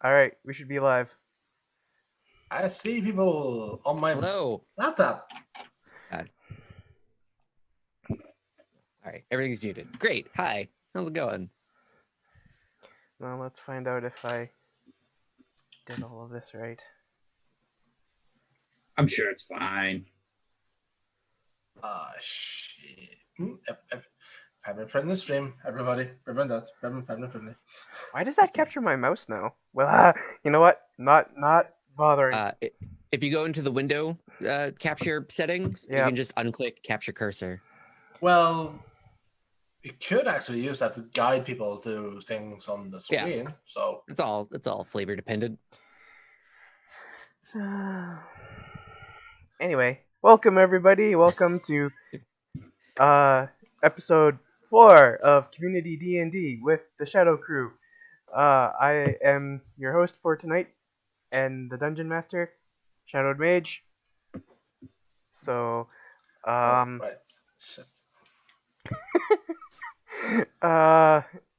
All right, we should be live. I see people on my Hello. laptop. God. All right, everything's muted. Great. Hi. How's it going? Well, let's find out if I did all of this right. I'm sure it's fine. Shit. Family friendly stream, everybody. Remember that. Remember family friendly. Why does that capture my mouse now? Well, you know what? Not bothering. If you go into the window capture settings, you Yep. can just unclick capture cursor. Well, you could actually use that to guide people to things on the Yeah. screen. So It's all flavor dependent. Anyway, welcome everybody. Welcome to episode 4 of Community D&D with the Shadow Crew. I am your host for tonight and the Dungeon Master, Shadowed Mage. So, right. Shit.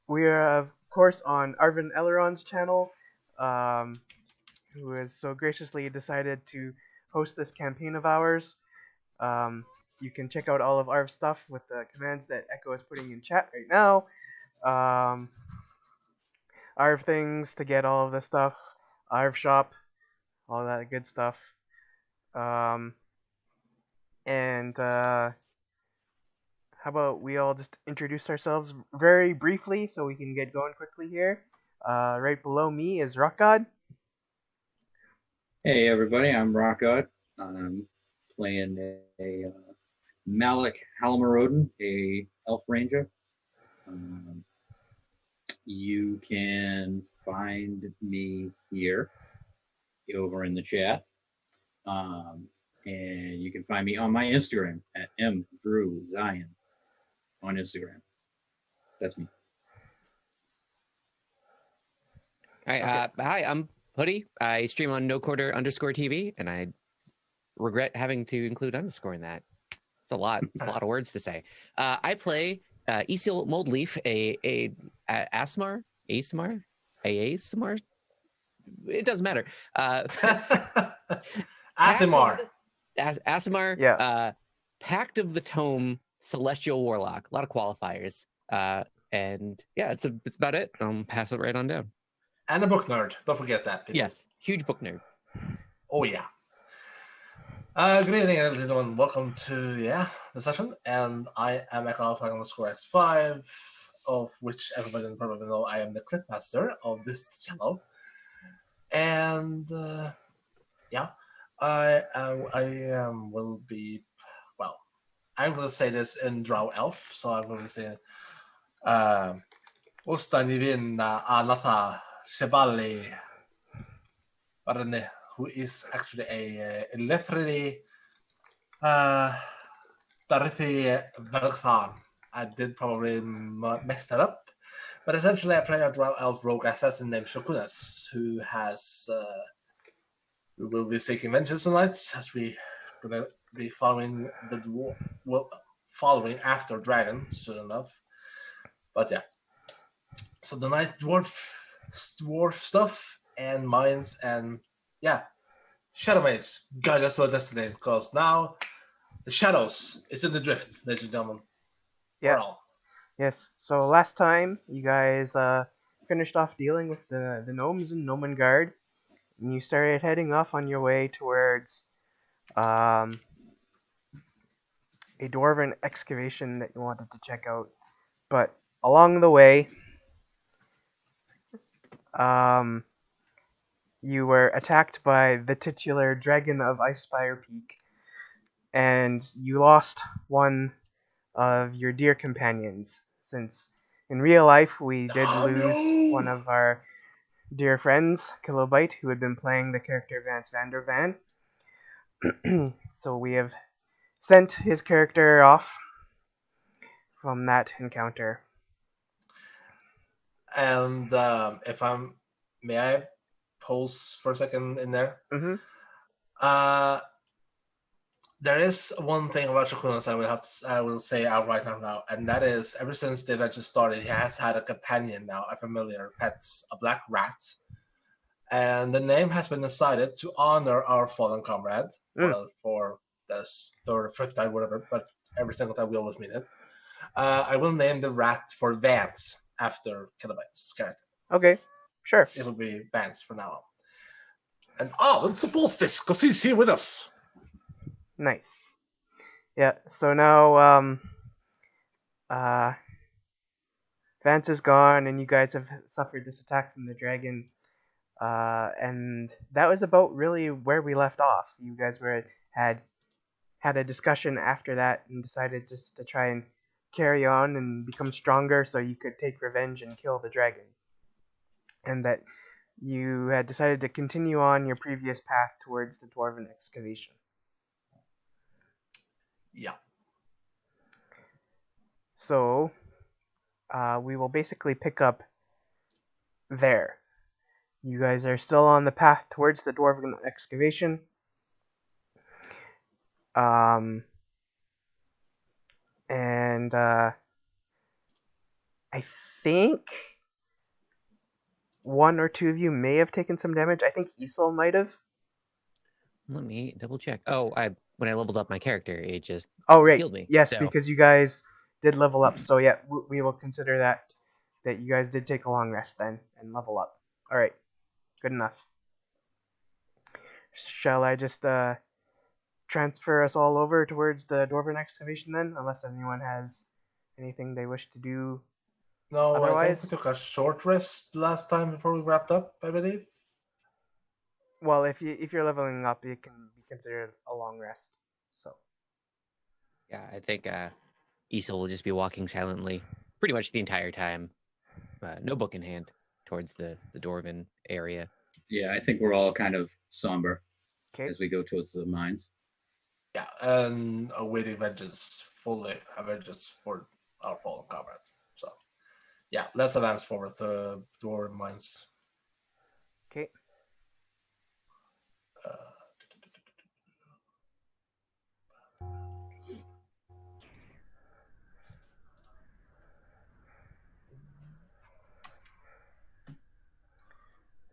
we are of course on Arvin Elron's channel, who has so graciously decided to host this campaign of ours. You can check out all of Arv's stuff with the commands that Echo is putting in chat right now. Arv things to get all of this stuff, Arv shop, all that good stuff. And how about we all just introduce ourselves very briefly so we can get going quickly here. Right below me is Rock God. Hey everybody, I'm Rock God. I'm playing a Malik Halmarodin, a elf ranger. You can find me here over in the chat. And you can find me on my Instagram at mdrewzion on Instagram. That's me. All right. Hi, I'm Hoodie. I stream on NoQuarter_TV, and I regret having to include underscore in that. It's a lot. It's a lot of words to say. I play Esil Moldleaf, a Asmar. It doesn't matter. Asimar. Asimar. Yeah. Pact of the Tome, Celestial Warlock. A lot of qualifiers. And yeah, it's about it. I'll pass it right on down. And a book nerd. Don't forget that. People. Yes, huge book nerd. Oh yeah. Good evening, everyone. Welcome to the session. And I am Echo_X5, of which everybody probably know I am the clipmaster of this channel. And I will be, well, I'm going to say this in Drow Elf, so I'm going to say Ustanivin Anatha Shebali Barane, who is actually a literally Darithi Velkhan. I did probably mess that up. But essentially, I play a Drow Elf rogue assassin named Shokunas, who has we will be seeking vengeance tonight, as we gonna be following the following after Dragon soon enough. But yeah, so the night dwarf stuff and mines and Shadow Mage guide us to our destiny, because now the shadows is in the drift, ladies and gentlemen. Yeah. Yes. So last time you guys finished off dealing with the gnomes in Nomengard, and you started heading off on your way towards a dwarven excavation that you wanted to check out. But along the way, you were attacked by the titular dragon of Icespire Peak, and you lost one of your dear companions, since in real life we did lose one of our dear friends, Kilobyte, who had been playing the character Vance Vandervan. So we have sent his character off from that encounter. And may I pause for a second in there? Mm-hmm. There is one thing about Shokunas I will say out right now, and that is, ever since the adventure started, he has had a companion now, a familiar pet, a black rat, And the name has been decided to honor our fallen comrade for this third or fifth time, whatever, but every single time we always meet it. I will name the rat for Vance after Kilobyte's character. Okay, sure. It will be Vance from now on. And let's suppose this, because he's here with us. Nice. Yeah, so now, Vance is gone, and you guys have suffered this attack from the dragon. And that was about really where we left off. You guys had a discussion after that and decided just to try and carry on and become stronger so you could take revenge and kill the dragon. And that you had decided to continue on your previous path towards the dwarven excavation. Yeah. So, we will basically pick up there. You guys are still on the path towards the dwarven excavation. And I think one or two of you may have taken some damage. I think Isol might have. Let me double check. Oh, when I leveled up my character, it just right. healed me. Yes, so. because you guys did level up. So yeah, we will consider that you guys did take a long rest then and level up. All right, good enough. Shall I just transfer us all over towards the dwarven excavation then, unless anyone has anything they wish to do? No, otherwise? I think we took a short rest last time before we wrapped up, I believe. Well, if you're leveling up, it can be considered a long rest. So. Yeah, I think Issa will just be walking silently pretty much the entire time. No book in hand towards the dwarven area. Yeah, I think we're all kind of somber as we go towards the mines. Yeah, and awaiting vengeance for our fallen comrade. So, yeah, let's advance forward to dwarven mines. Okay.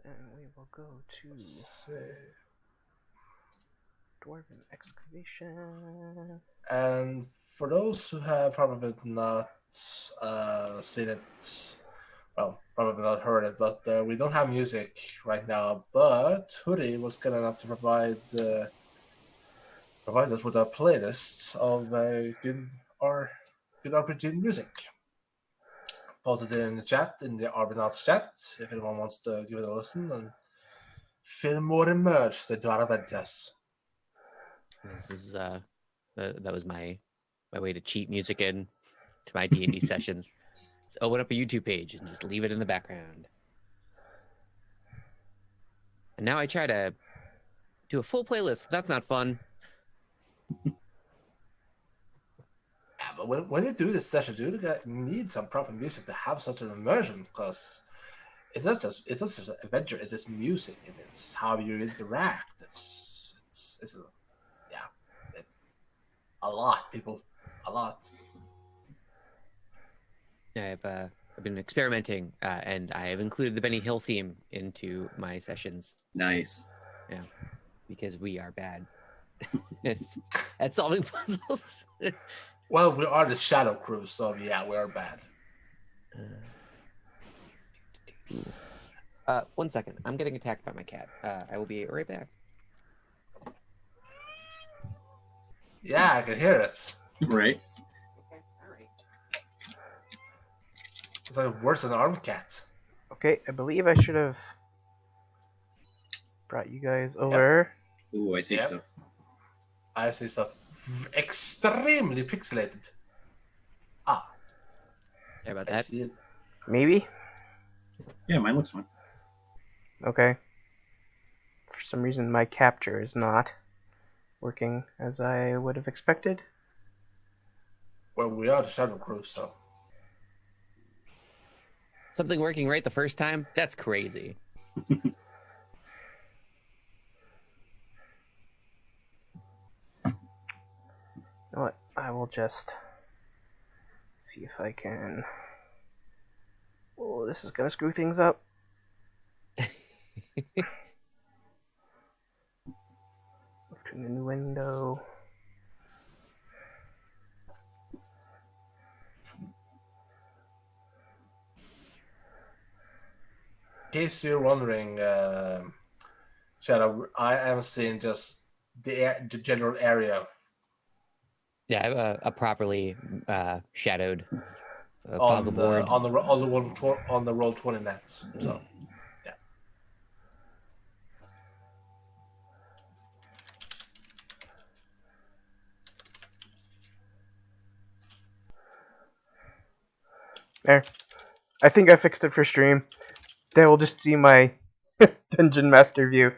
And we will go to dwarven excavation. And for those who have probably not seen it, well, probably not heard it, but we don't have music right now. But Hoodie was good enough to provide us with a playlist of good RPG music. Posted it in the chat, in the Arbinauts chat, if anyone wants to give it a listen and feel more immersed into our adventures. This is that was my way to cheat music in to my D&D sessions. Just open up a YouTube page and just leave it in the background. And now I try to do a full playlist. That's not fun. Yeah, but when you do this session, you need some proper music to have such an immersion, because it's not just an adventure. It's just music, and it's how you interact. It's a lot, people, a lot. I've been experimenting, and I have included the Benny Hill theme into my sessions. Nice. Yeah, because we are bad at solving puzzles. Well, we are the Shadow Crew, so yeah, we are bad. 1 second. I'm getting attacked by my cat. I will be right back. Yeah, I can hear it. Right. Okay, all right. It's like worse than an armed cat. Okay, I believe I should have brought you guys over. Yep. Ooh, I see stuff. I see stuff extremely pixelated. Sorry about I that. see it. Maybe? Yeah, mine looks fine. Okay. For some reason, my capture is not working as I would have expected. Well, we are the Shadow Crew, so. Something working right the first time? That's crazy. You know what? I will just see if I can. Oh, this is gonna screw things up. Open a new window. In case you're wondering, Shadow, I am seeing just the general area Yeah, I have a properly shadowed fog on of the ward. on the roll 20 net. So yeah. There. I think I fixed it for stream. They will just see my dungeon master view.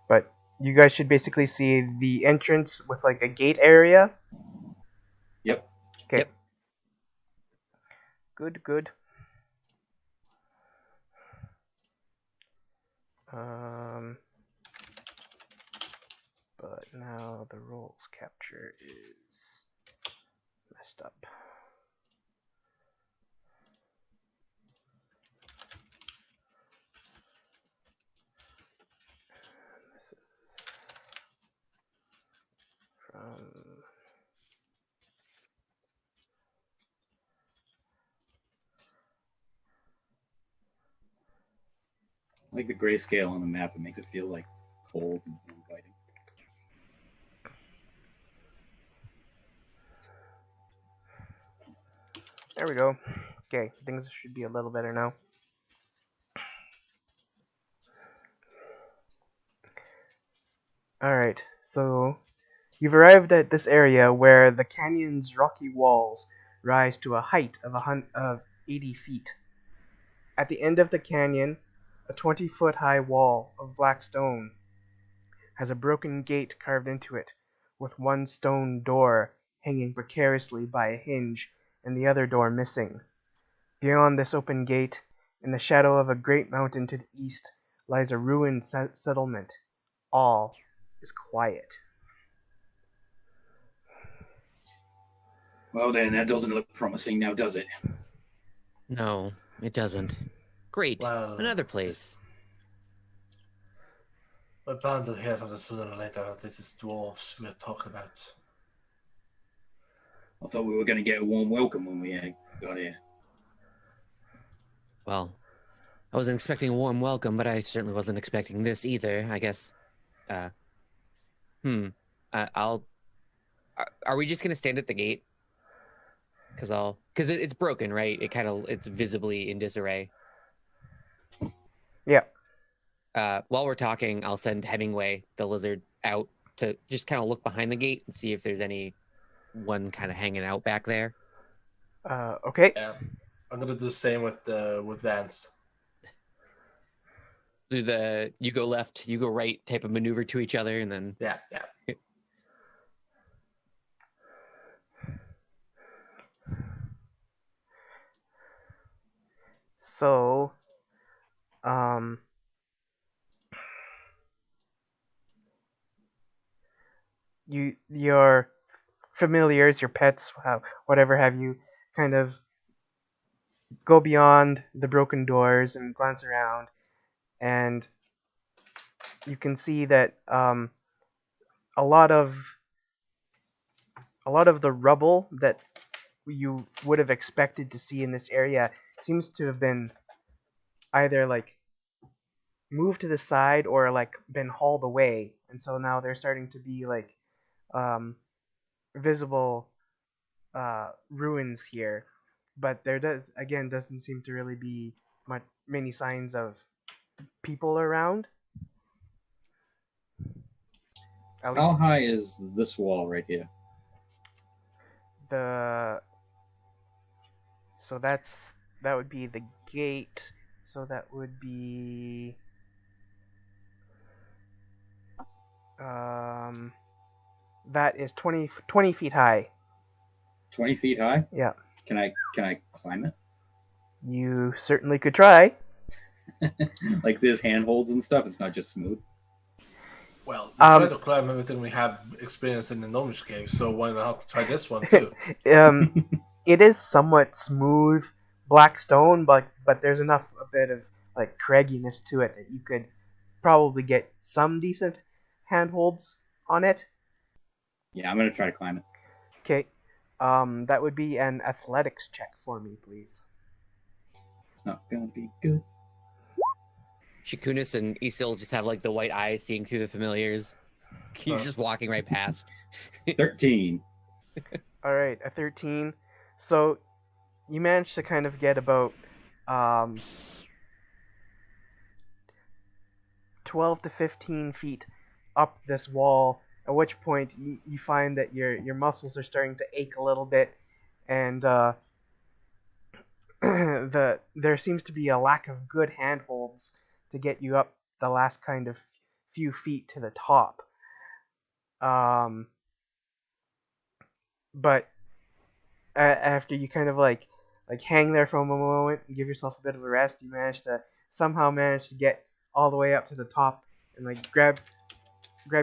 But you guys should basically see the entrance with like a gate area. Yep. Okay. Yep. Good. But now the rolls capture is messed up. This is from I like the grayscale on the map. It makes it feel like cold and inviting. There we go. Okay, things should be a little better now. Alright, so you've arrived at this area where the canyon's rocky walls rise to a height of 80 feet. At the end of the canyon, a 20-foot high wall of black stone has a broken gate carved into it, with one stone door hanging precariously by a hinge and the other door missing. Beyond this open gate, in the shadow of a great mountain to the east, lies a ruined settlement. All is quiet. Well, then, that doesn't look promising now, does it? No, it doesn't. Great. Well, Another place. we're bound to hear something sooner or later if this is dwarves we're talking about. I thought we were going to get a warm welcome when we got here. Well, I wasn't expecting a warm welcome, but I certainly wasn't expecting this either. I guess. I'll. Are we just gonna stand at the gate? Because it's broken, right? It's visibly in disarray. Yeah. While we're talking, I'll send Hemingway, the lizard, out to just kind of look behind the gate and see if there's anyone kind of hanging out back there. Okay. Yeah, I'm gonna do the same with Vance. Do the you go left, you go right type of maneuver to each other, and then Yeah. So, your familiars, your pets, whatever have you, kind of go beyond the broken doors and glance around, and you can see that a lot of the rubble that you would have expected to see in this area seems to have been either like moved to the side or like been hauled away, and so now they're starting to be like visible ruins here, but there doesn't seem to really be many signs of people around. At How least high is this wall right here? so that would be the gate. So that would be that is 20 feet high. 20 feet high? Yeah. Can I climb it? You certainly could try. Like there's handholds and stuff. It's not just smooth. Well, we try to climb everything we have experienced in the Gnomish Cave, so why not try this one too? It is somewhat smooth black stone, but there's a bit of like cragginess to it that you could probably get some decent handholds on it. Yeah, I'm gonna try to climb it. Okay. That would be an athletics check for me, please. It's not gonna be good. Shakunis and Isil just have like the white eyes seeing through the familiars. You're just walking right past. 13. All right, a 13. So you managed to kind of get about 12 to 15 feet up this wall, at which point you find that your muscles are starting to ache a little bit, and there seems to be a lack of good handholds to get you up the last kind of few feet to the top. But after you kind of like hang there for a moment and give yourself a bit of a rest, you somehow manage to get all the way up to the top and like grab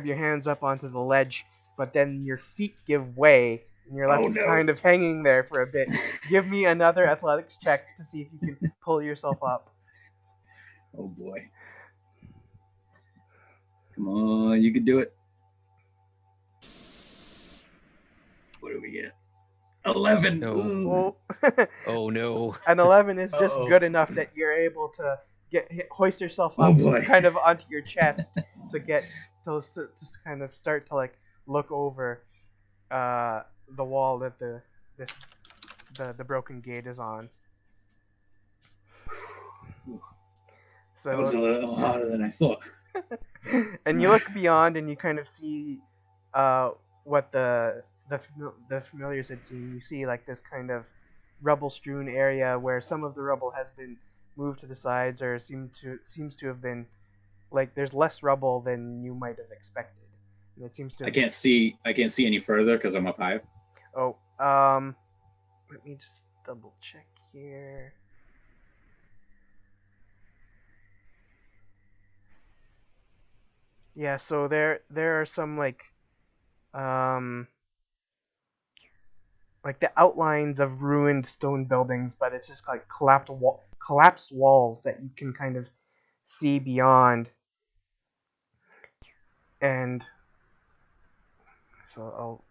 your hands up onto the ledge, but then your feet give way and you're left kind of hanging there for a bit. Give me another athletics check to see if you can pull yourself up. Oh boy. Come on, you can do it. What do we get? 11. No. Oh, Oh no. an 11 is just good enough that you're able to hoist yourself up kind of onto your chest to get to just kind of start to like look over the wall that the broken gate is on. So That was a little harder than I thought. and you look beyond and you kind of see what the familiars had seen. You see like this kind of rubble-strewn area where some of the rubble has been moved to the sides, or seems to have been like there's less rubble than you might have expected. And it seems to. I can't see any further because I'm up high. Oh, let me just double check here. Yeah, so there are some like the outlines of ruined stone buildings, but it's just like collapsed walls that you can kind of see beyond. And so I'll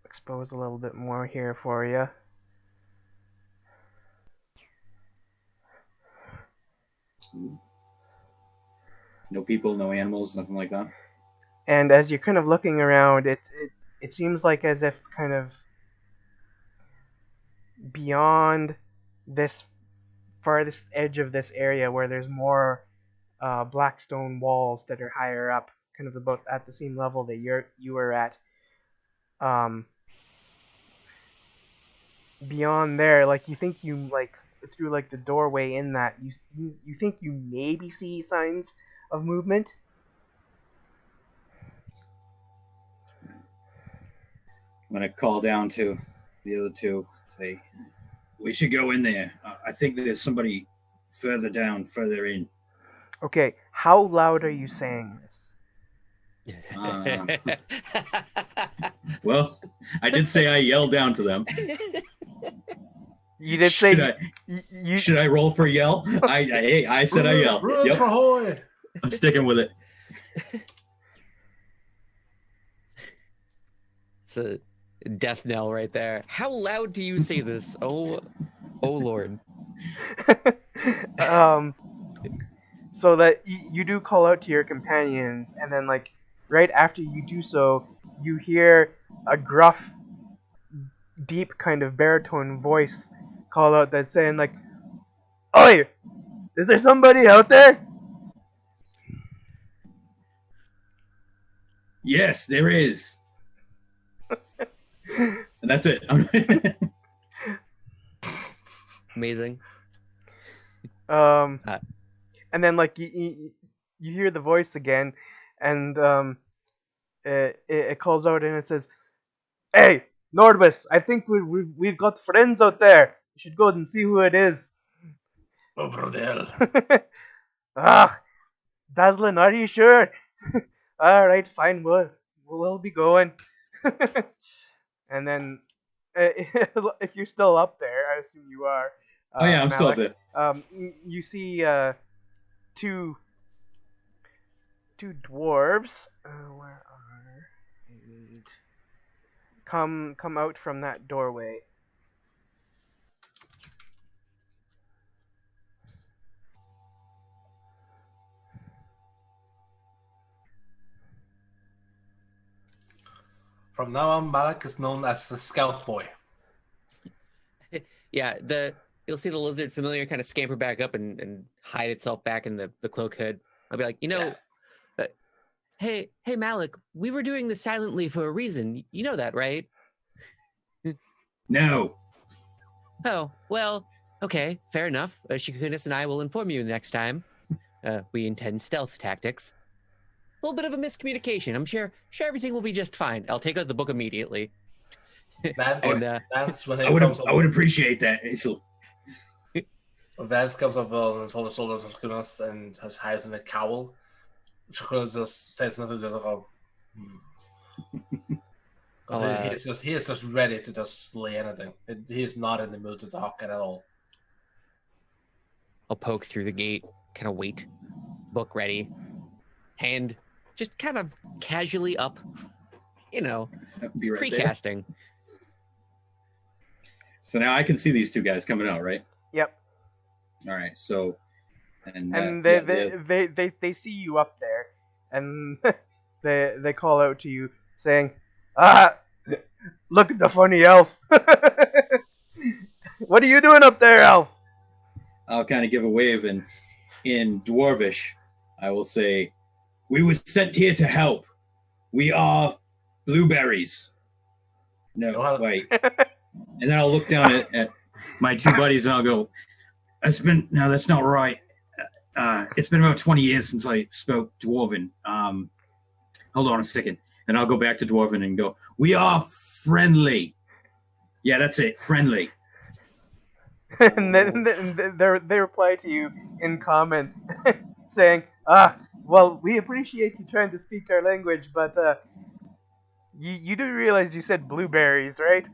expose a little bit more here for you. No people, no animals, nothing like that. And as you're kind of looking around, it seems like as if kind of beyond this farthest edge of this area where there's more black stone walls that are higher up, kind of about at the same level that you were at. Beyond there, like you think you like through like the doorway in that you think you maybe see signs of movement. I'm gonna call down to the other two. Say, we should go in there. I think there's somebody further in. Okay, how loud are you saying this? Well, I did say I yelled down to them. You did say you should I roll for yell? I said I yell. Yep. For I'm sticking with it. It's a death knell right there. How loud do you say this? Oh Lord. So that you do call out to your companions, and then like right after you do so, you hear a gruff, deep kind of baritone voice call out that's saying like, "Oi, is there somebody out there?" Yes, there is. And that's it. Amazing. And then like you hear the voice again, and it calls out and it says, "Hey, Nordbus, I think we've got friends out there. You should go and see who it is." Oh, Brodel. Dazzlin, are you sure? All right, fine. We'll be going. And then, if you're still up there, I assume you are. Oh yeah, I'm still up Malik. there. You see two dwarves. Where are and come out from that doorway. From now on, Malik is known as the Scout Boy. Yeah, you'll see the lizard familiar kind of scamper back up and hide itself back in the cloak hood. I'll be like, hey Malik, we were doing this silently for a reason. You know that, right? No. Oh, well, okay, fair enough. Shakunis and I will inform you next time. We intend stealth tactics. A little bit of a miscommunication. I'm sure everything will be just fine. I'll take out the book immediately. Vance, when he I comes up, would appreciate that. Hazel. Vance comes up on his shoulders of Shakunas and has eyes in a cowl. Shakunas just says nothing, just like, oh. Because he is just ready to just slay anything. He is not in the mood to talk at all. I'll poke through the gate, kind of wait, book ready, hand just kind of casually up, Be right there. precasting. So now I can see these two guys coming out, right? Yep. All right. So, And they see you up there, and they call out to you saying, look at the funny elf. What are you doing up there, elf? I'll kind of give a wave, and in Dwarvish, I will say, "We were sent here to help. We are blueberries." No, wait. And then I'll look down at my two buddies, and I'll go, that's not right. It's been about 20 years since I spoke Dwarven. Hold on a second. And I'll go back to Dwarven and go, we are friendly. Yeah, that's it, friendly. And then they reply to you in comment saying, well, we appreciate you trying to speak our language, but you do realize you said blueberries, right?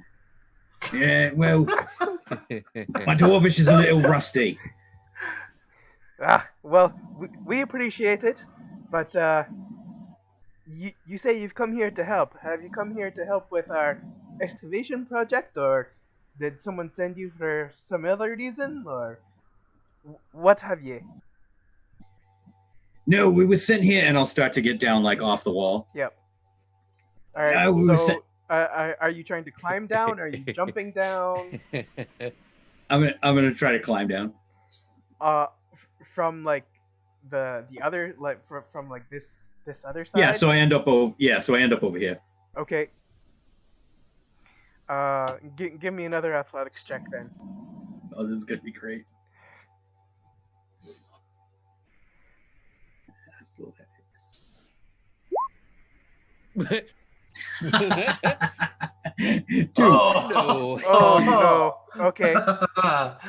Yeah, well, my Dwarvish is a little rusty. Well, we appreciate it, but you say you've come here to help. Have you come here to help with our excavation project, or did someone send you for some other reason, or what have you? No, we were sent here, and I'll start to get down like off the wall. Yep. All right. So, are you trying to climb down? Are you jumping down? I'm gonna try to climb down. From like the other, like from like this other side. Yeah. So I end up over. Yeah. So I end up over here. Okay. Give me another athletics check then. Oh, this is gonna be great. Athletics. Dude. Oh no. Okay.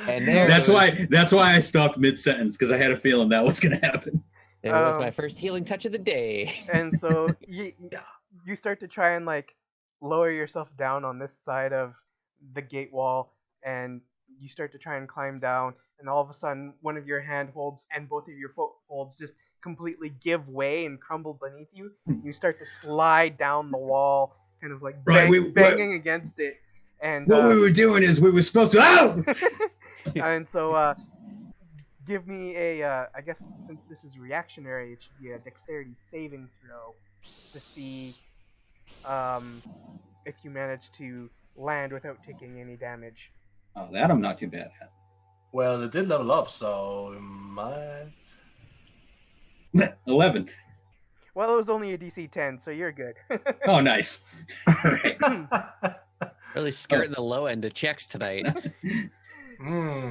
And there that's why I stopped mid sentence, because I had a feeling that was gonna happen. It was my first healing touch of the day. And so you start to try and like lower yourself down on this side of the gate wall, and you start to try and climb down, and all of a sudden one of your handholds and both of your footholds just completely give way and crumble beneath you. You start to slide down the wall, kind of like banging against it. And what we were doing is we were supposed to. And so give me a I guess since this is reactionary, it should be a dexterity saving throw to see if you manage to land without taking any damage. Oh, that I'm not too bad at. Well, it did level up, so we might. 11. Well, it was only a DC 10, so you're good. Oh, nice. Right. Really skirting the low end of checks tonight.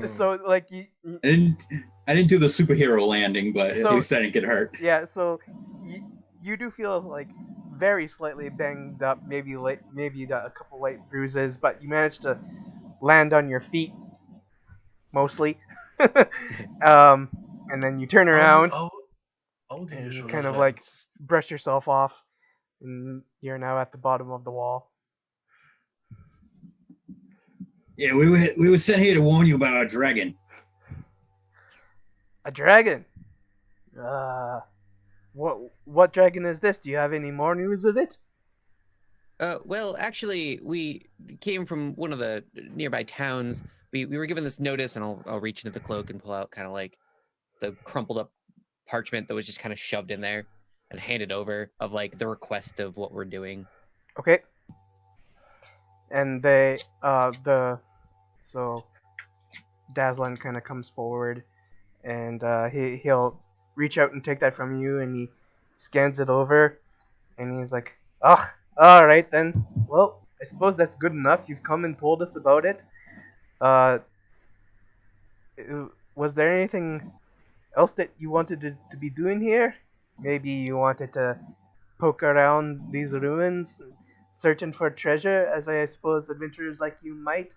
So, like, I didn't do the superhero landing, but at least I didn't get hurt. Yeah, so you do feel like very slightly banged up, maybe a couple light bruises, but you managed to land on your feet mostly. And then you turn around. And you kind of like brush yourself off, and you're now at the bottom of the wall. Yeah, we were sent here to warn you about a dragon. A dragon? What dragon is this? Do you have any more news of it? Well, actually, we came from one of the nearby towns. We were given this notice, and I'll reach into the cloak and pull out kind of like the crumpled up parchment that was just kind of shoved in there and handed over of like the request of what we're doing. Okay. And so Dazlan kind of comes forward, and he'll reach out and take that from you, and he scans it over, and he's like, "Oh, all right then. Well, I suppose that's good enough. You've come and told us about it. Uh, was there anything else that you wanted to be doing here? Maybe you wanted to poke around these ruins, searching for treasure, as I suppose adventurers like you might."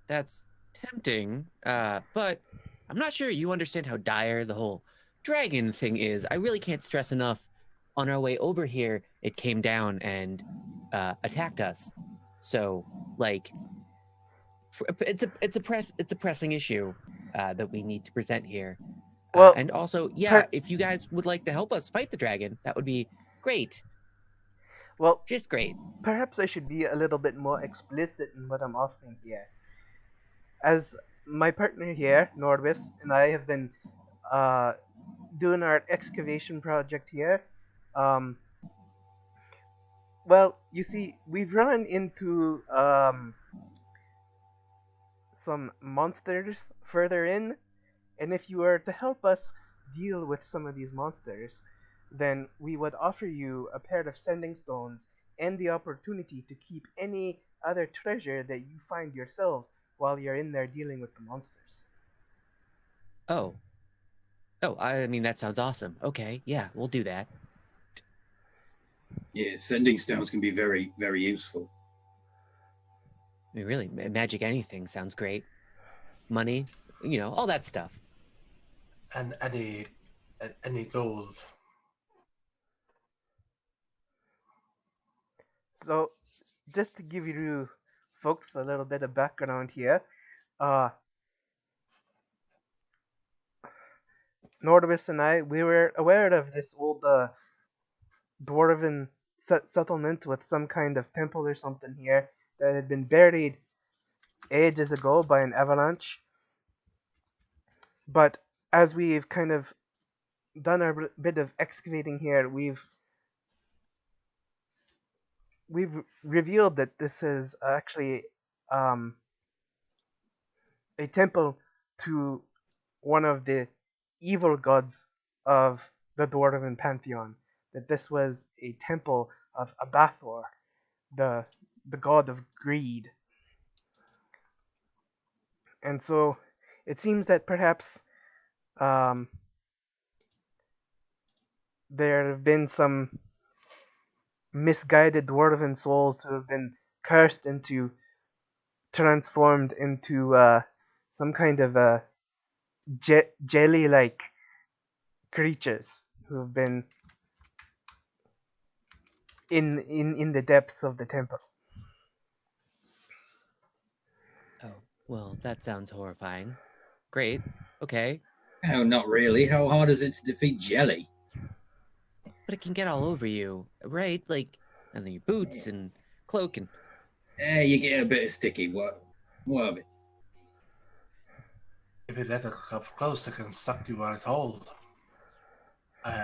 That's tempting, but I'm not sure you understand how dire the whole dragon thing is. I really can't stress enough. On our way over here, it came down and attacked us. So, like, it's a pressing issue that we need to present here. Well, and also, yeah, if you guys would like to help us fight the dragon, that would be great. Well, just great. Perhaps I should be a little bit more explicit in what I'm offering here. As my partner here, Norvis, and I have been doing our excavation project here. Well, you see, we've run into some monsters further in, and if you were to help us deal with some of these monsters, then we would offer you a pair of sending stones and the opportunity to keep any other treasure that you find yourselves while you're in there dealing with the monsters. Oh, I mean, that sounds awesome. Okay, yeah, we'll do that. Yeah, sending stones can be very, very useful. I mean, really, magic anything sounds great. Money, all that stuff. And any gold. So, just to give you folks a little bit of background here, Nordvis and I, we were aware of this old dwarven settlement with some kind of temple or something here that had been buried ages ago by an avalanche. But as we've kind of done our bit of excavating here, we've revealed that this is actually a temple to one of the evil gods of the dwarven pantheon. That this was a temple of Abathor, the god of greed. And so it seems that perhaps there have been some misguided dwarven souls who have been cursed into, transformed into some kind of jelly-like creatures who have been in the depths of the temple. Oh, well, that sounds horrifying. Great. Okay. Oh, not really. How hard is it to defeat jelly? But it can get all over you, right? Like, and then your boots and cloak and... You get a bit sticky. What of it? If you let it come close, it can suck you right hold.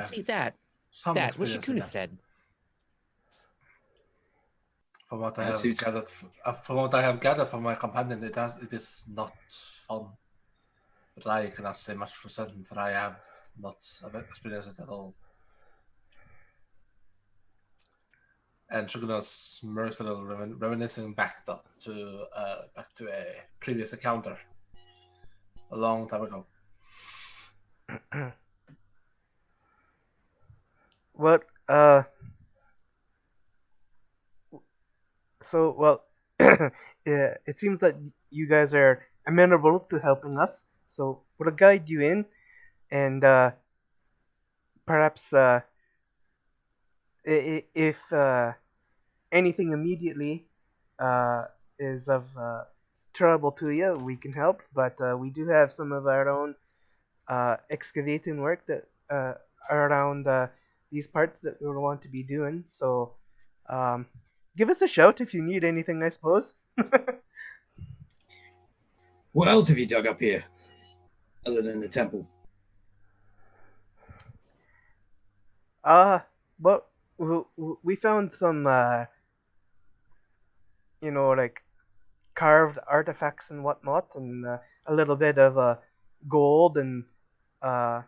See, that what Shakuna said. From what I have gathered from my companion, it is not fun. But I cannot say much for certain, for I have not experienced it at all. And Shuguna's smirks a little, reminiscing back to a previous encounter a long time ago. What yeah, it seems that you guys are amenable to helping us, so we'll guide you in, and perhaps if anything immediately is of trouble to you, we can help, but we do have some of our own excavating work that around these parts that we want to be doing. So give us a shout if you need anything, I suppose. What else have you dug up here, other than the temple? But we found some, like carved artifacts and whatnot, and a little bit of gold and uh,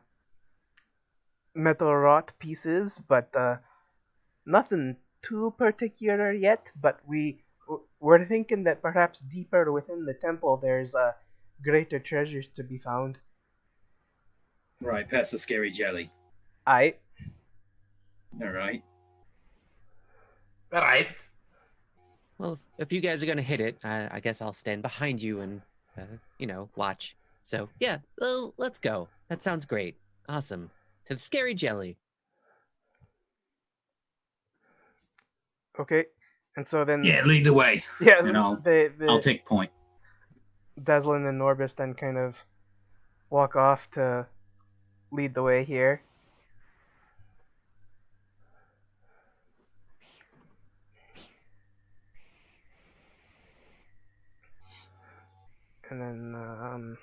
metal wrought pieces, but nothing too particular yet. But we're thinking that perhaps deeper within the temple there's greater treasures to be found. Right, past the scary jelly. I All right. All right. Well, if you guys are gonna hit it, I guess I'll stand behind you and, watch. So yeah, well, let's go. That sounds great. Awesome. To the scary jelly. okay, and so then Yeah, lead the way. yeah, And I'll the take point. Deslin and Norbus then kind of walk off to lead the way here. And then,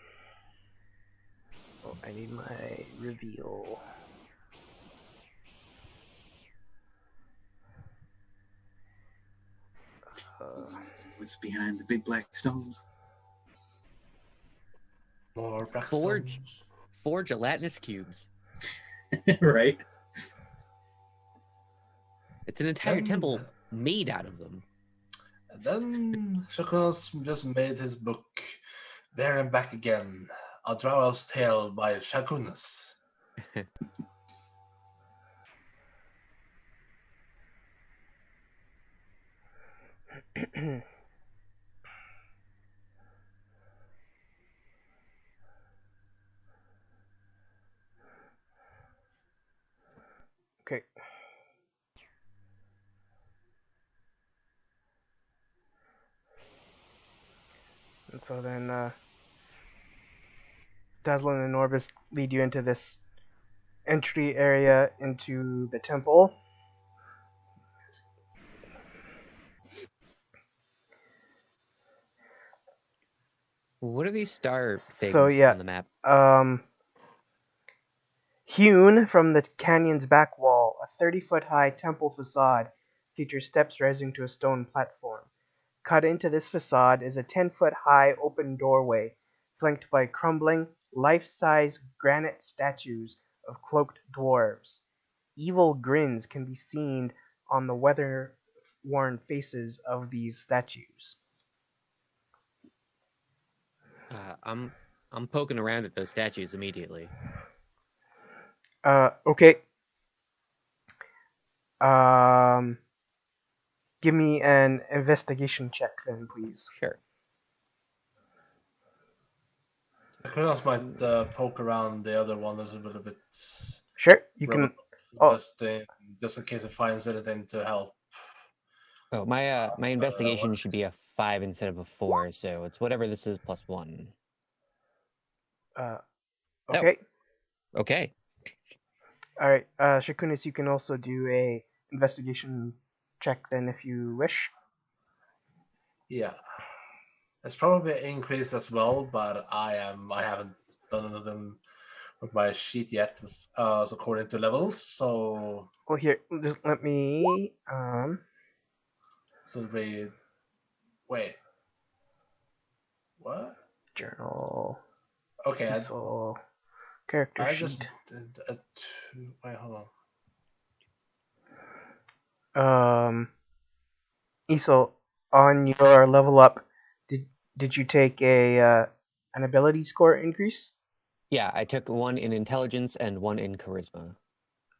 I need my reveal. What's behind the big black stones? More Forge. Four gelatinous cubes. Right. It's an entire temple made out of them. And then Shakunas just made his book, There and Back Again, A Drow Tale by Shakunas. Okay. And so then, Dazzlin and Norbus lead you into this entry area into the temple. What are these star things So yeah, on the map? hewn from the canyon's back wall, a 30-foot high temple facade features steps rising to a stone platform. Cut into this facade is a 10-foot high open doorway, flanked by crumbling, life-size granite statues of cloaked dwarves. Evil grins can be seen on the weather-worn faces of these statues. I'm poking around at those statues immediately. Okay. Give me an investigation check then, please. Sure. Shakunas might poke around the other one a little bit. Sure, you can. Oh, Just in case it finds anything to help. Oh, my investigation should be a 5 instead of a 4, so it's whatever this is plus 1. okay. Okay. All right, Shakunis, you can also do a investigation check then if you wish. Yeah. It's probably increased as well, but I haven't done anything with my sheet yet, according to levels. So Well, here, just let me so read. Wait. What? journal. Okay. So character I sheet. just did a 2. Wait, hold on. Isol, on your level up, did you take a an ability score increase? Yeah, I took 1 in intelligence and 1 in charisma.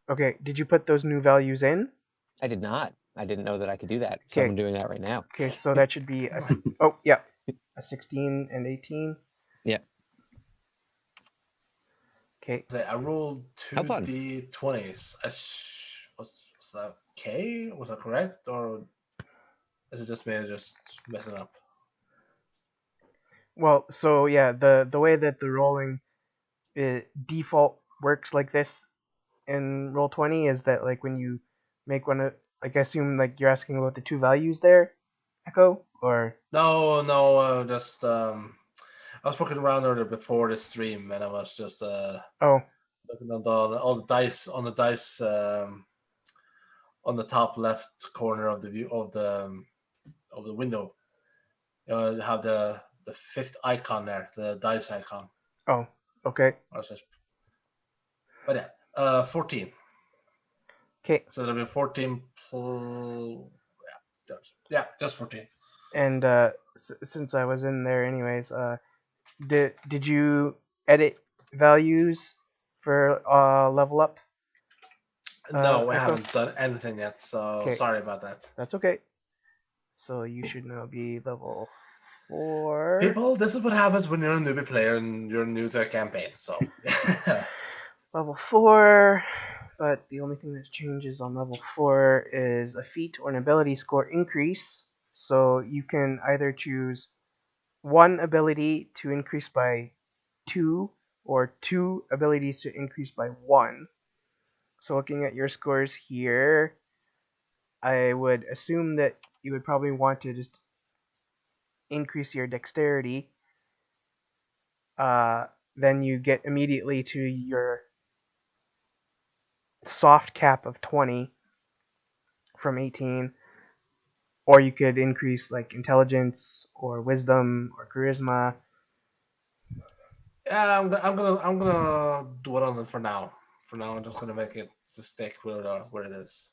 Okay, did you put those new values in? I did not. I didn't know that I could do that. So Okay. I'm doing that right now. Okay, so that should be a 16 and 18. Yeah. Okay. I rolled How fun. 2d20s. Was that okay? Was that correct, or is it just me just messing up? Well, so yeah, the way that the rolling default works like this in Roll20 is that like when you make one of like I assume like you're asking about the two values there, Echo, or No, just I was looking around earlier before the stream, and I was just oh looking at all the dice on the dice on the top left corner of the view of the window. You have the fifth icon there, the dice icon. oh okay But yeah, 14. okay. So there'll be 14 just 14. And since I was in there anyways, did you edit values for level up? No, we Echo? haven't done anything yet, so Okay. sorry about that. That's okay. So you should now be level 4. People, this is what happens when you're a newbie player and you're new to a campaign. So Level 4, but the only thing that changes on level 4 is a feat or an ability score increase. So you can either choose one ability to increase by 2 or 2 abilities to increase by 1. So looking at your scores here, I would assume that you would probably want to just increase your dexterity. Then you get immediately to your soft cap of 20 from 18. Or you could increase like intelligence or wisdom or charisma. yeah, I'm gonna do it on it for now. For now, I'm just gonna make it to stick where it is.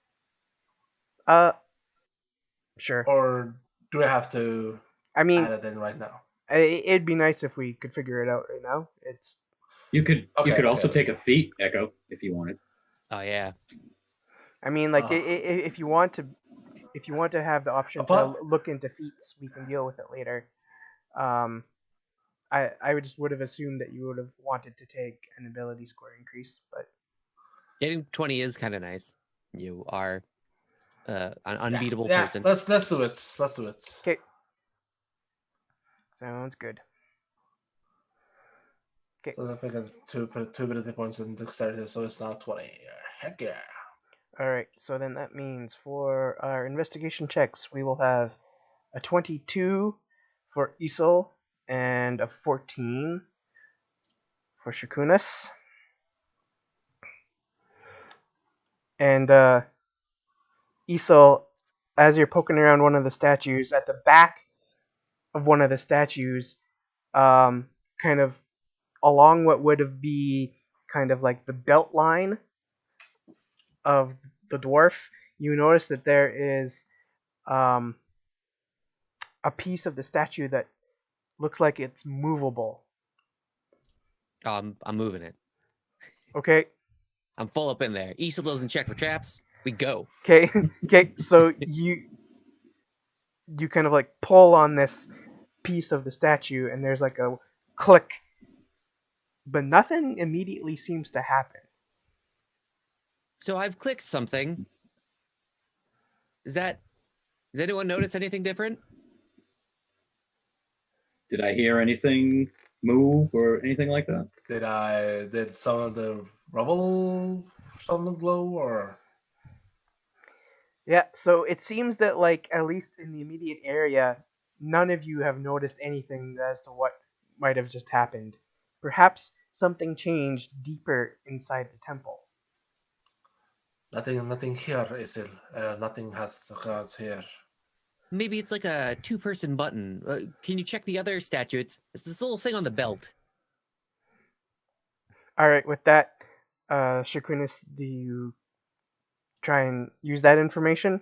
Sure. Or do I have to I mean, add it in right now? it'd be nice if we could figure it out right now. You could also okay. take a feat, Echo, if you wanted. Oh yeah. I mean, like if you want to have the option to look into feats, we can deal with it later. I would have assumed that you would have wanted to take an ability score increase, but Getting 20 is kind of nice. You are an unbeatable person. Let's do it. Let's do it. Okay. Sounds good. Okay. So let's make it two ability points in dexterity, so it's now 20. Heck yeah. Alright, so then that means for our investigation checks, we will have a 22 for Isol and a 14 for Shakunas. And Isol, as you're poking around one of the statues, at the back of one of the statues, kind of along what would be kind of like the belt line of the dwarf, you notice that there is a piece of the statue that looks like it's movable. I'm moving it. Okay. I'm full up in there. Issa doesn't check for traps. We go. Okay. Okay. So you kind of like pull on this piece of the statue, and there's like a click, but nothing immediately seems to happen. So I've clicked something. Does anyone notice anything different? Did I hear anything move or anything like that? Did some of the rubble something glow or? Yeah, so it seems that like at least in the immediate area, none of you have noticed anything as to what might have just happened. Perhaps something changed deeper inside the temple. Nothing here, Isil. Nothing has occurred here. Maybe it's like a 2-person button. Can you check the other statue? It's this little thing on the belt. All right, with that, Shakunis, do you try and use that information?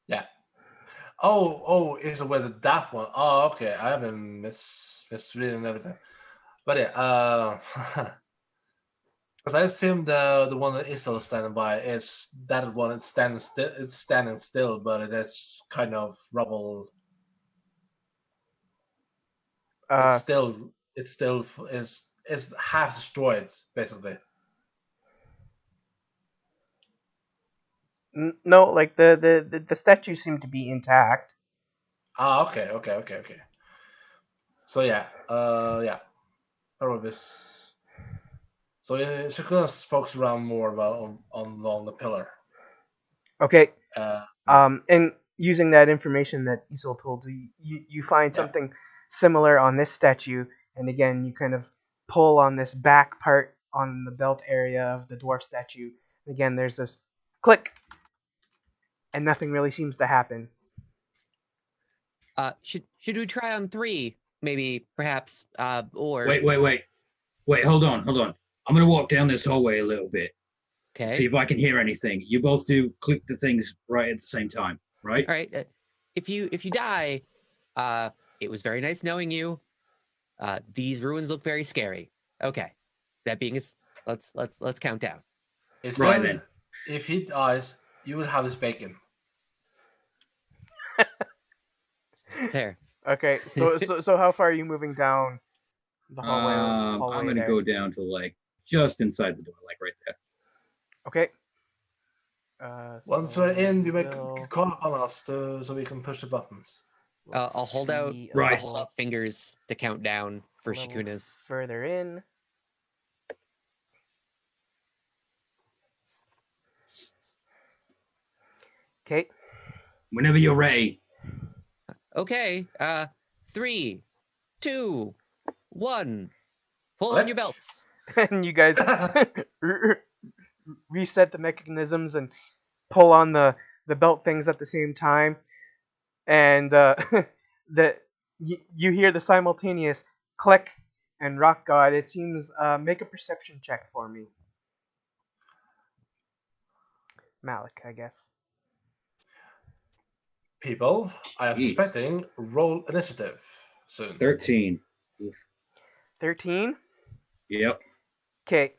Yeah. Oh, is it with that one? Oh, okay. I haven't misreading everything. But yeah, because I assume the one that Isel is standing by is that one. It's standing still. It's standing still, but it is kind of rubble. It's still is half destroyed, basically. No, like the statues seem to be intact. Ah, okay. So yeah, probably. So Shakuna spokes around more about along the pillar. Okay. Uh, And using that information that Isol told you find Yeah. something similar on this statue, and again, you kind of pull on this back part on the belt area of the dwarf statue. Again, there's this click, and nothing really seems to happen. Should we try on 3? Maybe, perhaps, or... Wait, hold on. I'm gonna walk down this hallway a little bit. Okay. See if I can hear anything. You both do click the things right at the same time, right? All right. If you die, it was very nice knowing you. These ruins look very scary. Okay. That being it, let's count down. Right then. If he dies, you will have his bacon. Fair. Okay, so how far are you moving down the hallway? I'm gonna go down to like just inside the door, like right there. Okay. Once we're in, you may call upon us so we can push the buttons. I'll hold out. Right. I'll hold out fingers to count down for Shakunas. Further in. Okay. Whenever you're ready. Okay. 3, 2, 1. Pull on your belts. And you guys reset the mechanisms and pull on the belt things at the same time, and you hear the simultaneous click, and Rock God, it seems, make a perception check for me. Malik, I guess. People, I am Jeez. suspecting roll initiative soon. 13. 13? Yep. Okay.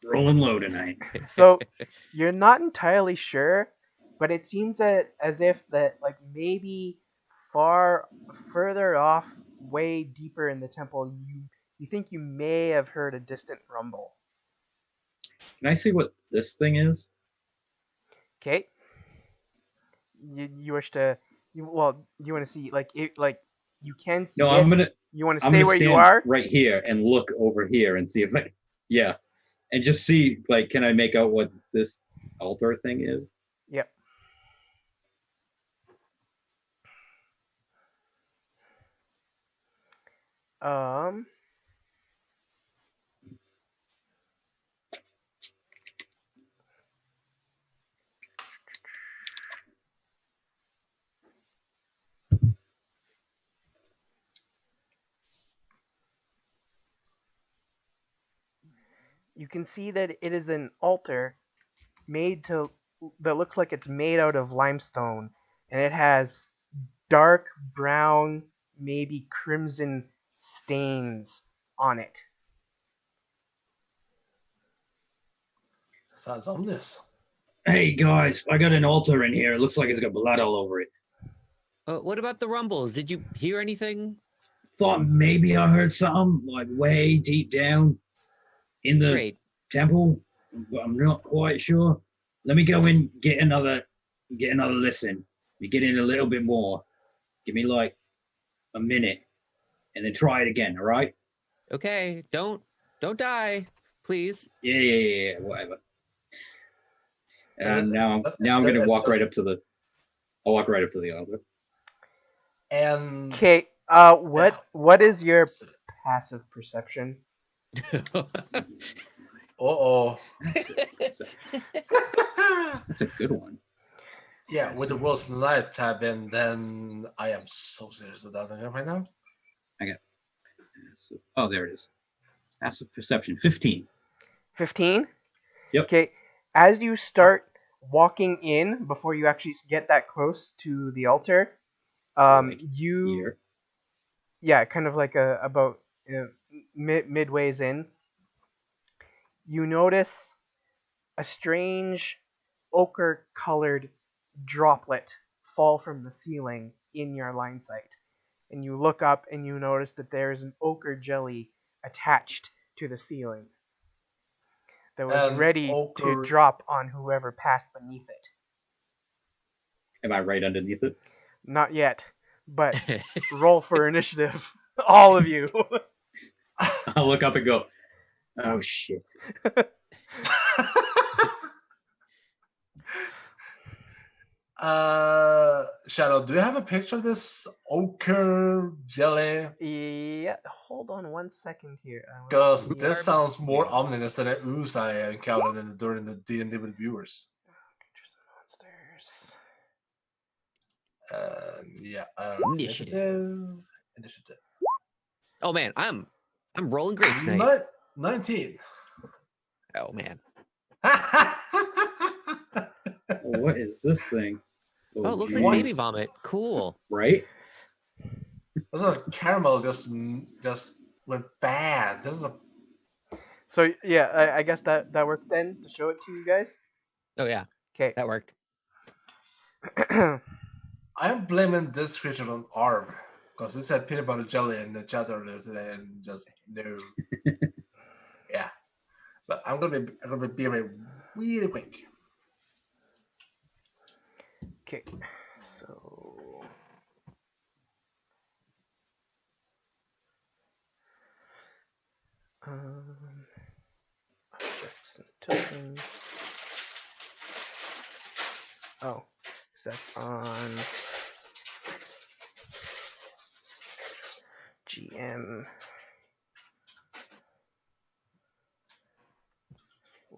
Rolling low tonight. So you're not entirely sure, but it seems that as if that like maybe further off, way deeper in the temple, you think you may have heard a distant rumble. Can I see what this thing is? Okay. You wish to you want to see like it like you can see No, it. You want to stay where you are? Right here and look over here and see if I, yeah, and just see like, can I make out what this altar thing is? Yep. You can see that it is an altar that looks like it's made out of limestone, and it has dark brown, maybe crimson stains on it. Sounds ominous. Hey guys, I got an altar in here. It looks like it's got blood all over it. What about the rumbles? Did you hear anything? Thought maybe I heard something like way deep down in the Great. temple, but I'm not quite sure. Let me go in, get another listen. We get in a little bit more. Give me like a minute, and then try it again. All right? Okay. Don't die, please. Yeah, whatever. And now I'm gonna walk right up to the. I'll walk right up to the altar. And Okay. What is your passive perception? Uh-oh. That's a good one. Yeah, with the World's Life tab in, then I am so serious about that right now. Oh, there it is. Passive perception, 15. 15? Yep. Okay. As you start walking in, before you actually get that close to the altar, Here. yeah, kind of like about midways in, you notice a strange ochre-colored droplet fall from the ceiling in your line sight. And you look up and you notice that there is an ochre jelly attached to the ceiling that was ready to drop on whoever passed beneath it. Am I right underneath it? Not yet. but roll for initiative, all of you. I'll look up and go, oh shit. Shadow, do you have a picture of this ochre jelly? Yeah, hold on 1 second here. Because Yeah. this sounds more ominous than an ooze I encountered during the D&D with viewers. Monsters. Yeah. Initiative. Initiative. Oh man, I'm rolling great tonight. 19. Oh man. What is this thing? Oh, it looks like What? baby vomit. Cool. Right? This is a caramel just went bad. This is a So yeah, I guess that worked then to show it to you guys. Oh yeah, Okay. that worked. I'm blaming this creature on Arv. Because it said peanut butter jelly in the chat earlier today and just no. Yeah. But I'm gonna be really quick. Okay, so objects and tokens. Oh, so that's on GM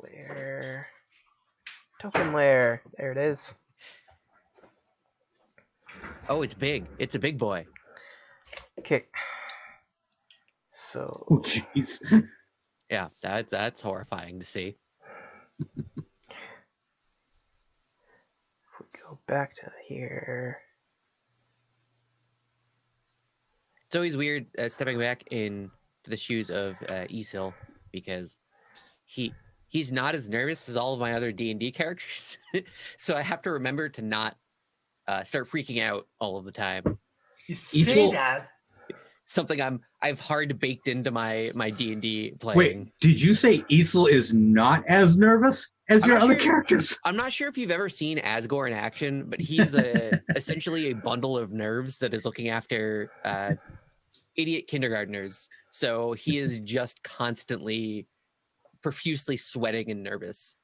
layer, token layer. There it is. Oh, it's big. It's a big boy. Okay. So Oh, jeez. Yeah, that's horrifying to see. if we go back to here. It's always weird stepping back into the shoes of Isil because he's not as nervous as all of my other D&D characters. So I have to remember to not start freaking out all of the time. You say that? Something I've hard baked into my D&D playing. Wait, did you say Isel is not as nervous as I'm your not other sure- characters? I'm not sure if you've ever seen Asgore in action, but he's essentially a bundle of nerves that is looking after idiot kindergartners. So he is just constantly profusely sweating and nervous.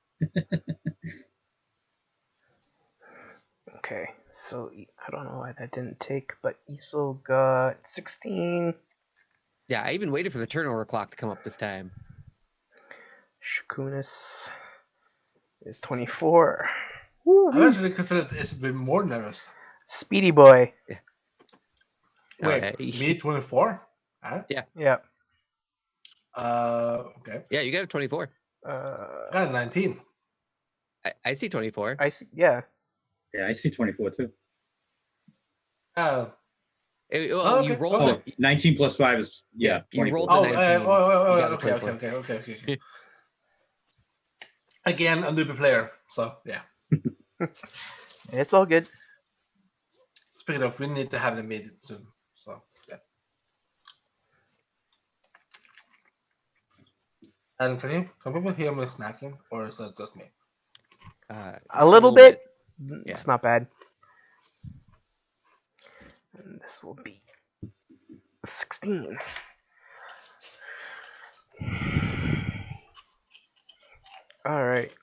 Okay, so I don't know why that didn't take, but Isel got 16. Yeah, I even waited for the turnover clock to come up this time. Shakunis is 24. I actually consider it's been more nervous. Speedy boy. Wait, me 24? Huh? Yeah. Okay. Yeah, you got a 24. I got a 19. I see 24. I see. Yeah. Yeah, I see 24 too. Oh. Well, you okay. rolled Oh, 19 plus 5 is, yeah, you 24. rolled the 19. You got the Okay. 24. Okay. Again, a newbie player, so yeah. It's all good. Speaking of, we need to have the meeting soon, so yeah. And can people hear me snacking, or is that just me? A little bit. It's not bad. And this will be 16. All right.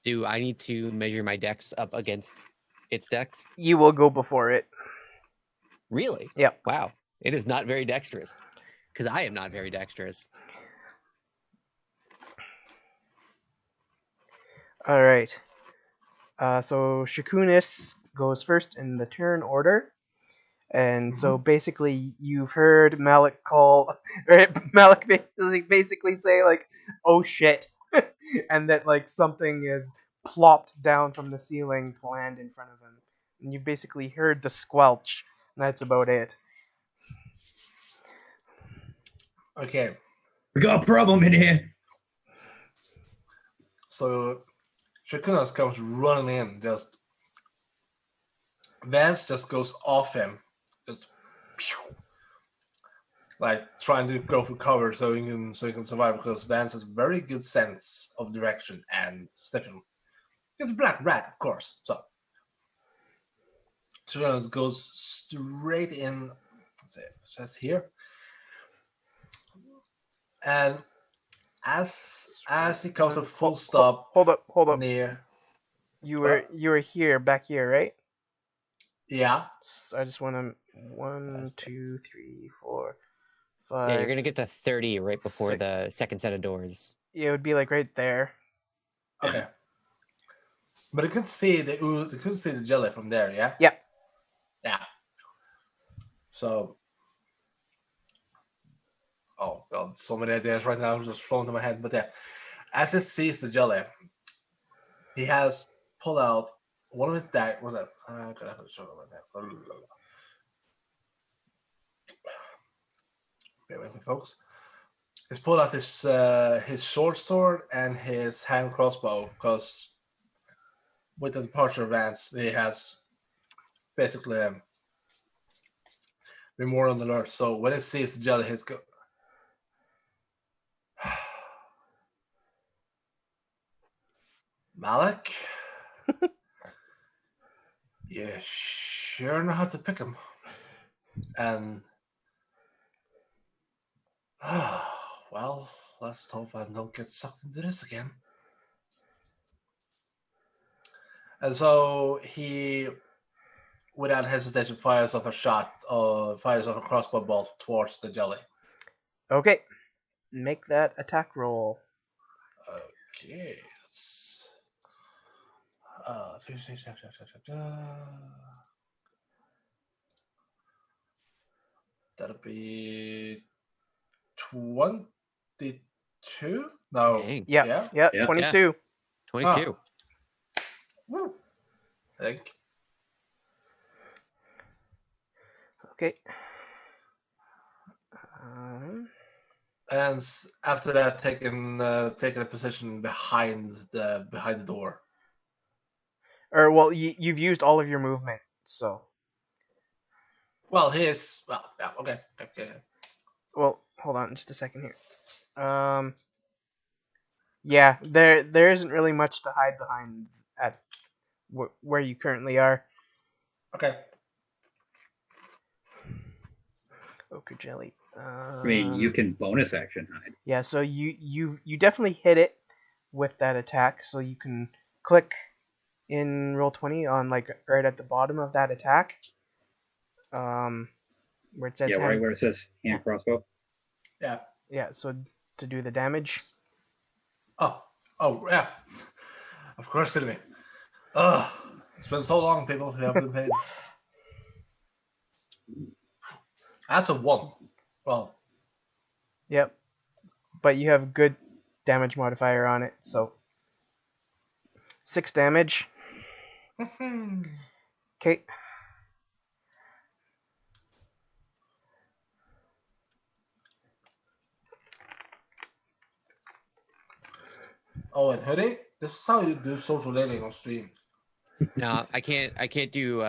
Do I need to measure my dex up against its dex? You will go before it. Really? Yep. Wow. It is not very dexterous. Because I am not very dexterous. All right. So Shakunis goes first in the turn order. And so basically you've heard Malik call, or Malik basically say like, oh shit. And that like something is plopped down from the ceiling to land in front of him. And you basically heard the squelch. And that's about it. Okay, We got a problem in here. so Shakunas comes running in, just Vance just goes off him, just pew, like trying to go for cover so he can survive, because Vance has very good sense of direction and perception. It's a black rat, of course. So Shakunas goes straight in. It says here, and as he comes to full stop Hold up. near. You What? were here, back here, right? Yeah. So I just want to 1, 2, 3, 4, Yeah, 5. you're gonna get to 30 right before six. the second set of doors. Yeah, it would be like right there. Okay. But you could see the ooze, you could see the jelly from there, yeah? Yep. Yeah. So, oh god, so many ideas right now just flowing to my head. But yeah, as he sees the jelly, he has pulled out one of his daggers. What's that? I gotta have to show it right now. Bear with me, folks. He's pulled out his short sword and his hand crossbow because with the departure of Vance, he has basically been more on the alert. So when he sees the jelly, he's go. Malik, you sure know how to pick him. And well, let's hope I don't get sucked into this again. And so he, without hesitation, fires off a shot or fires off a crossbow bolt towards the jelly. Okay. Make that attack roll. Okay, let's. That'll be 22? No. Dang. Yeah. Yeah? Yeah. Yeah. 22. 22. Woo. I think. Okay. And after that, taking a position behind the door. Or well, you've used all of your movement, so. Well, yeah, okay. Well, hold on just a second here. Yeah, there isn't really much to hide behind at where you currently are. Okay. Ochre jelly. I mean, you can bonus action hide. Yeah, so you definitely hit it with that attack. So you can click in Roll20 on like right at the bottom of that attack. Where it says Yeah, hand, right where it says hand crossbow. Yeah. Yeah, so to do the damage. Oh, yeah. Of course, didn't we? It's been so long, people who have been paid. That's a 1. Well, Yep. But you have good damage modifier on it, so 6 damage. Okay. oh, and Hoodie, this is how you do social dating on stream. No, I can't do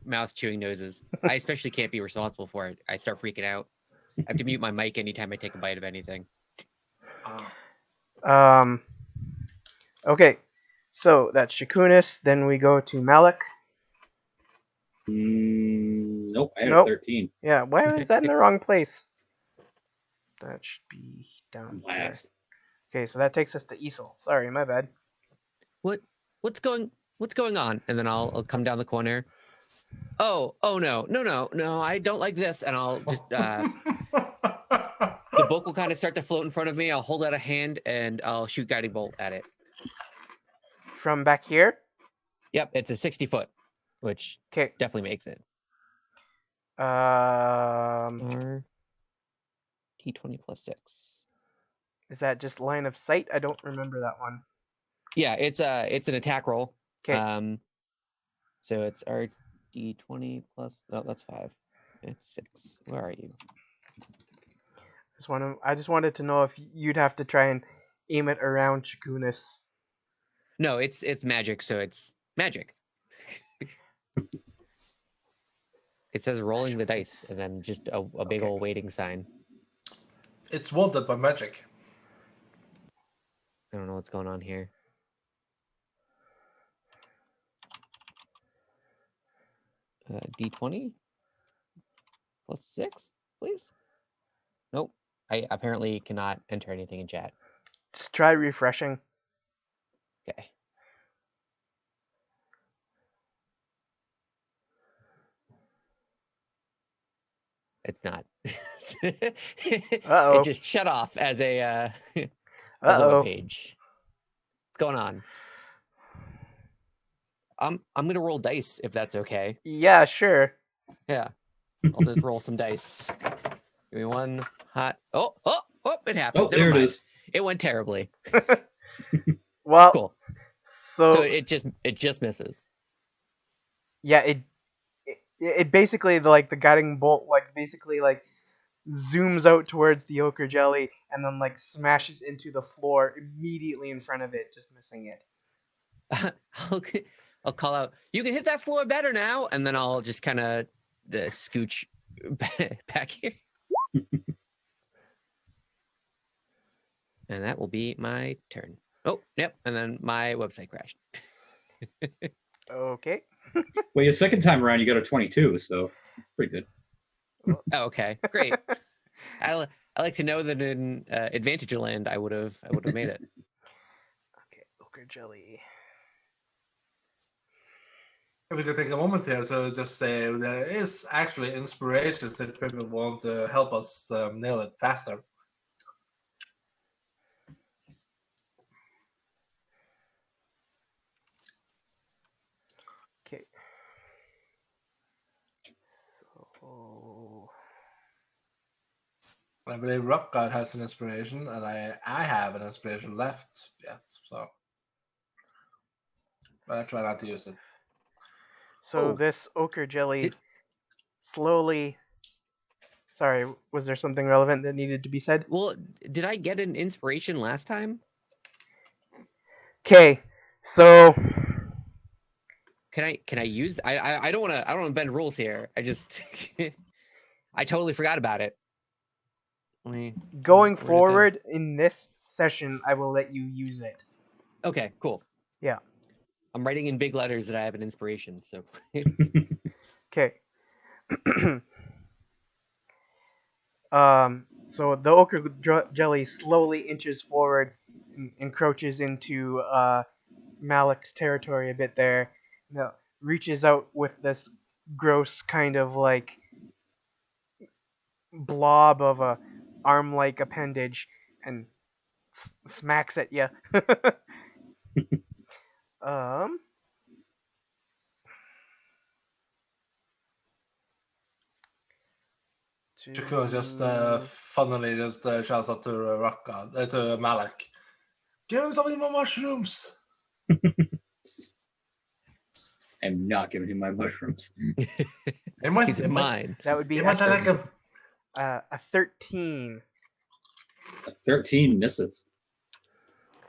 mouth chewing noises. I especially can't be responsible for it. I start freaking out. I have to mute my mic anytime I take a bite of anything. Okay. So that's Shakunis. Then we go to Malik. Nope, I have Nope. 13. Yeah, why is that in the wrong place? That should be down here. Last. Okay, so that takes us to Isel. Sorry, my bad. What's going on? And then I'll come down the corner. Oh no, I don't like this. And I'll just the book will kind of start to float in front of me. I'll hold out a hand and I'll shoot guiding bolt at it. From back here? Yep, it's a 60 foot, which Okay. definitely makes it. T20 plus 6. Is that just line of sight? I don't remember that one. Yeah, it's an attack roll. Okay. So it's our D20 plus. No, that's 5. It's 6. Where are you? I just wanted to know if you'd have to try and aim it around Shakunis. No, it's magic, so it's magic. It says rolling the dice and then just a big old waiting sign. It's wanted by magic. I don't know what's going on here. D20 plus 6, please. Nope. I apparently cannot enter anything in chat. Just try refreshing. Okay. It's not. Uh-oh. It just shut off as a as a Uh-oh. web page. What's going on? I'm gonna roll dice if that's okay. Yeah, sure. Yeah. I'll just roll some dice. Give me one hot. Oh, it happened. Oh, Never there mind. it is. It went terribly. Well, Cool. so So it just misses. yeah, it basically like the guiding bolt like basically like zooms out towards the ochre jelly and then like smashes into the floor immediately in front of it, just missing it. I'll call out, you can hit that floor better now, and then I'll just kind of scooch back here. And that will be my turn. Oh, yep, and then my website crashed. Okay. Well, your second time around, you got a 22, so pretty good. Oh, okay, great. I like to know that in Advantage Land, I would have made it. Okay, ochre jelly. If we could take a moment here to just say there is actually inspirations that people want to help us nail it faster. Okay. So I believe Rock God has an inspiration, and I have an inspiration left yet, so but I try not to use it. So Oh. this ochre jelly slowly. Sorry, was there something relevant that needed to be said? Well, did I get an inspiration last time? Okay, so Can I use? I don't want to bend rules here. I just I totally forgot about it. going Where did it go? forward in this session, I will let you use it. Okay, cool. Yeah. I'm writing in big letters that I have an inspiration. So Okay. So the ochre jelly slowly inches forward, and encroaches into Malik's territory a bit there. Reaches out with this gross kind of like blob of a arm-like appendage and smacks at you. um. Chikuo just funnily just shouts out to Rock God, to Malik. Give him some of my mushrooms. I'm not giving him my mushrooms. It might, these are it might, mine. it That would be might like him. a 13. A 13 misses.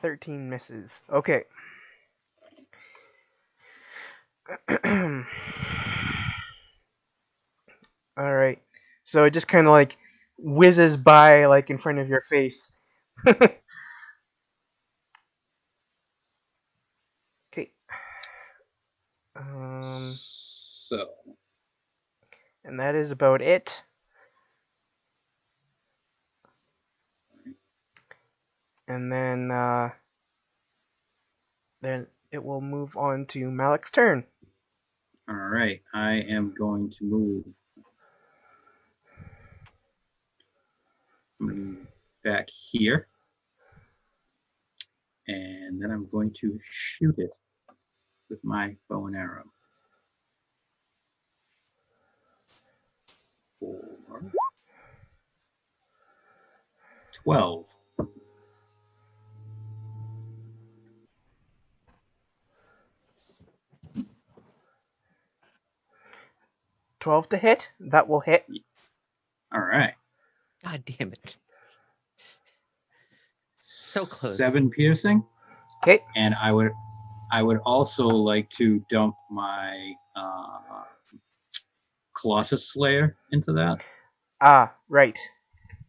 13 misses. Okay. All right. So it just kind of like whizzes by like in front of your face. Okay. So, And that is about it. And then it will move on to Malik's turn. all right, I am going to move back here, and then I'm going to shoot it with my bow and arrow. 4, 12. 12 to hit. That will hit. All right. God damn it! So close. 7 piercing. Okay. And I would also like to dump my Colossus Slayer into that, Ah, right.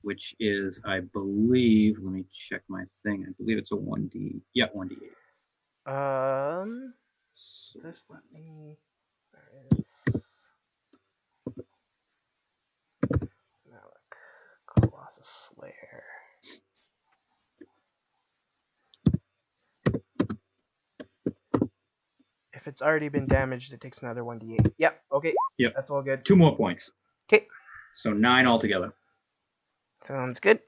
which is, I believe, let me check my thing. I believe it's a 1d. Yeah, 1d8. Just let me. There it is. as a slayer. If it's already been damaged, it takes another 1d8. Yep, okay. Yep. That's all good. 2 more points. Okay, So 9 altogether. sounds good.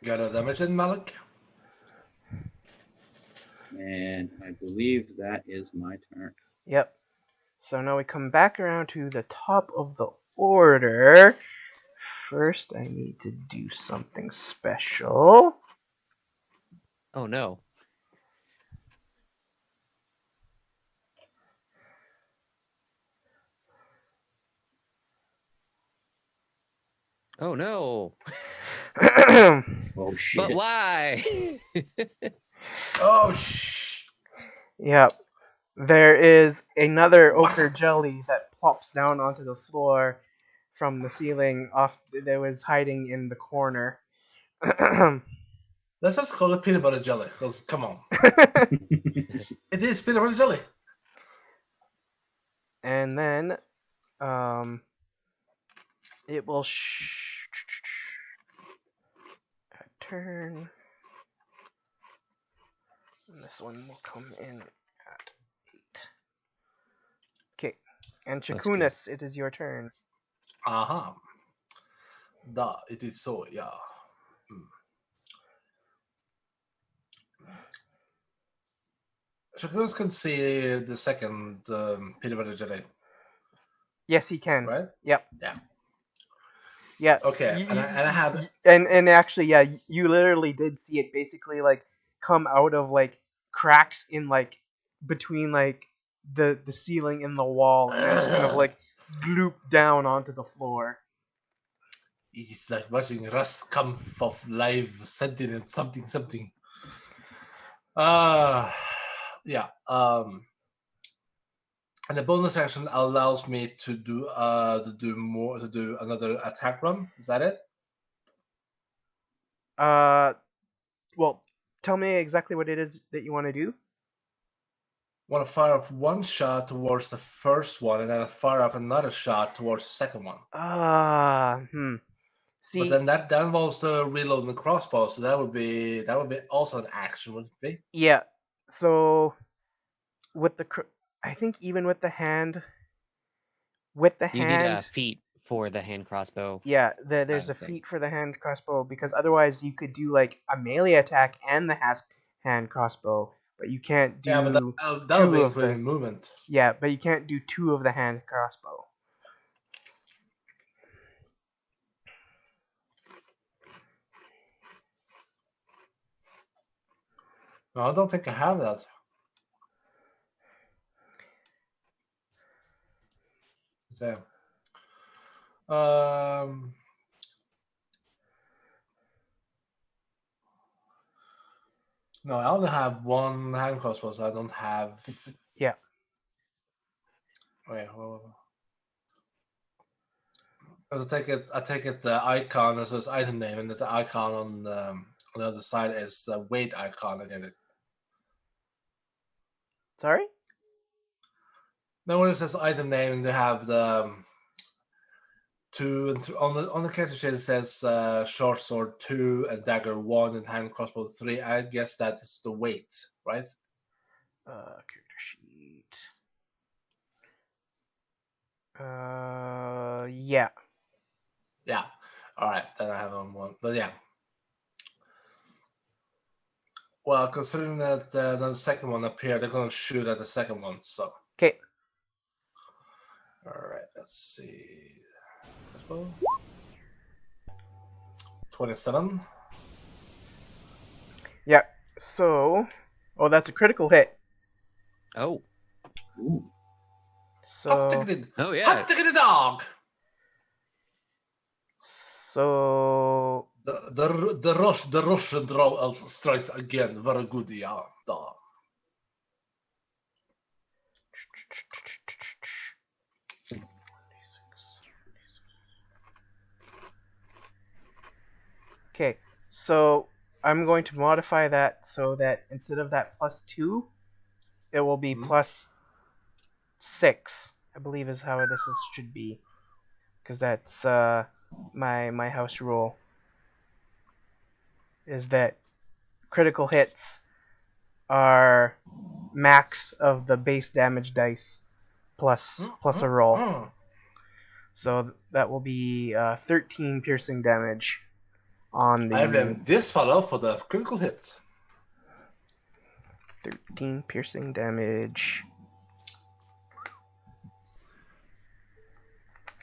Got a damage in, Malik? And I believe that is my turn. Yep. So now we come back around to the top of the order. First, I need to do something special. Oh no. Oh no. Oh, shit. But why? Oh, shh. Yep. There is another What? ochre jelly that plops down onto the floor from the ceiling off that was hiding in the corner. Let's just call it peanut butter jelly, because come on. It is peanut butter jelly. And then it will turn. And this one will come in at 8. Okay. And Looks Chakunis, it is your turn. Uh-huh. Da, it is so, yeah. Shakunas can see the second peanut butter jelly, Yes, he can. right? Yep. Yeah. Yeah. Okay, and I have... And actually, yeah, you literally did see it basically like come out of like cracks in like between like the ceiling and the wall, and just kind of like gloop down onto the floor. It is like watching rust come off live sentient something. Yeah. And the bonus action allows me to do another attack run. Is that it? Well, tell me exactly what it is that you want to do. Want to fire off one shot towards the first one, and then fire off another shot towards the second one. See, But then that involves the reloading the crossbow, so that would be also an action, would it be? yeah. So with the, I think even with the hand, You need a feat for the hand crossbow. yeah, there's a feat for the hand crossbow, because otherwise you could do like a melee attack and the hand crossbow, but you can't do Yeah, but that would be two of including movement. Yeah, but you can't do 2 of the hand crossbow. No, I don't think I have that. So, no, I only have one hand crossbow, so I don't have. Yeah. Wait, I take it the icon, so it's item name, and the icon on the other side is the weight icon. I get it. Sorry? No, when it says item name, and they have the 2 and on the character sheet it says short sword 2 and dagger 1 and hand crossbow 3. I guess that is the weight, right? Character sheet. Yeah. Yeah. All right, then I have on one, but yeah. Well, considering that the second one appeared, they're gonna shoot at the second one. So. Okay. All right. Let's see. 27. Yeah. So, that's a critical hit. Oh. Ooh. So, Oh yeah. Hot ticket dog. So The Russian draw elf strikes again. Very good, yeah. Dog. Okay, so I'm going to modify that so that instead of that +2, it will be +6. I believe is how this should be. because that's my house rule. Is that critical hits are max of the base damage dice plus a roll. So that will be 13 piercing damage on the I blame this fellow for the critical hit. 13 piercing damage.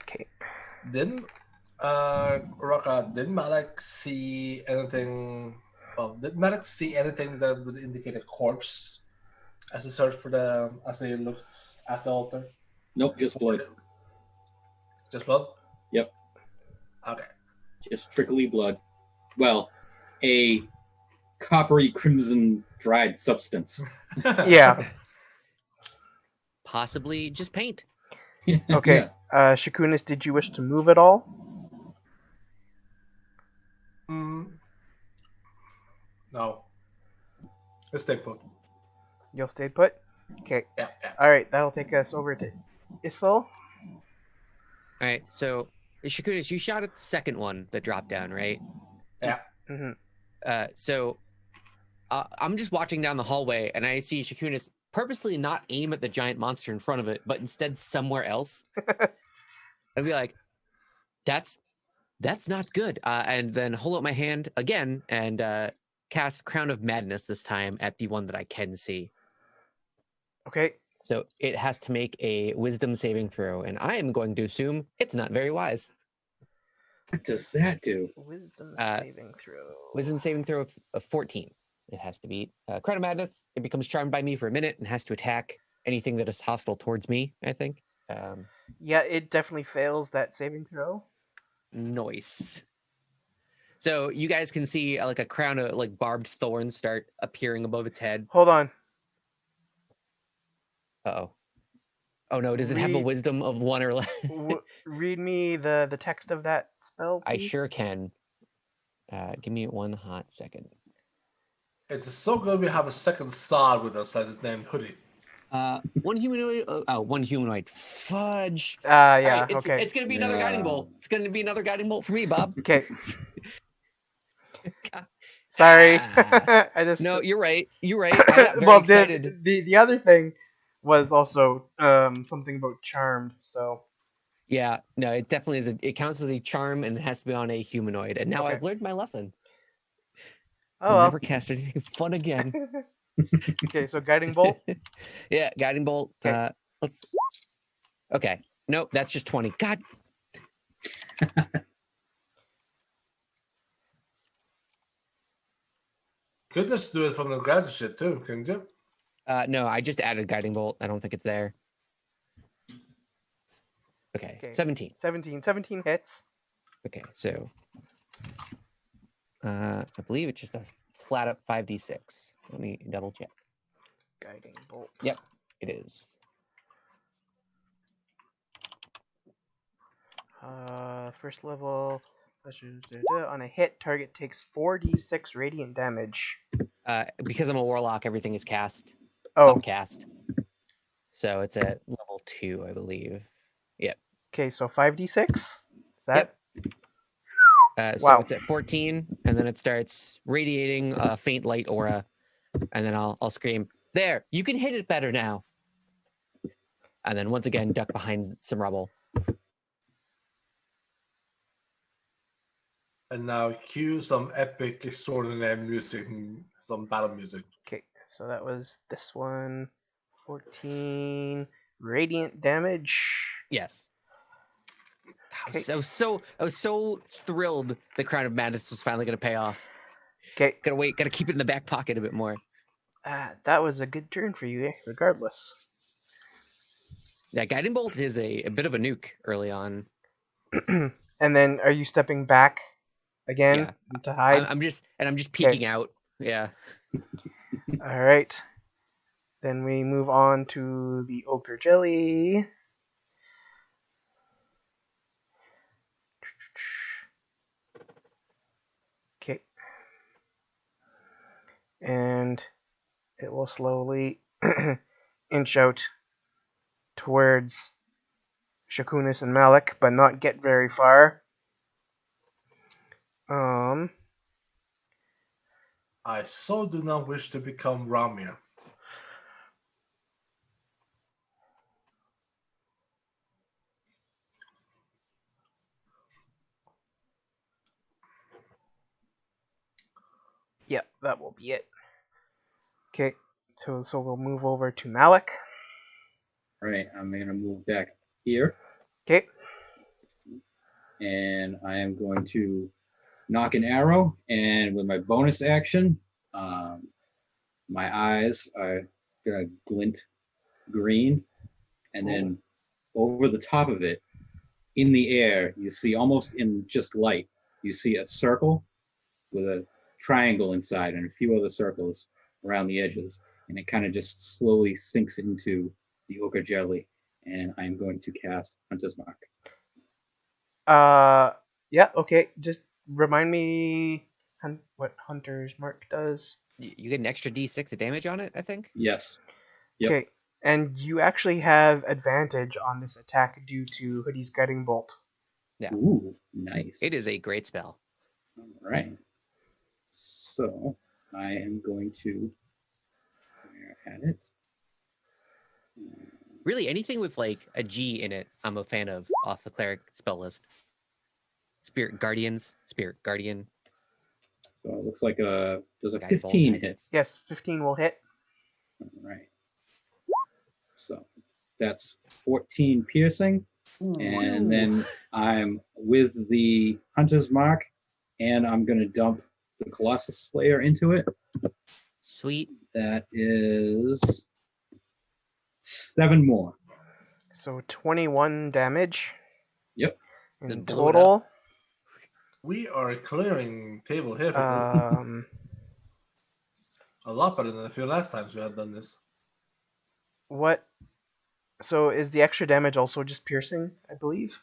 Okay. Didn't Raka, did Malak see anything? Well, did Malak see anything that would indicate a corpse as he searched for as he looked at the altar? Nope, just blood. Just blood? Yep. Okay. Just trickly blood. Well, a coppery crimson dried substance. Yeah. Possibly just paint. Okay. Yeah. Shakunis, did you wish to move at all? No. Let's stay put. You'll stay put? Okay. Yeah. Alright, that'll take us over to Isol. All right, so Shakunis, you shot at the second one that dropped down, right? Yeah. Mm-hmm. So I'm just watching down the hallway, and I see Shakunis purposely not aim at the giant monster in front of it, but instead somewhere else. I'd be like, that's not good. And then hold up my hand again and cast Crown of Madness this time at the one that I can see. Okay. So it has to make a wisdom saving throw, and I am going to assume it's not very wise. What does that do? Wisdom saving throw. Wisdom saving throw of 14. It has to beat Crown of Madness. It becomes charmed by me for a minute and has to attack anything that is hostile towards me, I think. Yeah, it definitely fails that saving throw. Nice. So you guys can see like a crown of like barbed thorns start appearing above its head. Hold on. Uh-oh. Oh no, does it have a wisdom of 1 or less? Read me the text of that spell, please. I sure can. Give me 1 hot second. It is so good we have a second star with us that is named Hoodie. One humanoid. One humanoid. Fudge. Yeah. Right, Okay. It's gonna be another guiding bolt. It's gonna be another guiding bolt for me, Bob. Okay. Sorry. I just. No, you're right. You're right. I got very well, excited. the other thing was also something about charmed. So. Yeah. No, it definitely is. It counts as a charm, and it has to be on a humanoid. And now Okay. I've learned my lesson. Oh, I'll never cast anything fun again. Okay, so guiding bolt. Yeah, guiding bolt. Okay. Let's. Okay. Nope, that's just 20. God. Could just do it from the graduate shit too, couldn't you? No, I just added guiding bolt. I don't think it's there. Okay. 17. 17 hits. Okay, so I believe it's just a flat up 5d6. Let me double check. Guiding bolt. Yep, it is. First level. On a hit, target takes 4d6 radiant damage. Because I'm a warlock, everything is cast. Oh. Upcast. So it's at level 2, I believe. Yep. Okay, so 5d6? Is that? Yep. So it's at 14, and then it starts radiating a faint light aura, and then I'll scream, "There! You can hit it better now!" And then once again, duck behind some rubble. And now cue some epic, extraordinary music, some battle music. Okay, so that was this one. 14 radiant damage. Yes. Okay. I was so thrilled the Crown of Madness was finally going to pay off. Okay. Gotta keep it in the back pocket a bit more. That was a good turn for you, regardless. Yeah, Guiding Bolt is a bit of a nuke early on. And then, are you stepping back again to hide? I'm just peeking out. Yeah. All right. Then we move on to the Ochre Jelly. Okay. And it will slowly inch out towards Shakunis and Malik, but not get very far. I so do not wish to become Ramir. Yeah, that will be it. Okay, so we'll move over to Malik. All right, I'm gonna move back here, Okay, and I am going to knock an arrow, and with my bonus action, my eyes are gonna glint green, and then over the top of it, in the air, you see almost in just light, you see a circle with a triangle inside and a few other circles around the edges, and it kind of just slowly sinks into the ochre jelly, and I'm going to cast Hunter's Mark. yeah, okay, just remind me what Hunter's Mark does. You get an extra d6 of damage on it, I think. Yes. Yep. Okay, and you actually have advantage on this attack due to Hoodie's Guiding Bolt. Yeah. Ooh, nice. It is a great spell. All right. So I am going to fire at it. Really, anything with like a G in it, I'm a fan of off the cleric spell list. Spirit Guardians, Spirit Guardian. So it looks like does a Guidebolt 15 hit? guidance. Yes, 15 will hit. All right. So that's 14 piercing. And then I'm with the Hunter's Mark, and I'm going to dump the Colossus Slayer into it. Sweet. That is 7 more. So 21 damage. Yep. In Then blow it total. We are clearing table here. People. A lot better than a few last times we had done this. What? So is the extra damage also just piercing, I believe?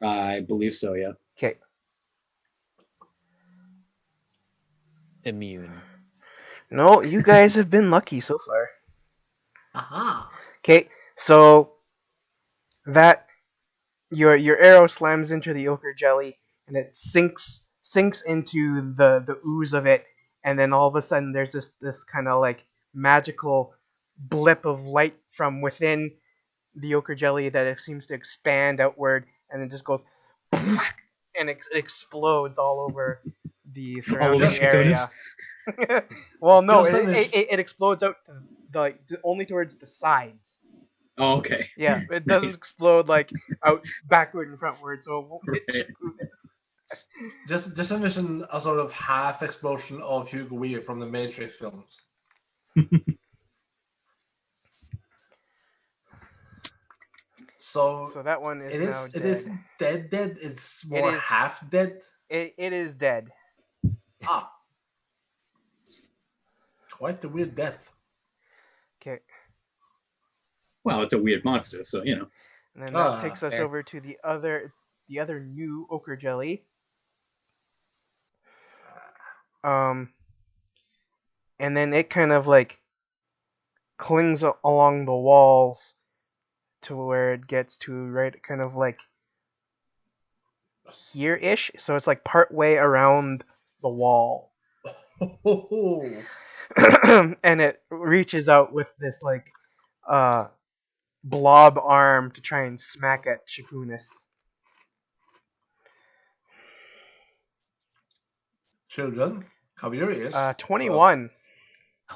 I believe so, yeah. Okay. Immune. No, you guys have been lucky so far. Aha! Okay, so that your arrow slams into the ochre jelly and it sinks into the ooze of it, and then all of a sudden there's this kind of like magical blip of light from within the ochre jelly that it seems to expand outward, and it just goes and it explodes all over the surrounding over area. Well, no, Just finish. it explodes out only towards the sides. Oh, okay. Yeah, it doesn't explode like out backward and frontward, so it won't hit Shakunis. Just envision a sort of half explosion of Hugo Weaving from the Matrix films. So that one is now dead. It is dead. It's more half dead. It is dead. Ah, quite a weird death. Okay. Well, it's a weird monster, so you know. And then that takes us fair. over to the other new ochre jelly. And then it kind of like clings along the walls to where it gets to right kind of like here-ish. So it's like part way around the wall. And it reaches out with this like blob arm to try and smack at Shakunis. Children, cover your ears. 21.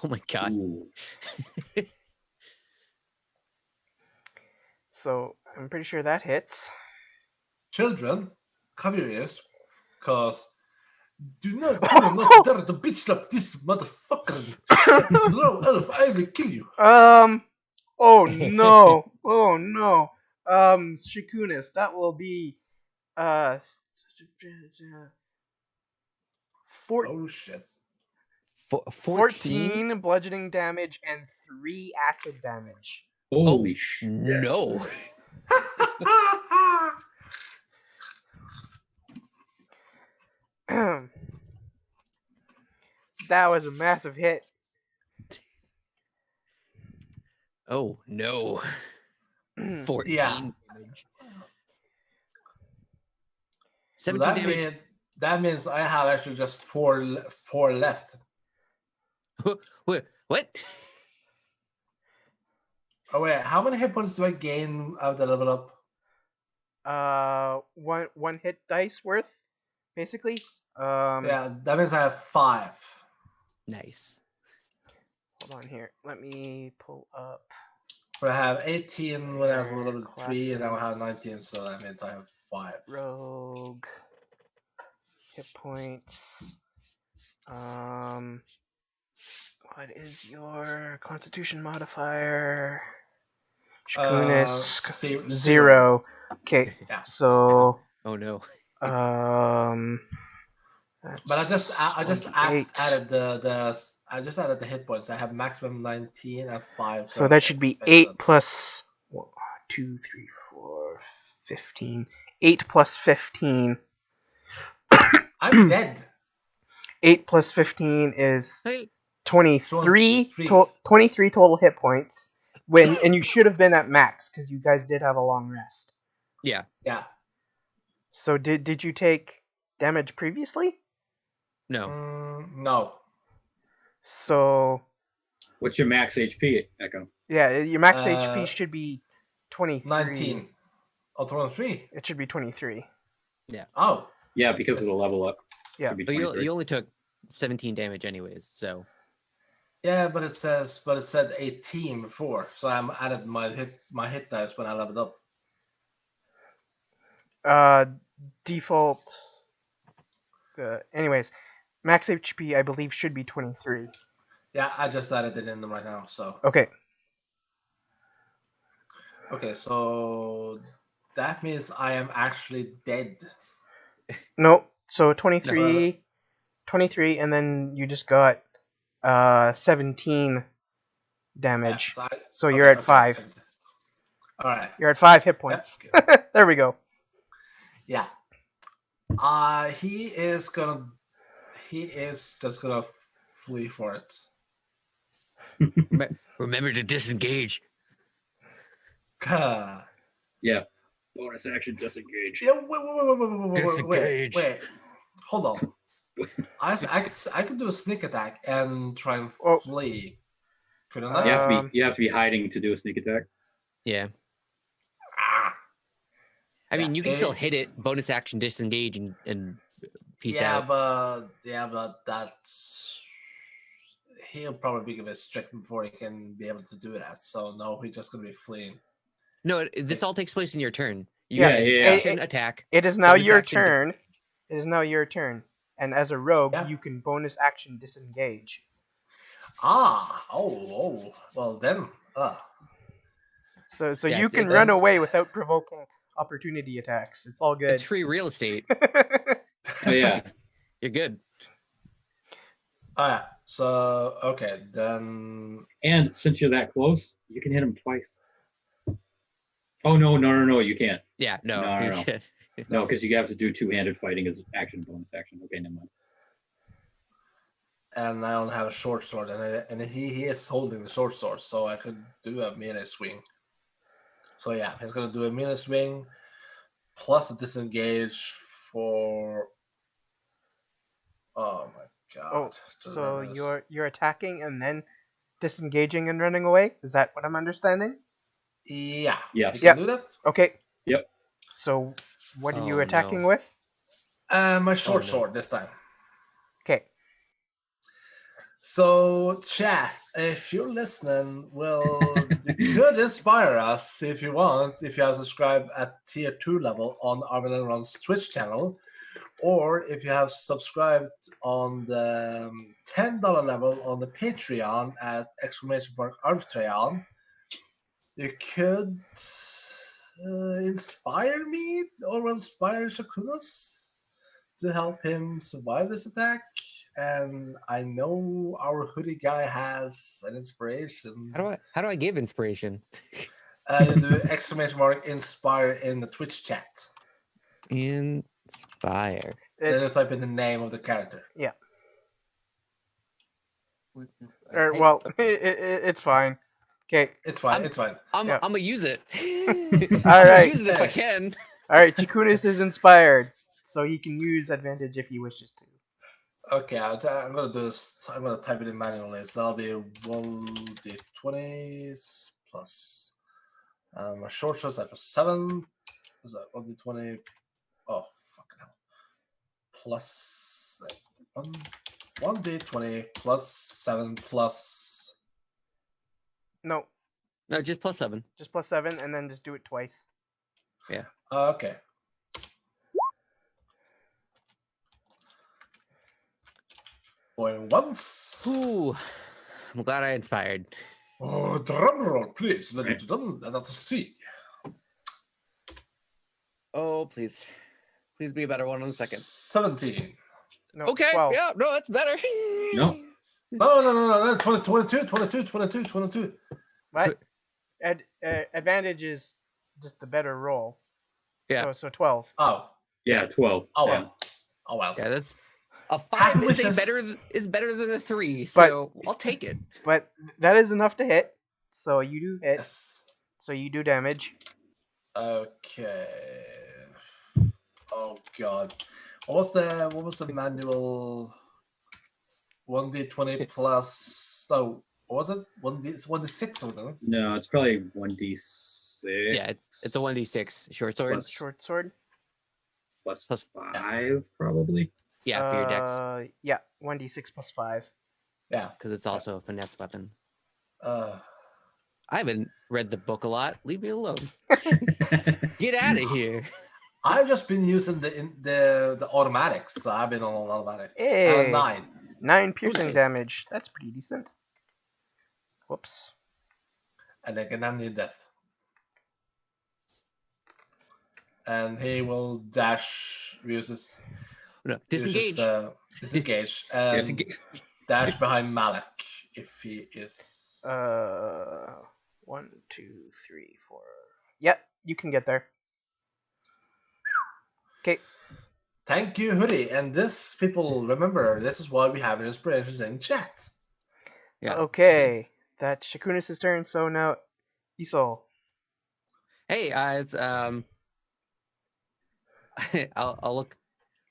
Oh my god. Ooh. So I'm pretty sure that hits. Children, cover your ears, cause do not dare to bitch slap this motherfucker. Low elf, I will kill you. Oh no. Oh no. Shakunis, that will be 14 Oh shit. 14? bludgeoning damage and 3 acid damage. Holy shit. No. That was a massive hit. Oh no. 14 Yeah. damage. So 17 damage. that means I have actually just four left. What? Oh wait, how many hit points do I gain out of the level up? One hit dice worth, basically. Yeah, that means I have 5. Nice. Hold on here. Let me pull up. But I have 18 when I was Their level 3, and now I have classes. 19, so that means I have 5. Rogue. Hit points. What is your Constitution modifier? Shakunis. 0. Okay. Yeah. So. Oh no. But I just eight. added the hit points. I have maximum 19 and 5. So that should be 8 plus 1, 2, 3, 4, 15. 8 plus 15. I'm dead. 8 plus 15 is Hey. 23. 23 total hit points. And you should have been at max because you guys did have a long rest. Yeah. Yeah. So did you take damage previously? No. No. So What's your max HP, Echo? yeah, your max HP should be 23. 19. Oh, 23. It should be 23. Yeah. Oh. Yeah, because of the level up. Yeah. Should be But 23. you only took 17 damage anyways, so. Yeah, but it said 18 before, so I'm added my hit dice when I leveled up. Default. Anyways, max HP I believe should be 23. Yeah, I just added it in right now. So Okay. okay, so that means I am actually dead. No, so 23, 23, and then you just got 17 damage. Yeah, so you're at 5. All right. You're at 5 hit points. Yep. There we go. Yeah. He is just gonna flee for it. Remember to disengage. Yeah. Bonus action disengage. Yeah, wait. Disengage. Hold on. I could do a sneak attack and try and flee. Couldn't I? You have to be hiding to do a sneak attack. Yeah. I mean, you can still hit it, bonus action disengage, and peace out. But that's he'll probably be a bit strict before he can be able to do that. So no, he's just gonna be fleeing. No, this all takes place in your turn. Action, attack. It is now your turn. It is now your turn. And as a rogue, you can bonus action disengage. Well then. So you can run away without provoking opportunity attacks. It's all good. It's free real estate. Oh yeah. You're good. So okay then. And since you're that close, you can hit him twice. Oh no, you can't. Yeah, no. No, because you have to do two-handed fighting as action, bonus action. Okay, never mind. And I only have a short sword, and he is holding the short sword, so I could do a melee swing. So yeah, he's gonna do a melee swing plus a disengage for. Oh my god! So you're attacking and then disengaging and running away. Is that what I'm understanding? Yeah. Yes. You can do that. Okay. Yep. So what are you attacking with? My short sword this time. Okay. So, chat, if you're listening, well, you could inspire us if you want, if you have subscribed at tier 2 level on Armin and Ron's Twitch channel, or if you have subscribed on the $10 level on the Patreon at !Arvtreyan, you could inspire me or inspire Shakunas to help him survive this attack. And I know our hoodie guy has an inspiration. How do I give inspiration? You do !Inspire in the Twitch chat. Inspire. Then you type in the name of the character. Yeah. Well, it's fine. Okay. It's fine. I'm gonna use it. All right. Use it if I can. All right. Chikunis is inspired. so he can use advantage if he wishes to. Okay, I'm gonna do this. I'm gonna type it in manually. So that'll be 1d20s plus my short shots at 7. Is that 1d20? Oh, fucking hell. Plus 1d20 plus 7 plus. No, No, just +7. just +7, and then just do it twice. Okay. Going once. Ooh, I'm glad I inspired. Oh, drum roll, please. Let it done. That's a C. Oh, please. Please be a better one on the second. 17. No, Okay, 12. yeah, no, that's better. No. No. 22. What? Advantage is just the better roll. Yeah. So 12. Oh. Yeah, 12. Oh, Yeah. well. Oh, well. Yeah, that's a 5 Happy is wishes. better than a 3, so I'll take it. But that is enough to hit. So you do hit. Yes. So you do damage. Okay. Oh, God. What was the manual? 1d20 plus. No, what was it? 1d6 or something? No, it's probably 1d6. Yeah, it's a 1d6 short sword. Plus- Short sword. Plus Plus- 5, probably. Yeah, for your dex, Yeah, 1d6 plus 5. Yeah. because it's also a finesse weapon. Uh, I haven't read the book a lot. Leave me alone. Get out of here. I've just been using the automatics, so I've been on automatic. Hey, 9. 9 piercing nice. damage. That's pretty decent. Whoops. And then can end death. And he will dash, uses No, disengage. disengage, and Disengage. dash behind Malik if he is. 1, 2, 3, 4. Yep, you can get there. Okay. Thank you, Hoodie. And this, people, remember, this is why we have inspirations in chat. Yeah. Okay. That's Shakunis' turn, so now Isol. Hey, it's I'll look.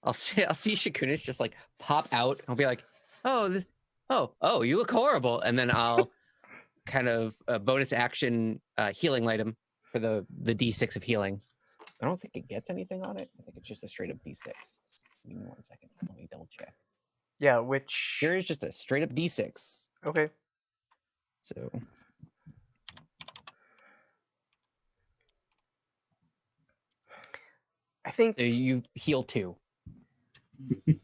I'll see Shakunis just like pop out. I'll be like, oh, you look horrible, and then I'll kind of bonus action healing light him for the D6 of healing. I don't think it gets anything on it. I think it's just a straight up D6. Give me 1 second. Let me double check. Yeah, which... Here is just a straight up D6. Okay. So I think... you heal 2. And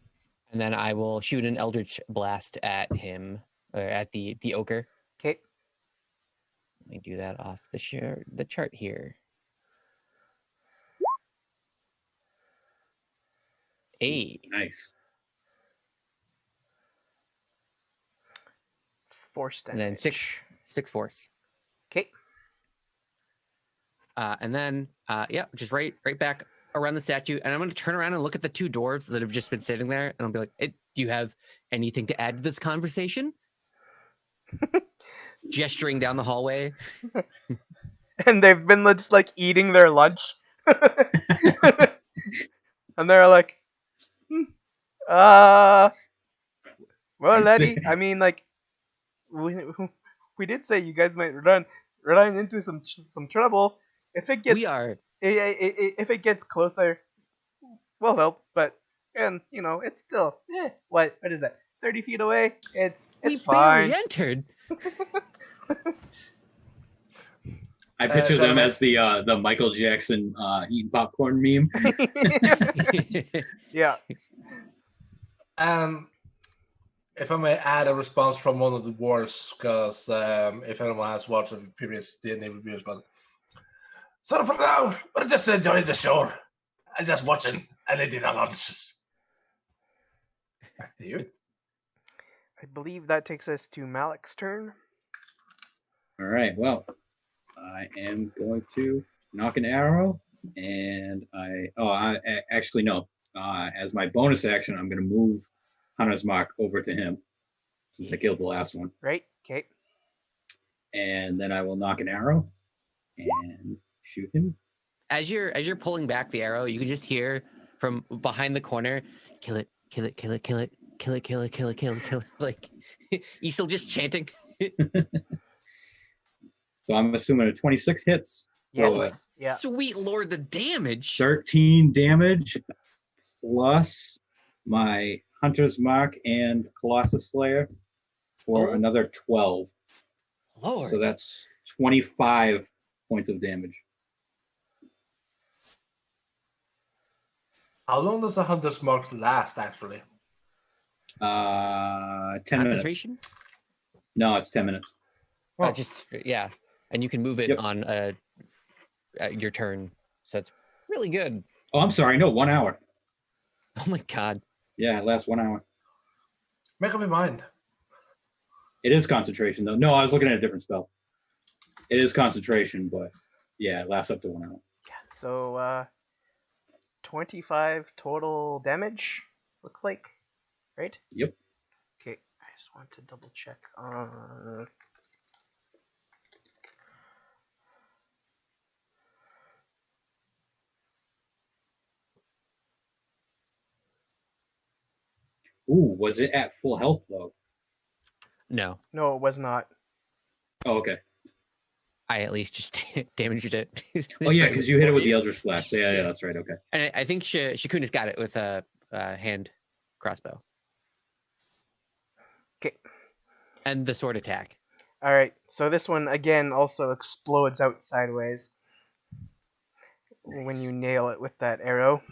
then I will shoot an Eldritch Blast at him, or at the ogre. Okay. Let me do that off the chart here. Hey, Nice. Force and damage. then six force. Okay. And then just right back around the statue, and I'm going to turn around and look at the 2 dwarves that have just been sitting there, and I'll be like, hey, do you have anything to add to this conversation? Gesturing down the hallway. And they've been just like eating their lunch. And they're like, well, Letty, I mean, like, we did say you guys might run into some trouble. If it gets if it gets closer, we'll help. But it's still what is that? 30 feet away. It's We fine. barely entered. I picture them as the Michael Jackson eating popcorn meme. Yeah. If I may add a response from one of the dwarves, because if anyone has watched the previous D&D reviews, but so for now, we're just enjoying the show and just watching and eating our lunches. Back to you. I believe that takes us to Malik's turn. All right. Well, I am going to knock an arrow, and actually no. As my bonus action, I'm going to move Hunter's Mark over to him since I killed the last one. Right. Okay. And then I will knock an arrow and shoot him. As you're pulling back the arrow, you can just hear from behind the corner. Kill it, kill it, kill it, kill it, kill it, kill it, kill it, kill it, kill it. Like, you still just chanting? So I'm assuming a 26 hits. Yes. Yeah. Sweet Lord, the damage. 13 damage plus my Hunter's Mark and Colossus Slayer for another 12. Lord. So that's 25 points of damage. How long does the Hunter's Mark last, actually? 10 minutes. Concentration? No, it's 10 minutes. Oh. Yeah. And you can move it on your turn. So it's really good. Oh, I'm sorry. No, 1 hour. Oh my god. Yeah, it lasts 1 hour. Make up your mind. It is concentration, though. No, I was looking at a different spell. It is concentration, but yeah, it lasts up to 1 hour. Yeah. So 25 total damage, looks like, right? Yep. Okay, I just want to double check. Ooh, was it at full health, though? No. No, it was not. Oh, okay. I at least just damaged it. Oh, yeah, because you hit it with the Eldritch Blast. Yeah, that's right. Okay. And I think Shakuna's got it with a hand crossbow. Okay. And the sword attack. All right. So this one again also explodes out sideways when you nail it with that arrow.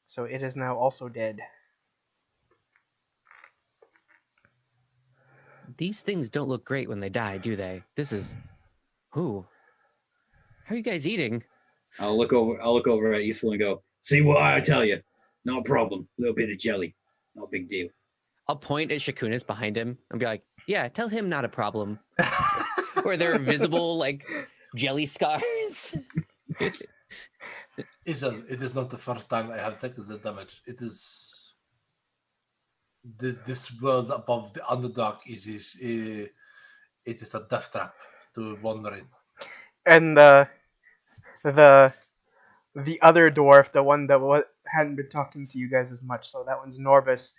So it is now also dead. These things don't look great when they die, do they? This is... Ooh. How are you guys eating? I'll look over at Isla and go, see what I tell you. No problem. A little bit of jelly. No big deal. I'll point at Shakuna's behind him and be like, yeah, tell him not a problem. Where there are visible, like, jelly scars. Isn't it is not the first time I have taken the damage. It is this world above the Underdark it is a death trap to wander in. And the other dwarf, the one that hadn't been talking to you guys as much, so that one's Norbus,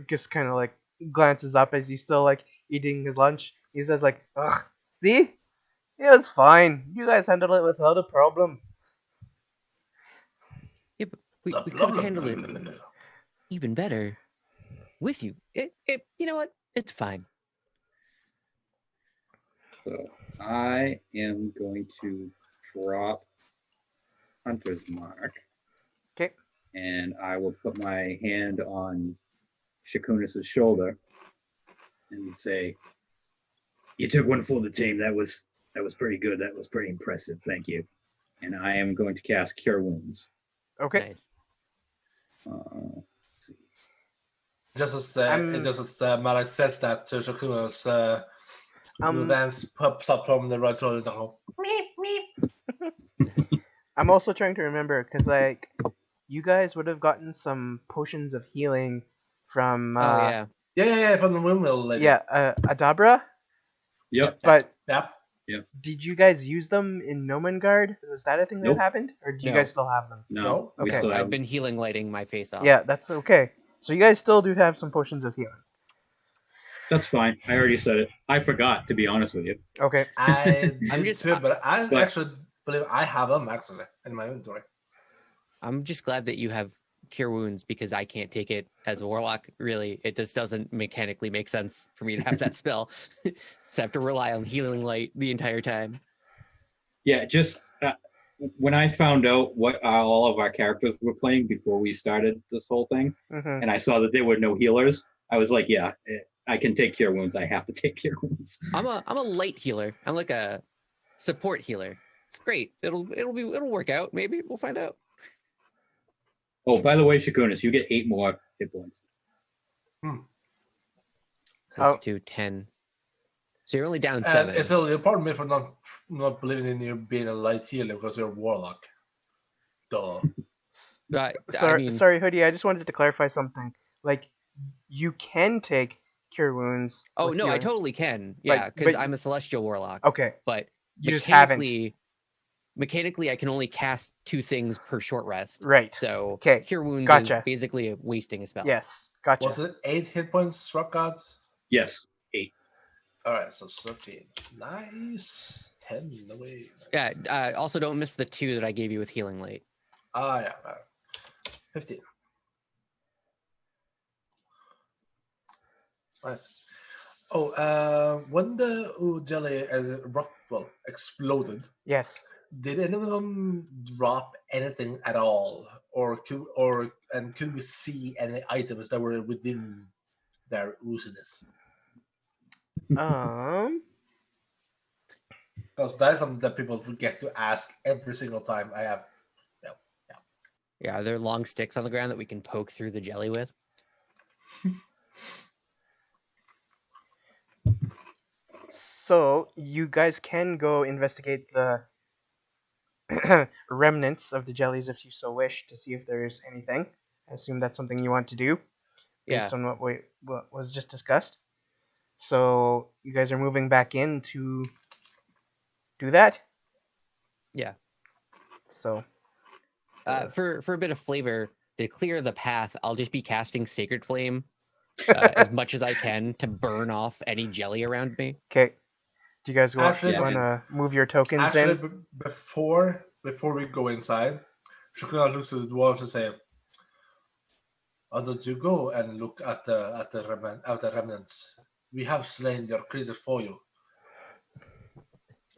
just kind of like glances up as he's still like eating his lunch. He says like, ugh, see? Yeah, it's fine. You guys handle it without a problem. Yeah, but we could have handled it even better with you. You know what? It's fine. So I am going to drop Hunter's Mark. Okay. And I will put my hand on Shakunis' shoulder and say, you took one for the team. That was pretty good. That was pretty impressive. Thank you. And I am going to cast Cure Wounds. Okay. Nice. Let's see. Just as Malak says that to Shakunos, the dance pops up from the right shoulder and go, meep, meep. I'm also trying to remember, because like, you guys would have gotten some potions of healing from... Yeah, from the windmill lady. Yeah, Adabra? Yep. But Yep. did you guys use them in Nomengard? Was that a thing that happened? Or do you guys still have them? No. Okay. We still have I've been healing lighting my face off. Yeah, that's okay. So you guys still do have some potions of healing. That's fine. I already said it. I forgot, to be honest with you. Okay. I actually believe I have them actually in my inventory. I'm just glad that you have Cure Wounds because I can't take it as a warlock. Really, it just doesn't mechanically make sense for me to have that spell. So I have to rely on healing light the entire time. Yeah, just when I found out what all of our characters were playing before we started this whole thing, and I saw that there were no healers, I was like, yeah, I can take Cure Wounds. I have to take Cure Wounds. I'm a light healer. I'm like a support healer. It's great. It'll work out. Maybe we'll find out. Oh, by the way, Shakunis, you get 8 more hit points. 6 to 10. So you're only down 7. So pardon me for not believing in you being a light healer because you're a warlock. Duh. Sorry, Hoodie. I just wanted to clarify something. Like, you can take Cure Wounds. Oh no, I totally can. Yeah, because I'm a celestial warlock. Okay. But you just haven't. mechanically, I can only cast 2 things per short rest. Right. So Okay. Cure Wounds is Gotcha. basically wasting a spell. Yes. Gotcha. Was it 8 hit points, Rock God? Yes, 8. Alright, so 13. Nice. 10 away. Yeah. Also, don't miss the 2 that I gave you with Healing Light. Ah, yeah. 15. Nice. Oh, when the jelly rock exploded, Yes. did anyone drop anything at all, or could we see any items that were within their ooziness? Because that is something that people forget to ask every single time I have. Yeah. Are there long sticks on the ground that we can poke through the jelly with? So you guys can go investigate the remnants of the jellies if you so wish to see if there's anything. I assume that's something you want to do based Yeah. on what was just discussed. So you guys are moving back in to do that. Yeah. So For a bit of flavor, to clear the path, I'll just be casting Sacred Flame as much as I can to burn off any jelly around me. okay, do you guys want Actually, to move your tokens Actually, in? before we go inside, Shukuna looks at the dwarves and say, "Why don't you go and look at the remnants? We have slain your creatures for you.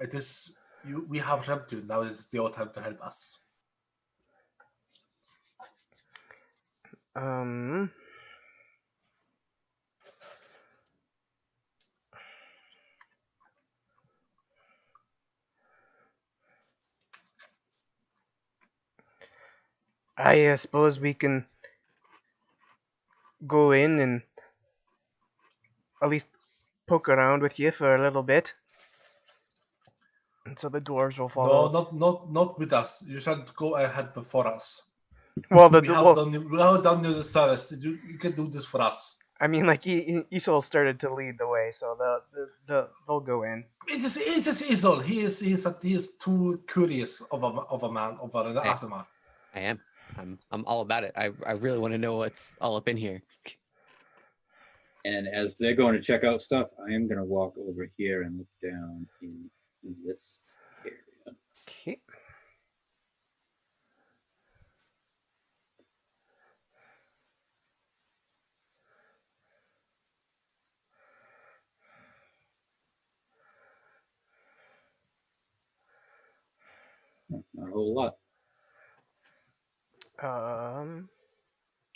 It is you. We have helped you. Now is your time to help us." I suppose we can go in and at least poke around with you for a little bit. And so the dwarves will follow. No, not with us. You shall go ahead before us. Well, We have done you the service. You can do this for us. I mean, like Isol started to lead the way, so they'll go in. It is Isol. He is too curious of a man of an Asima. I am. I'm all about it. I really want to know what's all up in here. And as they're going to check out stuff, I am going to walk over here and look down in this area. Okay. Not a whole lot.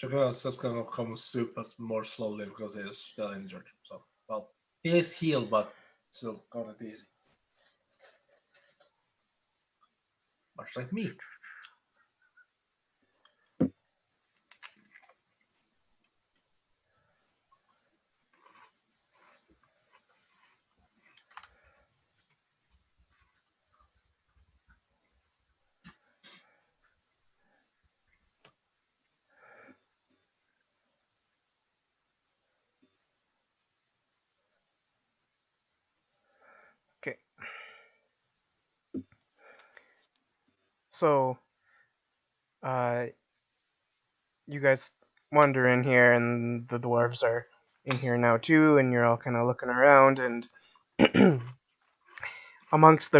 Shukuna is just gonna come super more slowly because he is still injured. So, well, he is healed, but still kind of easy. Much like me. Okay. So, you guys wander in here, and the dwarves are in here now too, and you're all kind of looking around, and amongst the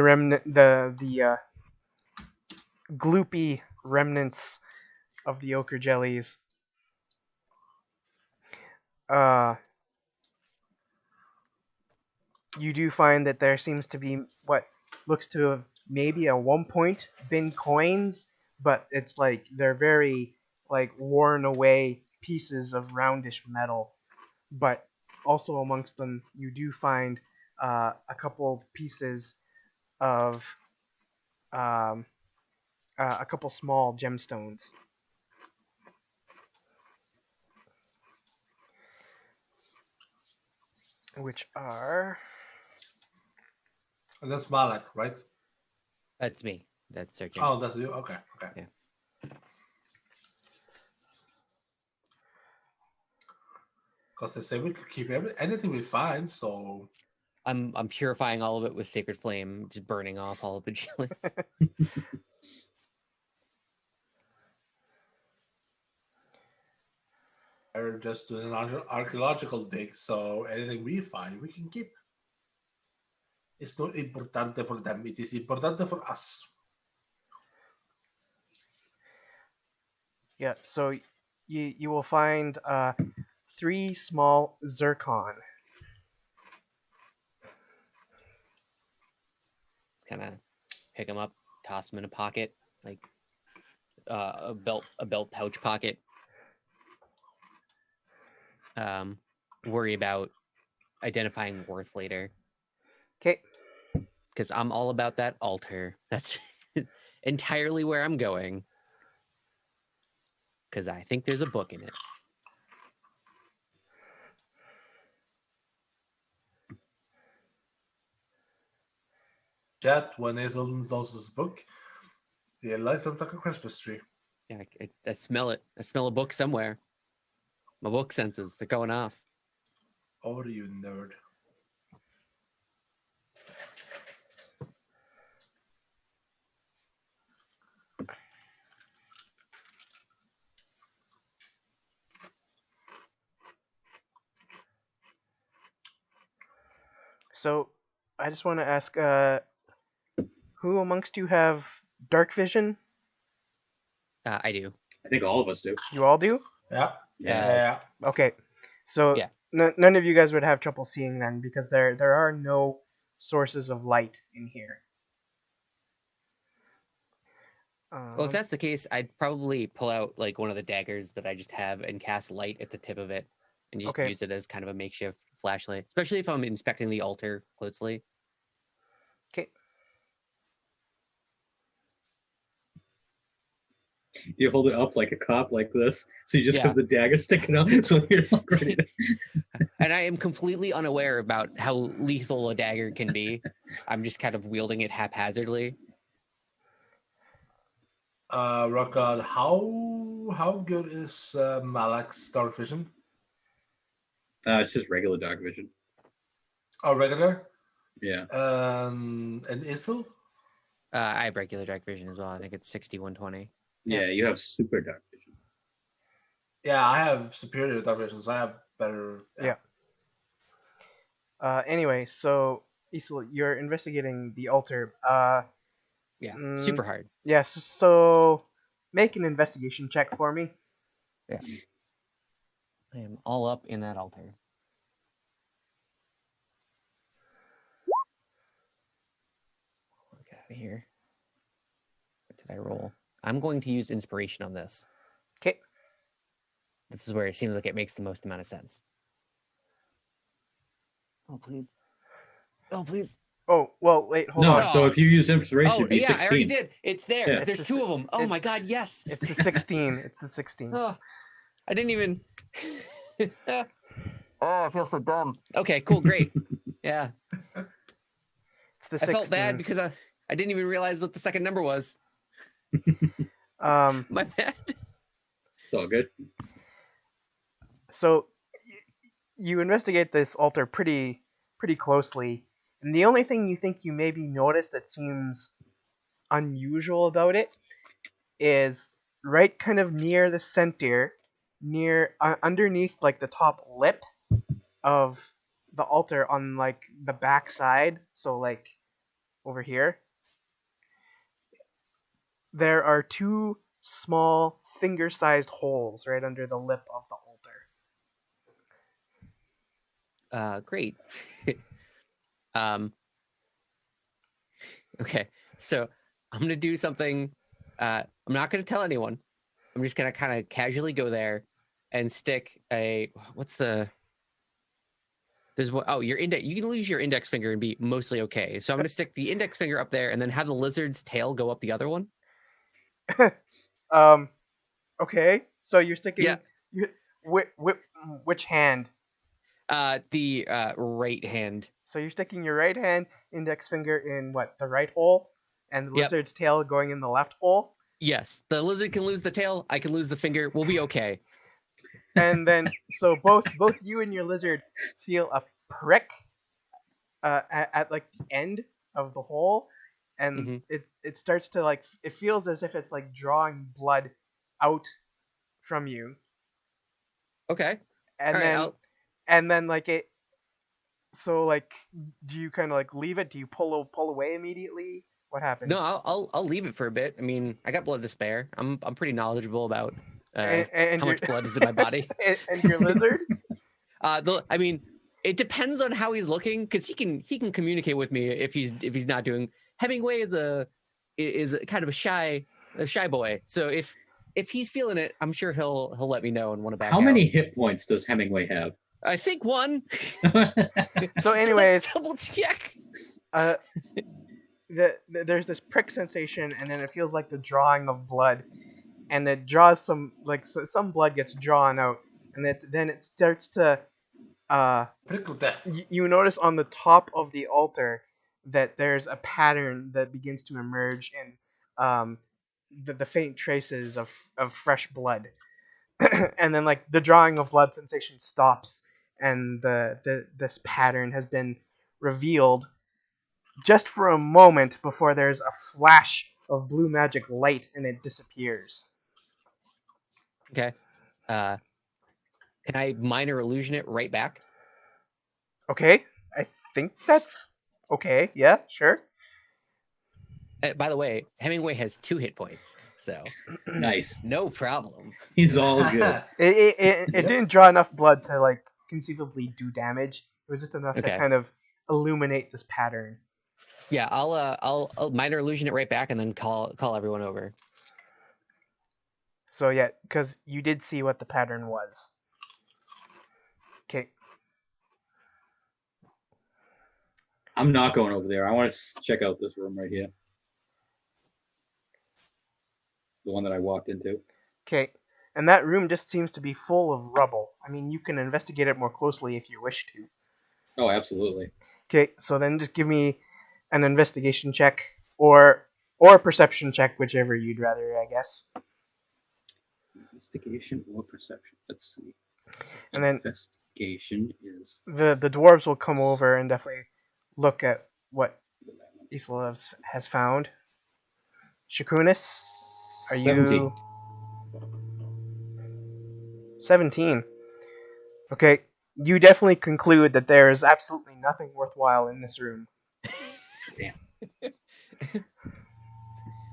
gloopy remnants of the ochre jellies, you do find that there seems to be what looks to have maybe at one point been coins, but it's like they're very like worn away pieces of roundish metal. But also amongst them, you do find a couple pieces of a couple small gemstones. Which are And that's Malak, right? That's me. That's searching. Oh, that's you. Okay. Yeah. Because they say we could keep anything we find, so I'm purifying all of it with sacred flame, just burning off all of the chili. They're just doing an archaeological dig, so anything we find, we can keep. It's not importante for them. It is importante for us. Yeah, so you will find 3 small zircon. Just kind of pick them up, toss them in a pocket, like a belt pouch pocket. Worry about identifying worth later. Okay. Because I'm all about that altar. That's entirely where I'm going. Because I think there's a book in it. Chat, when Hazel installs this book, it lights up like a Christmas tree. Yeah, I smell it. I smell a book somewhere. My book senses, they're going off. Oh, you nerd. So I just want to ask, who amongst you have dark vision? I do. I think all of us do. You all do? Yeah. Yeah. Okay. So Yeah. none of you guys would have trouble seeing then, because there are no sources of light in here. Well, if that's the case, I'd probably pull out like one of the daggers that I just have and cast light at the tip of it and just Okay. use it as kind of a makeshift flashlight, especially if I'm inspecting the altar closely. Okay. You hold it up like a cop, like this, so you just Yeah. have the dagger sticking out, so you're like ready to... And I am completely unaware about how lethal a dagger can be. I'm just kind of wielding it haphazardly. Rockard, how good is Malak's dark vision? It's just regular dark vision. Oh, regular? Yeah. And Isel? I have regular dark vision as well. I think it's 6120. Yeah, you have super dark vision. Yeah, I have superior dark vision, so I have better. Yeah. Anyway, so Isla, you're investigating the altar. Yeah, super hard. Yes. So make an investigation check for me. Yeah. I am all up in that altar. Get out of here. What did I roll? I'm going to use inspiration on this. Okay. This is where it seems like it makes the most amount of sense. Oh, please. Oh, please. Oh, well, wait, hold No, on. so if you use inspiration, Oh, it'd be yeah, 16. I already did. It's there. Yeah. There's It's two of them. Oh, my God, yes. It's the 16. It's the 16. Oh, I didn't even... Oh, I feel so dumb. Okay, cool, great. Yeah. It's the I 16. felt bad because I didn't even realize what the second number was. My bad. It's all good. So you investigate this altar pretty closely, and the only thing you think you maybe noticed that seems unusual about it is right kind of near the center, near underneath like the top lip of the altar on like the back side, so like over here, there are 2 small finger-sized holes right under the lip of the altar. Great. Okay, so I'm gonna do something. I'm not gonna tell anyone. I'm just gonna kind of casually go there and stick a there's what, oh, your index, you can lose your index finger and be mostly okay. So I'm gonna stick the index finger up there and then have the lizard's tail go up the other one. Okay, so you're sticking. Yeah. Which hand? The right hand. So you're sticking your right hand index finger in what, the right hole, and the Yep. lizard's tail going in the left hole. Yes, the lizard can lose the tail. I can lose the finger. We'll be okay. And then, so both you and your lizard feel a prick at like the end of the hole, and hmm it starts to like it feels as if it's like drawing blood out from you, Okay. and All right. then like it. So like, do you kind of like leave it? Do you pull away immediately? What No, happens? I'll leave it for a bit. I mean, I got blood to spare. I'm pretty knowledgeable about And how your much blood is in my body. and your lizard. I mean, it depends on how he's looking because he can communicate with me if he's not doing. Hemingway is a kind of a shy boy. So if he's feeling it, I'm sure he'll let me know and want to back How out. many hit points does Hemingway have? I think one. So, anyways, Let's double check. uh, there's this prick sensation, and then it feels like the drawing of blood, and it draws some like some blood gets drawn out, and then it starts to Prickle death. you notice on the top of the altar that there's a pattern that begins to emerge in the faint traces of fresh blood. And then like the drawing of blood sensation stops, and this pattern has been revealed just for a moment before there's a flash of blue magic light and it disappears. Okay. Can I minor illusion it right back? Okay, I think that's okay. Yeah, sure. By the way, Hemingway has 2 hit points, so Nice. no problem. He's all good. It Yep. didn't draw enough blood to like conceivably do damage. It was just enough to Okay. kind of illuminate this pattern. Yeah, I'll minor illusion it right back and then call everyone over. So yeah, because you did see what the pattern was. Okay. I'm not going over there. I want to check out this room right here. The one that I walked into. Okay. And that room just seems to be full of rubble. I mean, you can investigate it more closely if you wish to. Oh, absolutely. Okay, so then just give me an investigation check or a perception check, whichever you'd rather, I guess. Investigation or perception. Let's see. And then Investigation is the dwarves will come over and definitely look at what Isla has found. Shakunis, are 17. you 17? Okay, you definitely conclude that there is absolutely nothing worthwhile in this room.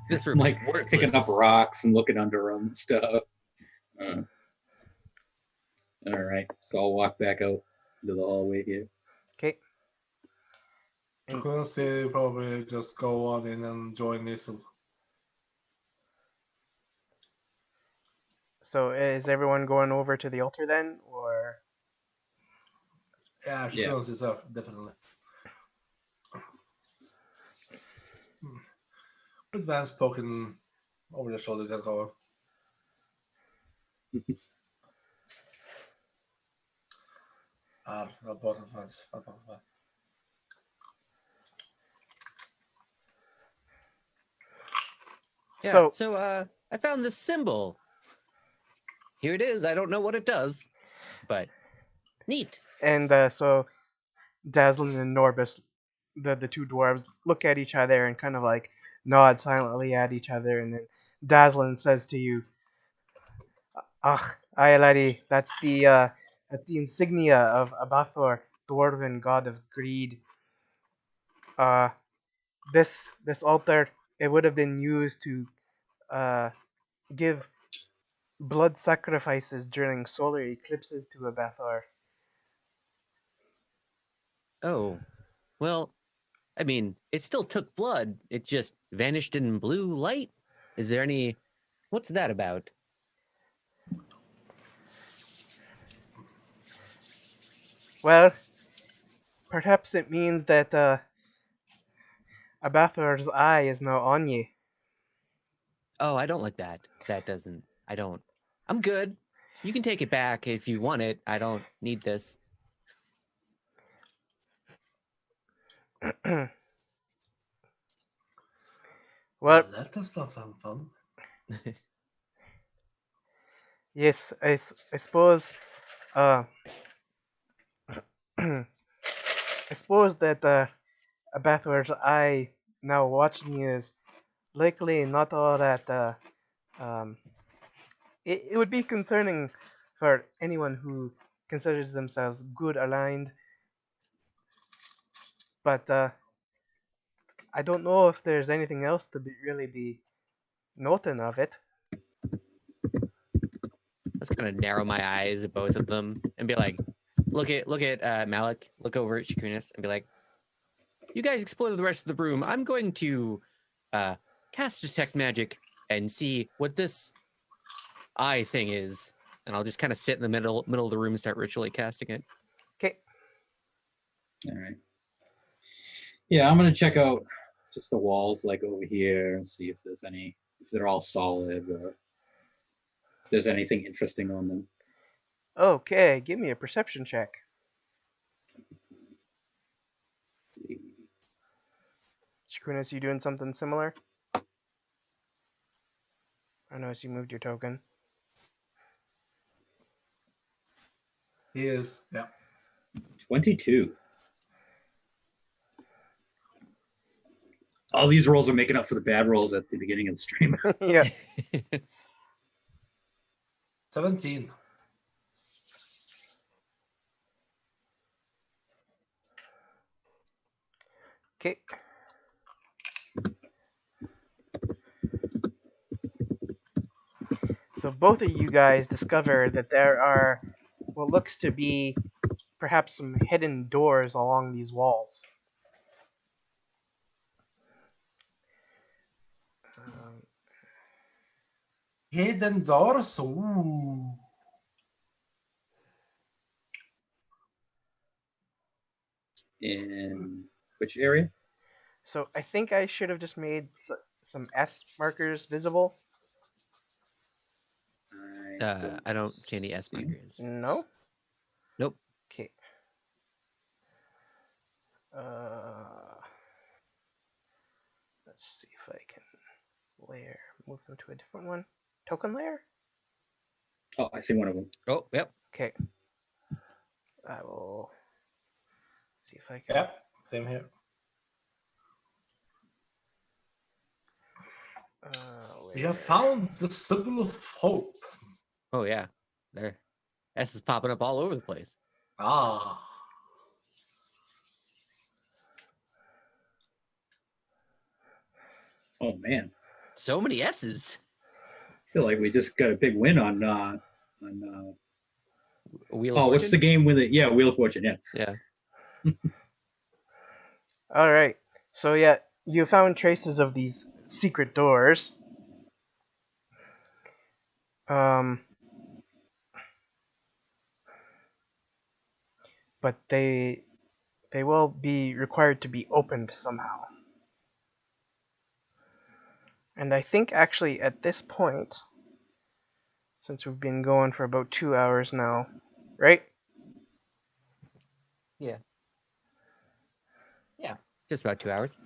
This I'm room is like worthless. picking up rocks and looking under them and stuff. All right, so I'll walk back out to the hallway here. Okay. You couldn't say probably just go on in and join Nisel. So is everyone going over to the altar then, or? Yeah, she Yeah. couldn't herself, definitely. With Vance poking over the shoulder, they're going. Not both of Vance. Yeah, so I found this symbol. Here it is. I don't know what it does, but neat. And so Dazzlin and Norbus, the two dwarves, look at each other and kind of like nod silently at each other, and then Dazzlin says to you, "Ah, aye, laddie, that's the insignia of Abathor, dwarven god of greed. Uh, this altar, it would have been used to give blood sacrifices during solar eclipses to Abathor." Oh, well, I mean, it still took blood. It just vanished in blue light. Is there any? What's that about? Well, perhaps it means that Abathor's eye is now on ye. Oh, I don't like that. That doesn't. I don't. I'm good. You can take it back if you want it. I don't need this. Well, that does not sound fun. yes, I suppose I suppose that a Bathware's eye now watching you is likely not all that. Um, it would be concerning for anyone who considers themselves good aligned, but I don't know if there's anything else to really be noting of it. Let's kind of narrow my eyes at both of them and be like, look at Malik, look over at Shakunis and be like, you guys explore the rest of the room. I'm going to cast detect magic and see what this eye thing is. And I'll just kind of sit in the middle of the room and start ritually casting it. Okay. All right. Yeah, I'm gonna check out just the walls like over here and see if there's any, if they're all solid or if there's anything interesting on them. Okay, give me a perception check. See. Shakunis, you doing something similar? I noticed you moved your token. He is. Yeah. 22. All these rolls are making up for the bad rolls at the beginning of the stream. Yeah. 17. Okay. So both of you guys discover that there are what looks to be perhaps some hidden doors along these walls. Hidden doors. Ooh. In which area? So I think I should have just made some S markers visible. I don't see any S markers. No? Nope. Okay. Let's see if I can move them to a different one. Token layer? Oh, I see one of them. Oh, yep. Okay. I will see if I can. Yep. Same here. We have found the symbol of hope. Oh yeah. There. S is popping up all over the place. Ah. Oh man, So many S's. I feel like we just got a big win on Wheel of oh, what's the Fortune? game with it? Yeah, Wheel of Fortune. Yeah. Yeah. All right. So yeah, you found traces of these secret doors. But they will be required to be opened somehow. And I think actually at this point, since we've been going for about 2 hours now, right? Yeah. Yeah. Just about 2 hours.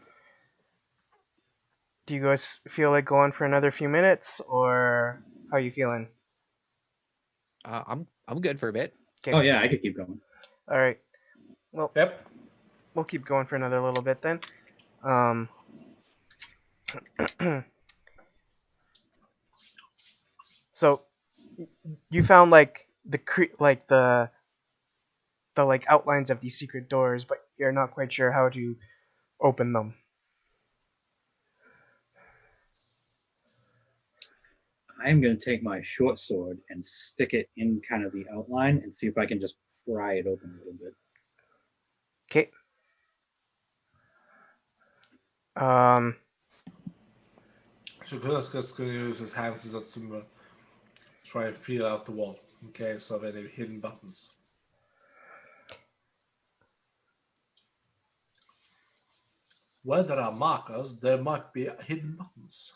Do you guys feel like going for another few minutes, or how are you feeling? I'm good for a bit. Okay. Oh yeah, I could keep going. All right. Well, Yep. we'll keep going for another little bit then. So you found like the like outlines of these secret doors, but you're not quite sure how to open them. I'm going to take my short sword and stick it in kind of the outline and see if I can just pry it open a little bit. Okay. So Kulas just going to use his hands just to try and feel out the wall in case of any hidden buttons. Where there are markers, there might be hidden buttons.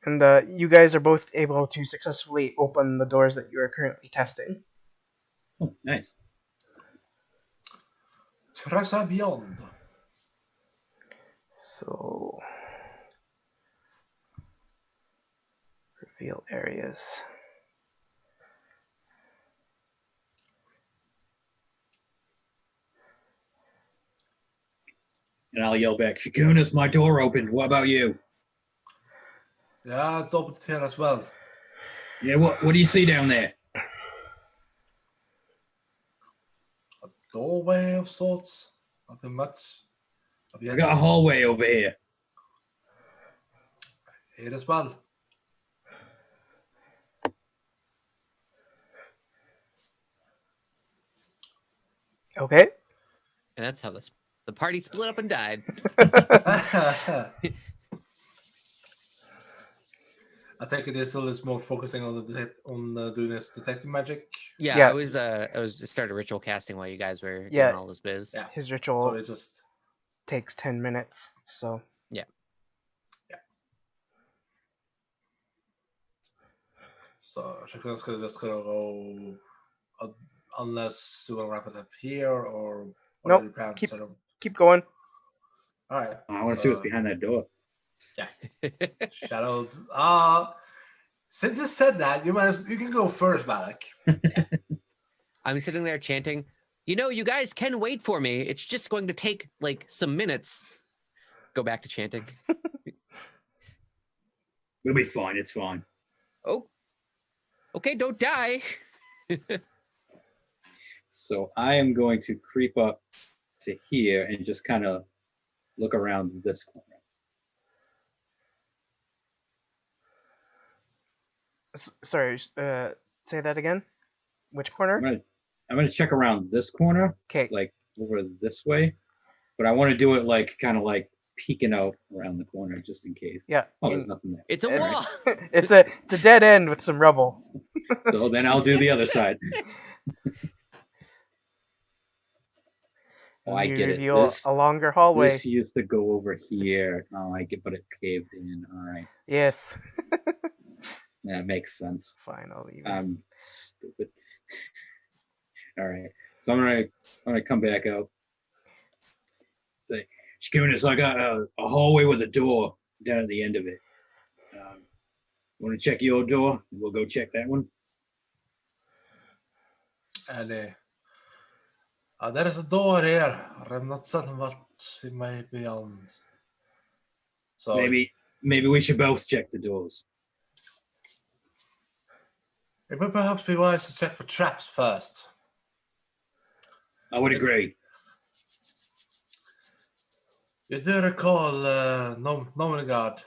And you guys are both able to successfully open the doors that you are currently testing. Oh, nice. Tressa beyond. So Field areas. And I'll yell back, Shakunis, my door opened. What about you? Yeah, it's open here as well. Yeah, what do you see down there? A doorway of sorts. Nothing much. I got a hallway over here. Here as well. Okay. And that's how the party split up and died. I think it is more focusing on doing this detective magic. Yeah, Yeah. I was just started ritual casting while you guys were Yeah. doing all this biz. Yeah. His So ritual it just takes 10 minutes, so. so Shakun's just gonna go unless you want to wrap it up here or what Nope, are your plans? keep- Sort of? Keep going. All right. I want to see what's behind that door. Shadows. Since you said that, you can go first, Malik. I'm sitting there chanting, you guys can wait for me. It's just going to take like some minutes. Go back to chanting. We'll be fine. It's fine. Oh, okay, don't die. So I am going to creep up to here and just kind of look around this corner. Sorry, say that again. Which corner? I'm gonna check around this corner, Okay. like over this way, but I want to do it like kind of like peeking out around the corner just in case. Yeah. Oh, there's nothing there. It's a wall. It's a dead end with some rubble. So then I'll do the other side. Oh, I You get it. reveal This, a longer hallway. this used to go over here. Oh, I get, but it caved in. All right, Yes. that makes sense. Fine, I'll leave it. I'm stupid. All right, so I'm gonna come back out. Say, Shakunis, I got a hallway with a door down at the end of it. Want to check your door? We'll go check that one. And there is a door here. I'm not certain what it may be on. So Maybe we should both check the doors. it would perhaps be wise to check for traps first. I would agree. You do recall Nomenagard.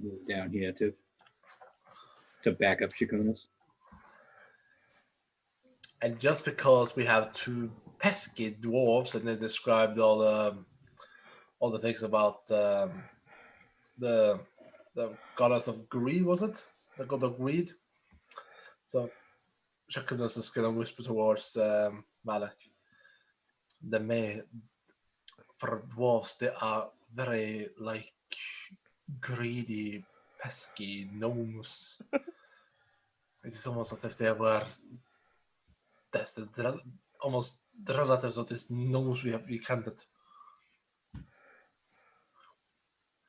Move down here to back up Shakunis. And just because we have two pesky dwarves and they described all the things about the goddess of greed, was it? The god of greed. So Shakunis is gonna whisper towards Malik. For dwarves, they are very like greedy, pesky gnomes. It is almost as if they were almost the relatives of this gnomes we counted.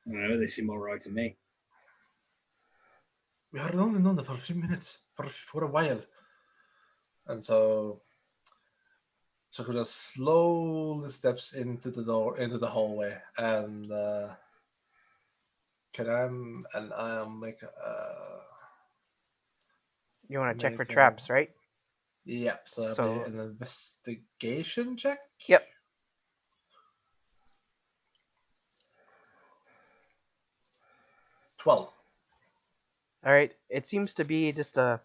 I don't know, they seem all right to me. We had only known them for a few minutes, for a while. And so Sakura slowly steps into the door, into the hallway, and I'll make You want to check for make, traps, right? yeah, so that'll be an investigation check? Yep. All right. It seems to be just a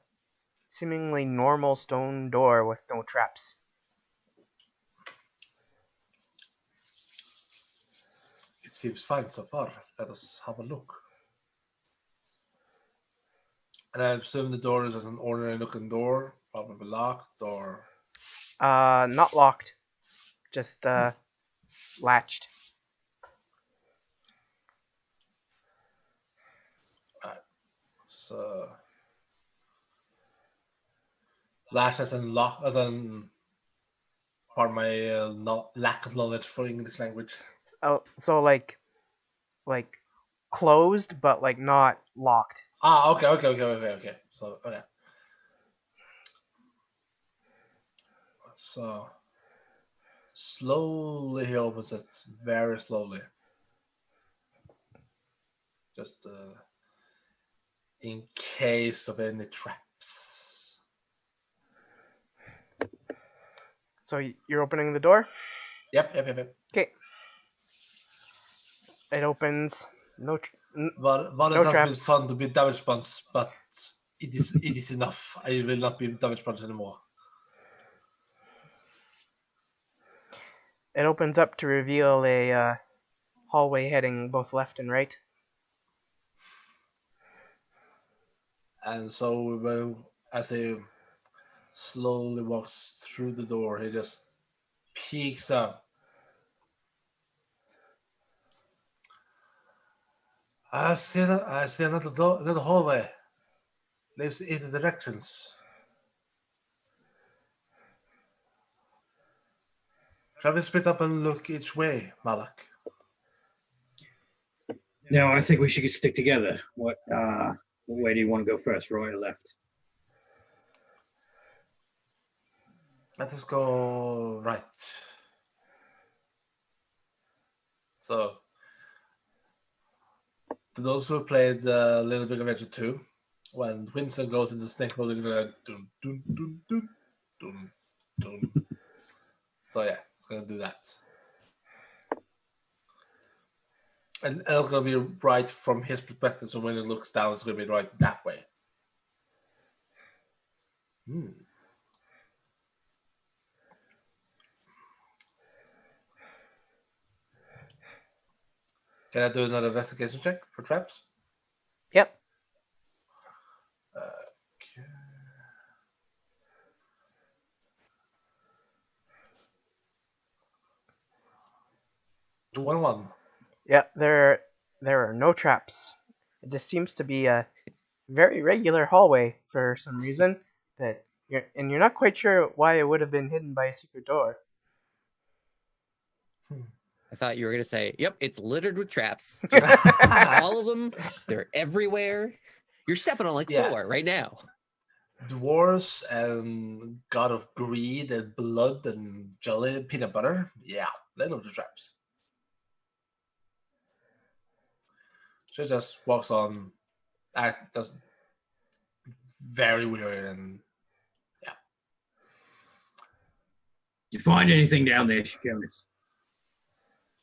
seemingly normal stone door with no traps. It seems fine so far. Let us have a look. And I assume the door is just an ordinary looking door, probably locked or... Not locked. Just, latched. So... Latched as in lock, as in... Pardon my lack of knowledge for English language. So like closed, but like not locked. Okay. So slowly he opens it, very slowly. Just in case of any traps. So you're opening the door? Yep. Okay. It opens. Well, it no has been traps. fun to be damage punch, but it is enough. I will not be damage punch anymore. It opens up to reveal a hallway heading both left and right. And so as he slowly walks through the door, he just peeks up. I see another door, another hallway. Leads either directions. Shall we split up and look each way, Malak? No, I think we should stick together. What way do you want to go first, right or left? Let us go right. So, to those who played Little Big Adventure 2, when Winston goes into snake mode, you're gonna dun dun dun dun dun dun. So yeah, it's gonna do that. And it's gonna be right from his perspective, so when it looks down, it's gonna be right that way. Can I do another investigation check for traps? Yep. Okay. Do 1-1. Yep. There are no traps. It just seems to be a very regular hallway for some reason that you're not quite sure why it would have been hidden by a secret door. I thought you were going to say, yep, it's littered with traps. Just all of them. They're everywhere. You're stepping on like 4 right now. Dwarves and god of greed and blood and jelly and peanut butter. Yeah, little of the traps. She just walks on. That's very weird and yeah. Did you find anything down there, Shakonis?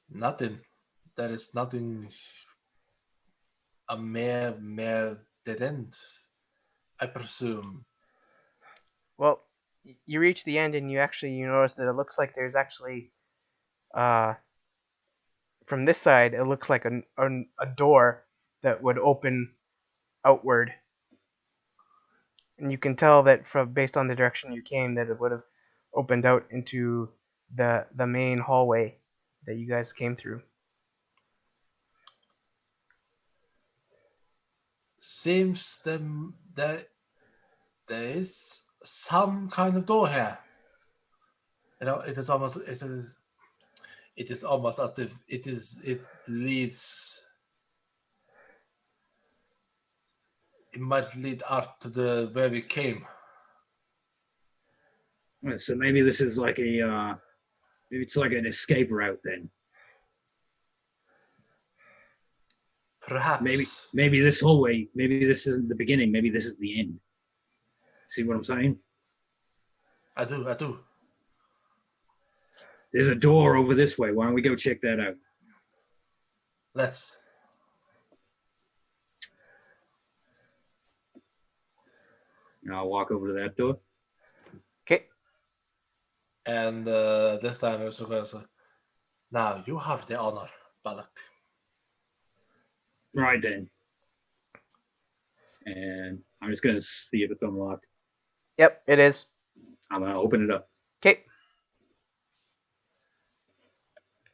Nothing. That is nothing. A mere dead end, I presume. Well, you reach the end and you notice that it looks like there's actually, from this side, it looks like a door that would open outward. And you can tell that based on the direction you came that it would have opened out into the main hallway that you guys came through. Seems that there is some kind of door here. You know, it is almost as if it leads. It might lead up to the where we came. So maybe this is like maybe it's like an escape route then. Perhaps. Maybe this hallway, maybe this isn't the beginning, maybe this is the end. See what I'm saying? I do. There's a door over this way. Why don't we go check that out? Let's. And I'll walk over to that door. Okay. And this time it's going to say, now you have the honor, Balak. Right then. And I'm just gonna see if it's unlocked. Yep, it is. I'm gonna open it up. Okay.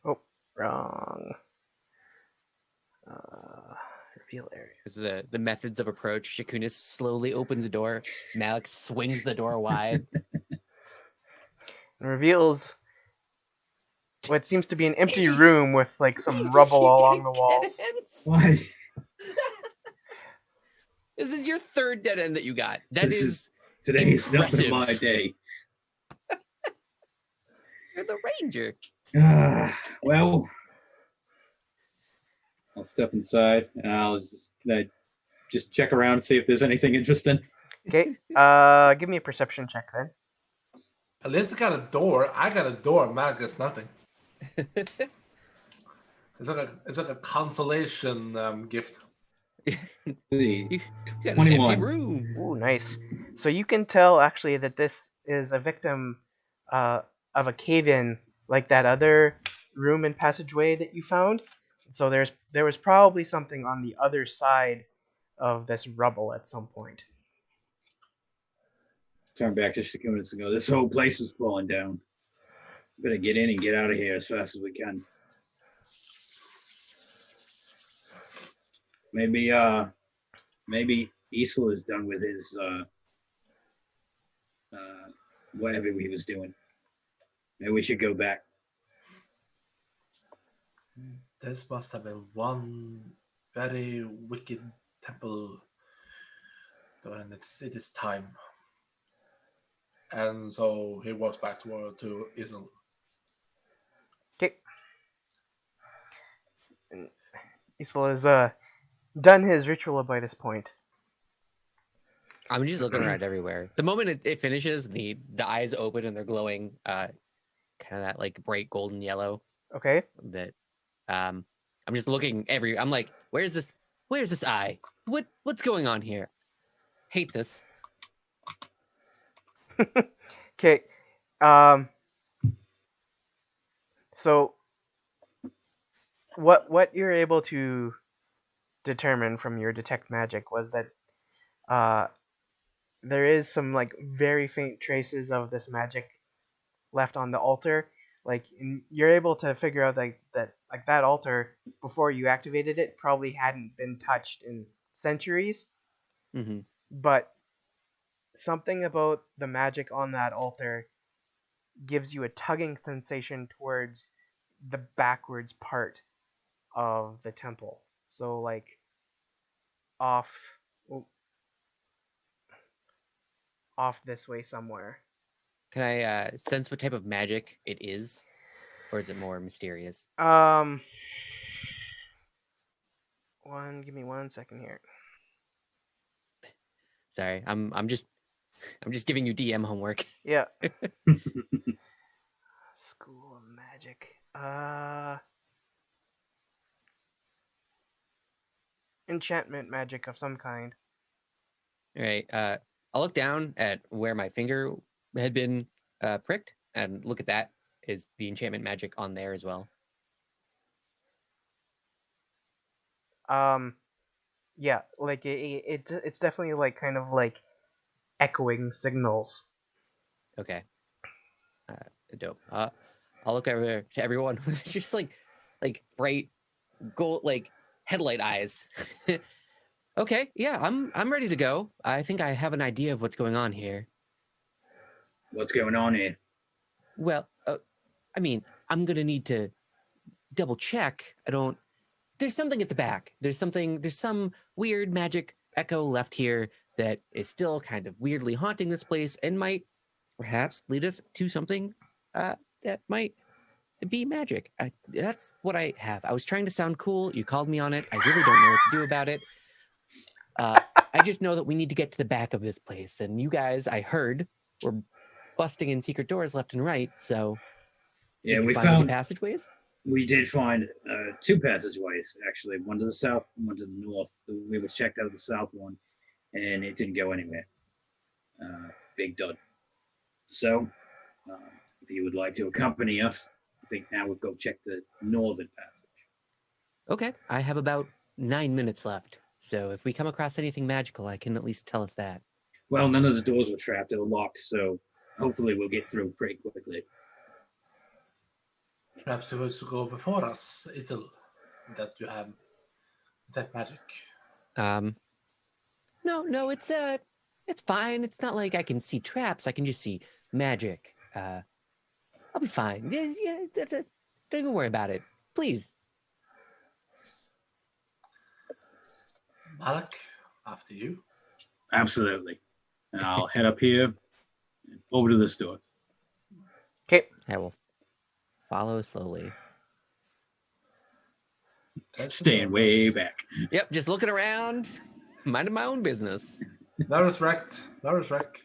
Oh, wrong. Reveal area. This is the methods of approach. Shakunis slowly opens a door. Malik swings the door wide. And reveals what seems to be an empty room with like some rubble along the walls. Why? This is your third dead end that you got. That is today is not been impressive. my day. You're the ranger. Well, I'll step inside and can I just check around and see if there's anything interesting. Okay. Give me a perception check then. At least I got a door. I got a door. Matt gets nothing. It's like a consolation gift. You got an 21. empty room. Ooh, nice. So you can tell actually that this is a victim of a cave-in, like that other room and passageway that you found. So there was probably something on the other side of this rubble at some point. Turn back just a few minutes ago. This whole place is falling down. Better get in and get out of here as fast as we can. Maybe Isla is done with his whatever he was doing. Maybe we should go back. This must have been one very wicked temple. And it is time. And so he walks back to Isla. Okay. Isla has done his ritual by this point. I'm just looking around everywhere. The moment it finishes, the eyes open and they're glowing, kind of that like bright golden yellow. Okay. That, I'm just looking I'm like, where's this eye? What's going on here? Hate this. Okay. So what you're able to determine from your detect magic was that there is some like very faint traces of this magic left on the altar. Like you're able to figure out that altar before you activated it probably hadn't been touched in centuries. Mm-hmm. But something about the magic on that altar gives you a tugging sensation towards the backwards part of the temple. So like off this way somewhere. Can I sense what type of magic it is, or is it more mysterious? Give me 1 second here. Sorry, I'm just giving you DM homework. Yeah. School of Magic. Enchantment magic of some kind. All right. I'll look down at where my finger had been pricked, and look at that. Is the enchantment magic on there as well? Yeah, like it's definitely like kind of like echoing signals. Okay. Dope. I'll look over to everyone with just like bright gold, like headlight eyes. Okay, yeah, I'm ready to go. I think I have an idea of what's going on here. What's going on here? Well, I mean, I'm gonna need to double check. There's something at the back. There's some weird magic echo left here that is still kind of weirdly haunting this place and might perhaps lead us to something that might be magic. That's what I have. I was trying to sound cool. You called me on it. I really don't know what to do about it. I just know that we need to get to the back of this place. And you guys, I heard, were busting in secret doors left and right. So yeah, we found any passageways. We did find two passageways, actually. One to the south, one to the north. We was checked out the south one, and it didn't go anywhere. Big dud. So, if you would like to accompany us, I think now we'll go check the northern passage. Okay, I have about 9 minutes left. So if we come across anything magical, I can at least tell us that. Well, none of the doors were trapped. They were locked, so hopefully we'll get through pretty quickly. Perhaps you wish to go before us, Isla, that you have that magic. No, it's fine. It's not like I can see traps. I can just see magic. I'll be fine. Yeah, don't even worry about it. Please. Malik, after you. Absolutely. And I'll head up here over to this door. Okay. I will follow slowly. Staying way back. Yep, just looking around, minding my own business. Nervous wrecked. Nervous wreck.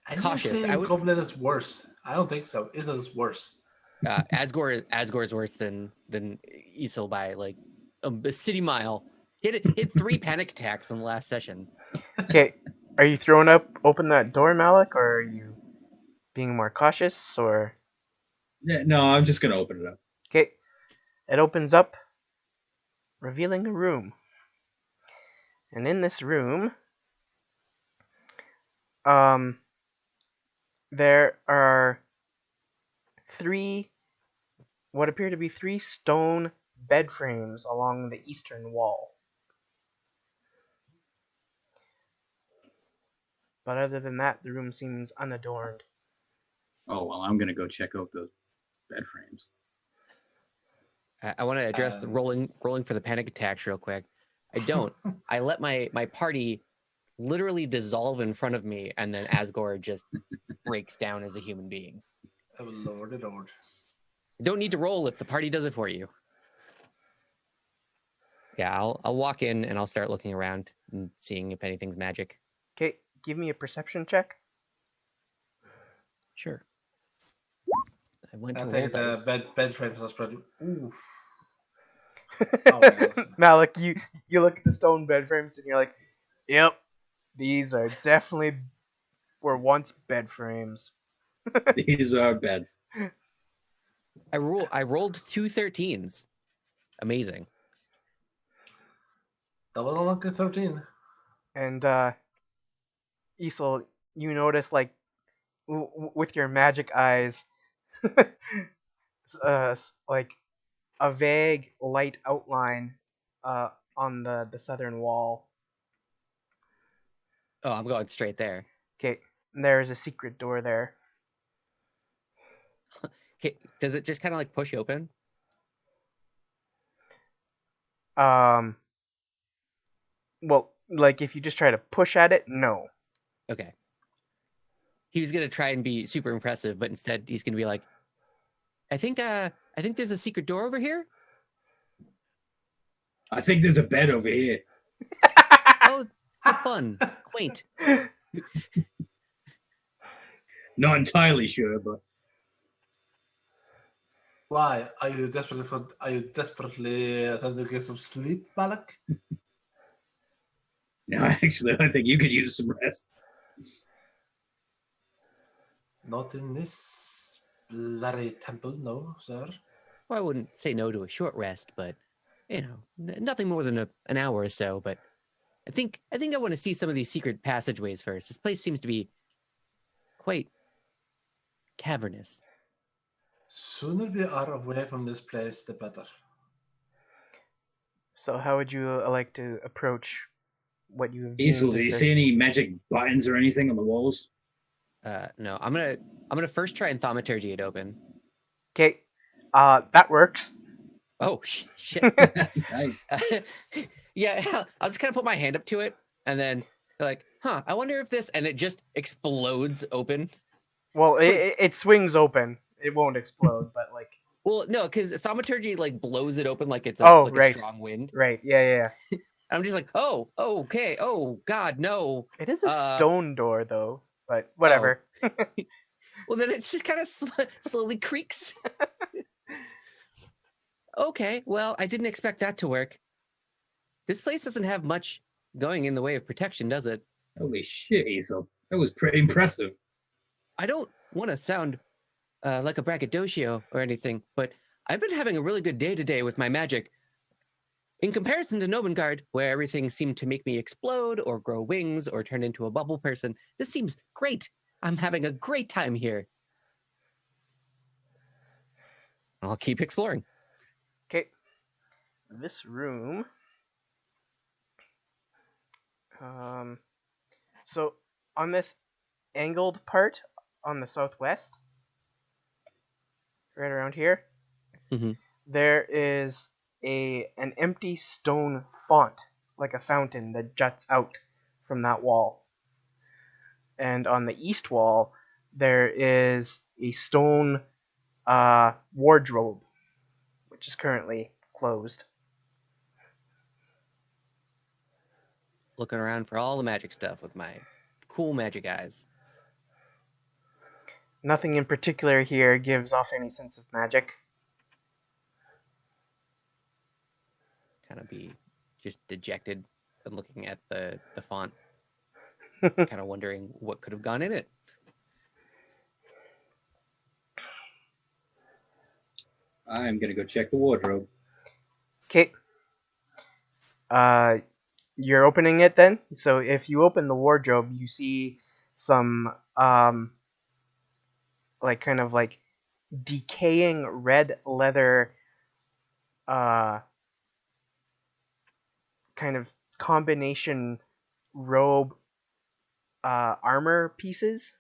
And Cautious. you're saying Goblin is worse. I don't think so. Isil's worse. Asgore's worse than Isil by like a city mile. Hit 3 panic attacks in the last session. Okay. Are you throwing open that door, Malik, or are you being more cautious, or? Yeah, no, I'm just gonna open it up. Okay. It opens up, revealing a room. And in this room, there are what appear to be 3 stone bed frames along the eastern wall. But other than that, the room seems unadorned. Oh well, I'm gonna go check out those bed frames. I want to address the rolling for the panic attacks real quick. I don't. I let my party literally dissolve in front of me, and then Asgore just breaks down as a human being. Oh, Lord, Lord. You don't need to roll if the party does it for you. Yeah, I'll walk in and I'll start looking around and seeing if anything's magic. Okay, give me a perception check. Sure. I went to I'll roll take dice. the bed frames and spread. Ooh. Oh, yeah, Malik, you look at the stone bed frames and you're like, yep, these are definitely were once bed frames. These are beds. I rolled 2 13s. Amazing. Double unlucky 13. And Isel, you notice like with your magic eyes, like a vague light outline on the southern wall. Oh, I'm going straight there. Okay, there's a secret door there. Okay, does it just kind of like push open? Well, like if you just try to push at it, no. Okay. He was gonna try and be super impressive, but instead he's gonna be like, I think there's a secret door over here. I think there's a bed over here. Oh, how fun, quaint. Not entirely sure, but Why? Are you desperately attempting to get some sleep, Malik? no, actually, I think you could use some rest. Not in this bloody temple, no, sir. Well, I wouldn't say no to a short rest, but nothing more than an hour or so. But I think I want to see some of these secret passageways first. This place seems to be quite cavernous. Sooner we are away from this place, the better. So how would you like to approach what you have Easel, deemed do you as see this? any magic buttons or anything on the walls? No, I'm gonna first try and thaumaturgy it open. Okay, that works. Oh shit! Nice. Yeah, I'll just kind of put my hand up to it, and then like, I wonder if this, and it just explodes open. Well, it swings open. It won't explode, but like. Well, no, because thaumaturgy like blows it open like it's Oh, a right. strong wind. Right. Yeah. I'm just like, oh, okay, oh God, no. It is a stone door though, but whatever. Oh. Well, then it just kind of slowly creaks. Okay, well, I didn't expect that to work. This place doesn't have much going in the way of protection, does it? Holy shit, Easel. That was pretty impressive. I don't want to sound like a braggadocio or anything, but I've been having a really good day today with my magic. In comparison to Nobengard, where everything seemed to make me explode or grow wings or turn into a bubble person, this seems great. I'm having a great time here. I'll keep exploring. Okay. This room. So on this angled part on the southwest, right around here, Mhm. there is an empty stone font, like a fountain that juts out from that wall. And on the east wall, there is a stone wardrobe, which is currently closed. Looking around for all the magic stuff with my cool magic eyes. Nothing in particular here gives off any sense of magic. Kind of be just dejected and looking at the font. Kind of wondering what could have gone in it. I'm gonna go check the wardrobe. Okay. You're opening it then. So if you open the wardrobe, you see some kind of decaying red leather kind of combination robe armor pieces.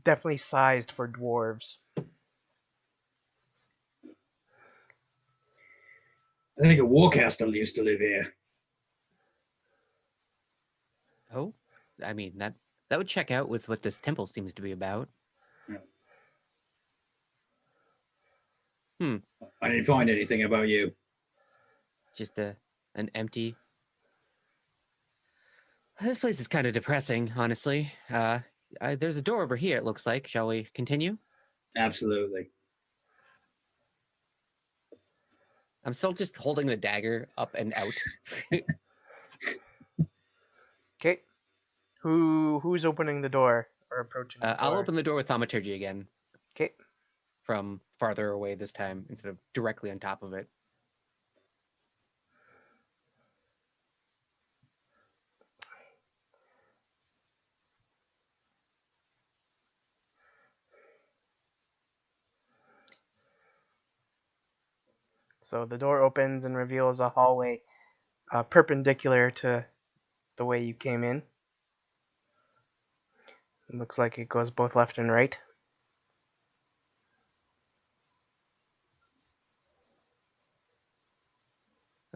Definitely sized for dwarves. I think a warcaster used to live here. Oh, I mean that would check out with what this temple seems to be about. I didn't find anything about you. Just an empty. This place is kind of depressing, honestly. There's a door over here, it looks like. Shall we continue? Absolutely. I'm still just holding the dagger up and out. Okay. Who's opening the door or approaching the door? I'll open the door with thaumaturgy again. Okay. From farther away this time instead of directly on top of it. So the door opens and reveals a hallway perpendicular to the way you came in. It looks like it goes both left and right.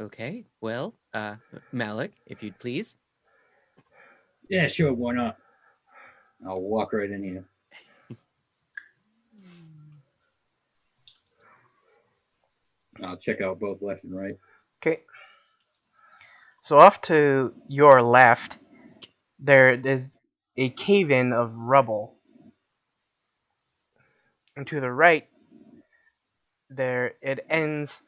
Okay, well, Malik, if you'd please. Yeah, sure, why not? I'll walk right in here. I'll check out both left and right. Okay. So off to your left, there is a cave-in of rubble. And to the right, there it ends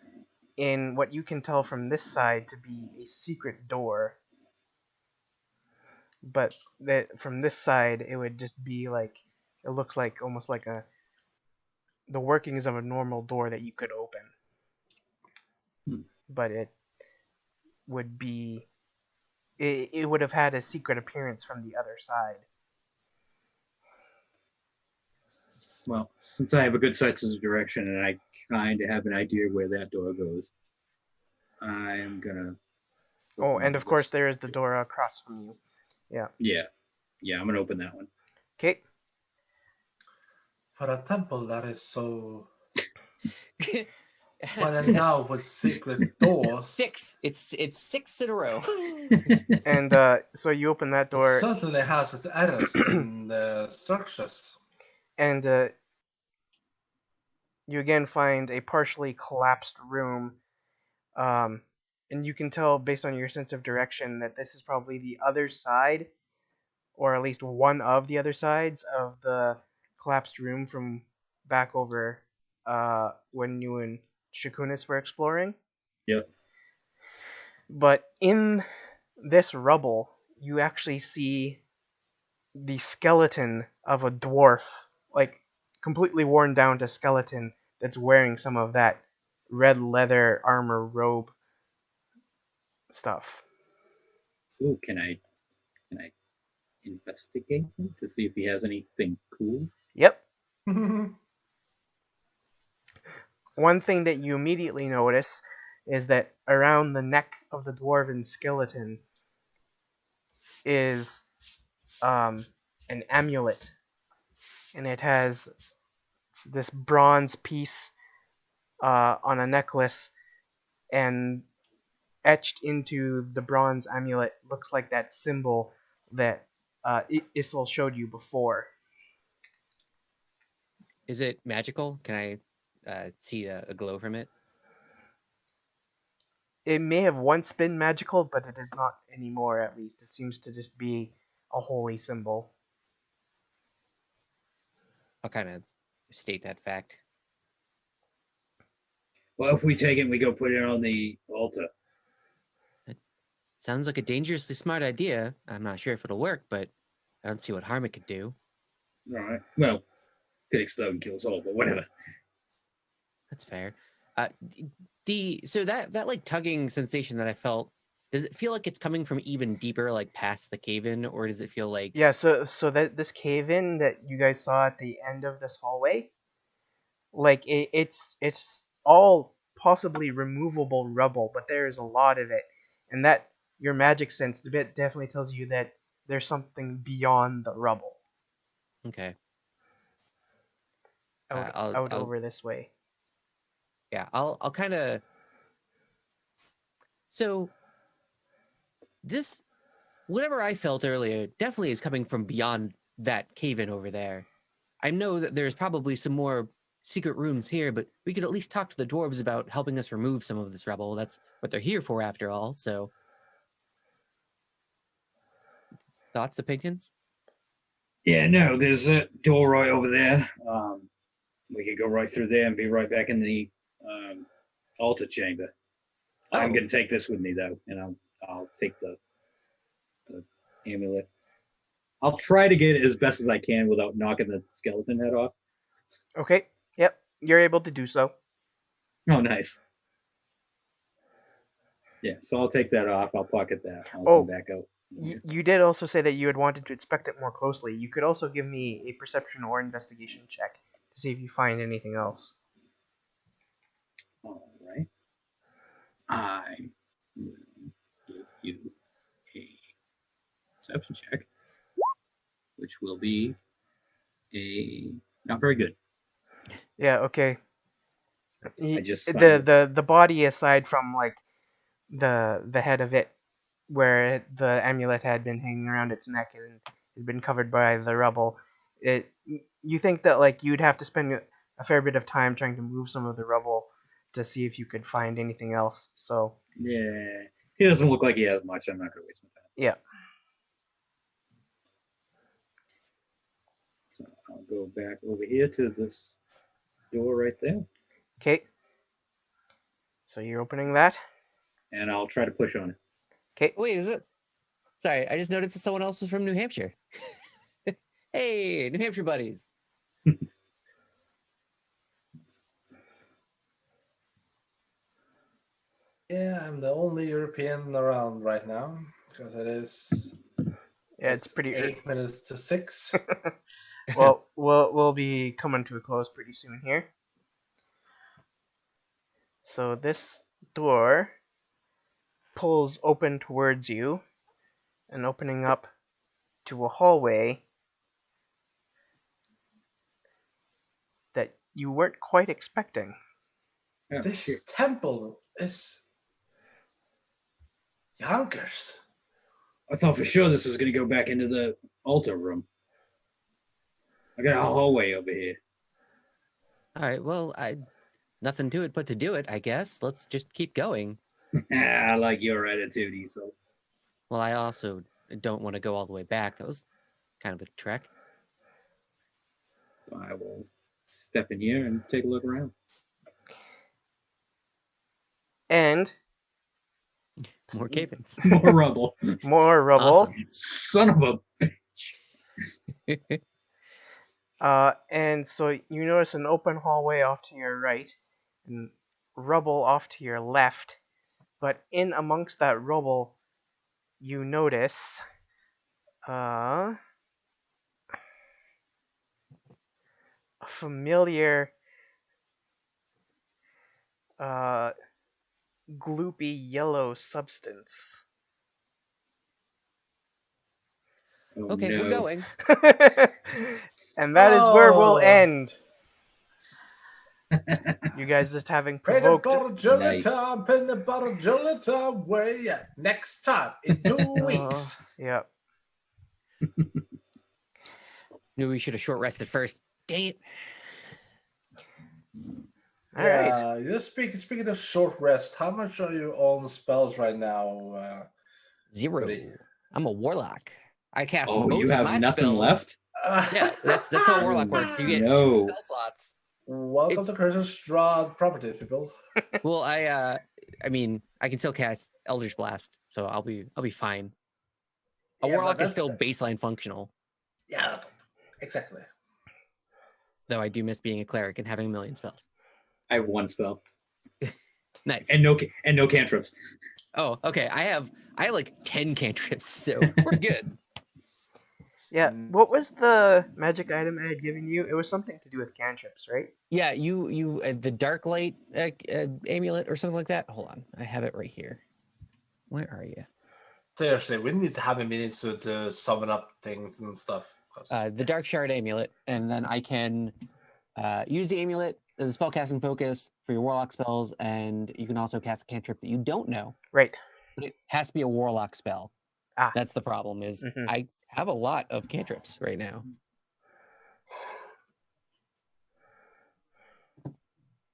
in what you can tell from this side to be a secret door. But from this side, it would just be like, it looks like almost like the workings of a normal door that you could open. But it would be, it would have had a secret appearance from the other side. Well, since I have a good sense of direction and I kind of have an idea where that door goes, I'm gonna. Oh, and of course there is the door across from you. Yeah. Yeah, I'm gonna open that one. Okay. For a temple that is so well endowed with secret doors. Six. It's 6 in a row. And so you open that door. It certainly has its errors in the structures. And you again find a partially collapsed room. And you can tell based on your sense of direction that this is probably the other side, or at least one of the other sides of the collapsed room from back over when you and Shakunis were exploring. Yep. But in this rubble, you actually see the skeleton of a dwarf, like completely worn down to skeleton, that's wearing some of that red leather armor robe stuff. Ooh, can I investigate him to see if he has anything cool? Yep. One thing that you immediately notice is that around the neck of the dwarven skeleton is an amulet, and it has this bronze piece on a necklace, and etched into the bronze amulet looks like that symbol that Issel showed you before. Is it magical? Can I see a glow from it? It may have once been magical, but it is not anymore, at least. It seems to just be a holy symbol. I'll kind of state that fact. Well, if we take it, we go put it on the altar. Sounds like a dangerously smart idea. I'm not sure if it'll work, but I don't see what harm it could do. All right. Well, could explode and kill us all, but whatever. That's fair. So that like tugging sensation that I felt, does it feel like it's coming from even deeper, like past the cave-in, or does it feel like? Yeah, so that this cave-in that you guys saw at the end of this hallway, like it's all possibly removable rubble, but there is a lot of it, and that your magic sense definitely tells you that there's something beyond the rubble Okay. out I'll over this way. yeah, I'll kind of. So this, whatever I felt earlier, definitely is coming from beyond that cave-in over there. I know that there's probably some more secret rooms here, but we could at least talk to the dwarves about helping us remove some of this rubble. That's what they're here for, after all. So, thoughts, opinions? Yeah, no, there's a door right over there. We could go right through there and be right back in the altar chamber. I'm Oh. going to take this with me, though, and I'll take the amulet. I'll try to get it as best as I can without knocking the skeleton head off. Okay, yep, you're able to do so. Oh, nice. Yeah, so I'll take that off. I'll pocket that. I'll Oh. come back out. You did also say that you had wanted to inspect it more closely. You could also give me a perception or investigation check to see if you find anything else. All right. I will give you a perception check, which will be a not very good. Yeah, okay. I just The body, aside from like the head of it, where the amulet had been hanging around its neck and had been covered by the rubble, you think that like you'd have to spend a fair bit of time trying to move some of the rubble to see if you could find anything else. So yeah, he doesn't look like he has much. I'm not going to waste my time. yeah. So I'll go back over here to this door right there, Okay. So you're opening that. and I'll try to push on it. Okay. Wait, is it? Sorry, I just noticed that someone else was from New Hampshire. Hey, New Hampshire buddies. Yeah, I'm the only European around right now because it is. Yeah, it's pretty. 8 minutes to 6. Well, we'll be coming to a close pretty soon here. So this door pulls open towards you, and opening up to a hallway that you weren't quite expecting. Oh, This shit. temple is yonkers. I thought for sure this was going to go back into the altar room. I got a hallway over here. All right, well, nothing to it but to do it, I guess. Let's just keep going. I like your attitude, Esau. Well, I also don't want to go all the way back. That was kind of a trek. So I will step in here and take a look around. And More cave-ins. More rubble. more rubble. Awesome. Son of a bitch. And so you notice an open hallway off to your right, and rubble off to your left. But in amongst that rubble, you notice a familiar gloopy yellow substance. Oh, Okay, no. we're going. And that is where we'll end. You guys just having Peanut provoked. butter jelly Nice. time, peanut butter jelly time, way yeah. Next time in 2 weeks. Yeah. Knew we should have short rested first. Dang it. All right. Yeah, just speaking of short rest, how much are you on spells right now? 0. Buddy. I'm a warlock. I cast Oh, both you of have my nothing spells. left? Yeah, that's how warlock works. You get 2 No. spell slots. Welcome to Curses Strahd property, people. Well, I mean, I can still cast Eldritch Blast, so I'll be fine. A Yeah, but warlock is that's- still baseline functional, Yeah, exactly. though I do miss being a cleric and having a million spells. I have 1 spell Nice. and no cantrips. Oh, okay. I have like 10 cantrips, so we're good. Yeah. What was the magic item I had given you? It was something to do with cantrips, right? Yeah, you the dark light amulet or something like that. Hold on, I have it right here. Where are you? Seriously, we need to have a meeting to summon up things and stuff. 'cause- The dark shard amulet, and then I can use the amulet as a spellcasting focus for your warlock spells, and you can also cast a cantrip that you don't know, Right. but it has to be a warlock spell. Ah. That's the problem. Is Mhm. I have a lot of cantrips right now,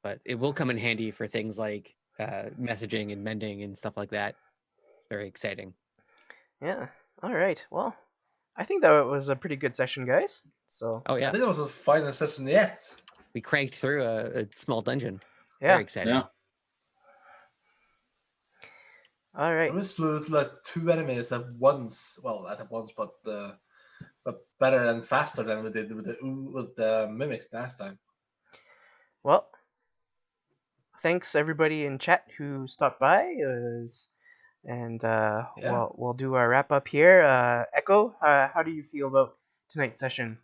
but it will come in handy for things like messaging and mending and stuff like that. Very exciting. Yeah. All right. Well, I think that was a pretty good session, guys. So. Oh I yeah, think it was the finest session yet. we cranked through a small dungeon. Yeah. Very exciting. Yeah. All right. We slew like 2 enemies at once. Well, not at once, but better and faster than we did with the mimic last time. Well, thanks everybody in chat who stopped by. And Yeah. we'll do our wrap up here. Echo, how do you feel about tonight's session?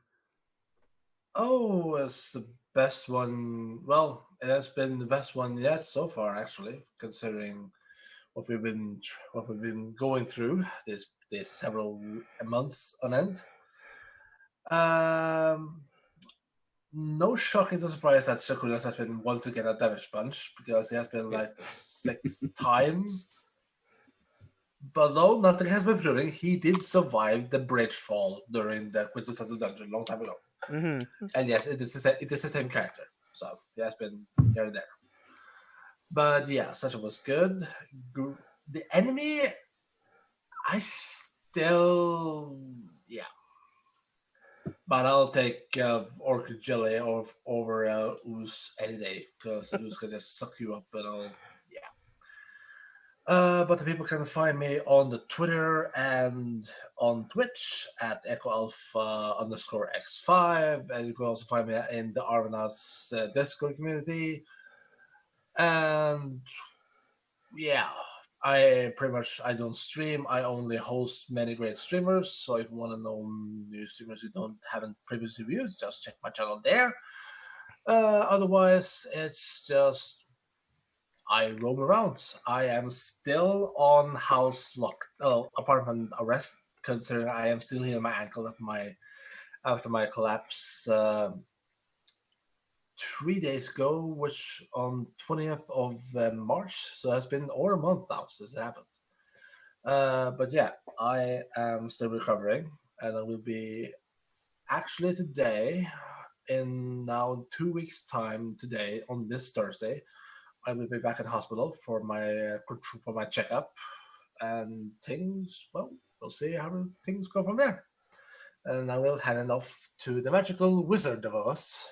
Oh, it's the best one. Well, it has been the best one yet so far, actually, considering what we've been going through this several months on end. No shocking to surprise that Shakuras has been once again a damage sponge because he has been like the 6th time. But though nothing has been proving, he did survive the bridge fall during the Quintessential Dungeon a long time ago. Mm-hmm. And yes, it is the same character, so he has been here and there. But yeah, session was good. The enemy, I still but I'll take Orchid Jelly over Ooze any day because Ooze can just suck you up and all. But the people can find me on the Twitter and on Twitch at EchoAlpha_X5, and you can also find me in the Arvanauts Discord community. And yeah, I don't stream. I only host many great streamers. So if you want to know new streamers you haven't previously viewed, just check my channel there. Otherwise, it's just I roam around. I am still on apartment arrest, considering I am still healing my ankle after my collapse 3 days ago, which on 20th of March. So it's been over a month now since it happened. But yeah, I am still recovering, and I will be actually today, in now 2 weeks' time today, on this Thursday, I will be back in hospital for my checkup, and things. Well, we'll see how things go from there. And I will hand it off to the magical wizard of us.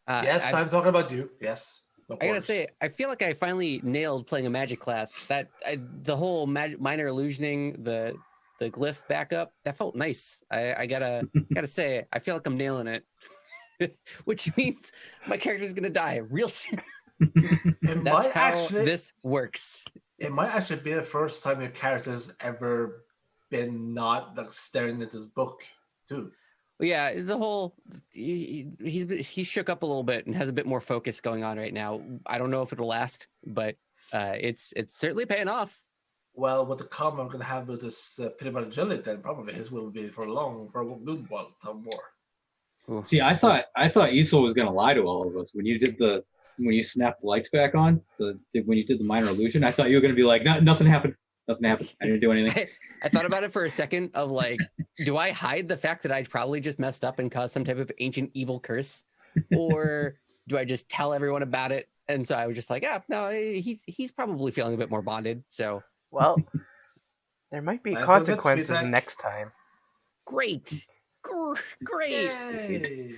Yes, I'm talking about you. Yes. No I gotta worries. say, I feel like I finally nailed playing a magic class. The whole minor illusioning, the glyph backup, that felt nice. I gotta say, I feel like I'm nailing it. Which means my character's gonna die real soon. That's how this works. It might actually be the first time your character's ever been not like staring into his book, too. Yeah, the whole he's shook up a little bit and has a bit more focus going on right now. I don't know if it'll last, but it's certainly paying off. Well, with the calm I'm gonna have with this peanut butter jelly, then probably his will be for a good while more. Ooh. See, I thought Esau was gonna lie to all of us when you snapped the lights back on. When you did the minor illusion, I thought you were gonna be like, no, nothing happened. Nothing happened. I didn't do anything. I thought about it for a second of like, do I hide the fact that I probably just messed up and caused some type of ancient evil curse? Or do I just tell everyone about it? And so I was just like, no, he's probably feeling a bit more bonded. So, Well, there might be Nice little bit, consequences sweetheart. next time. great. Great. Yay.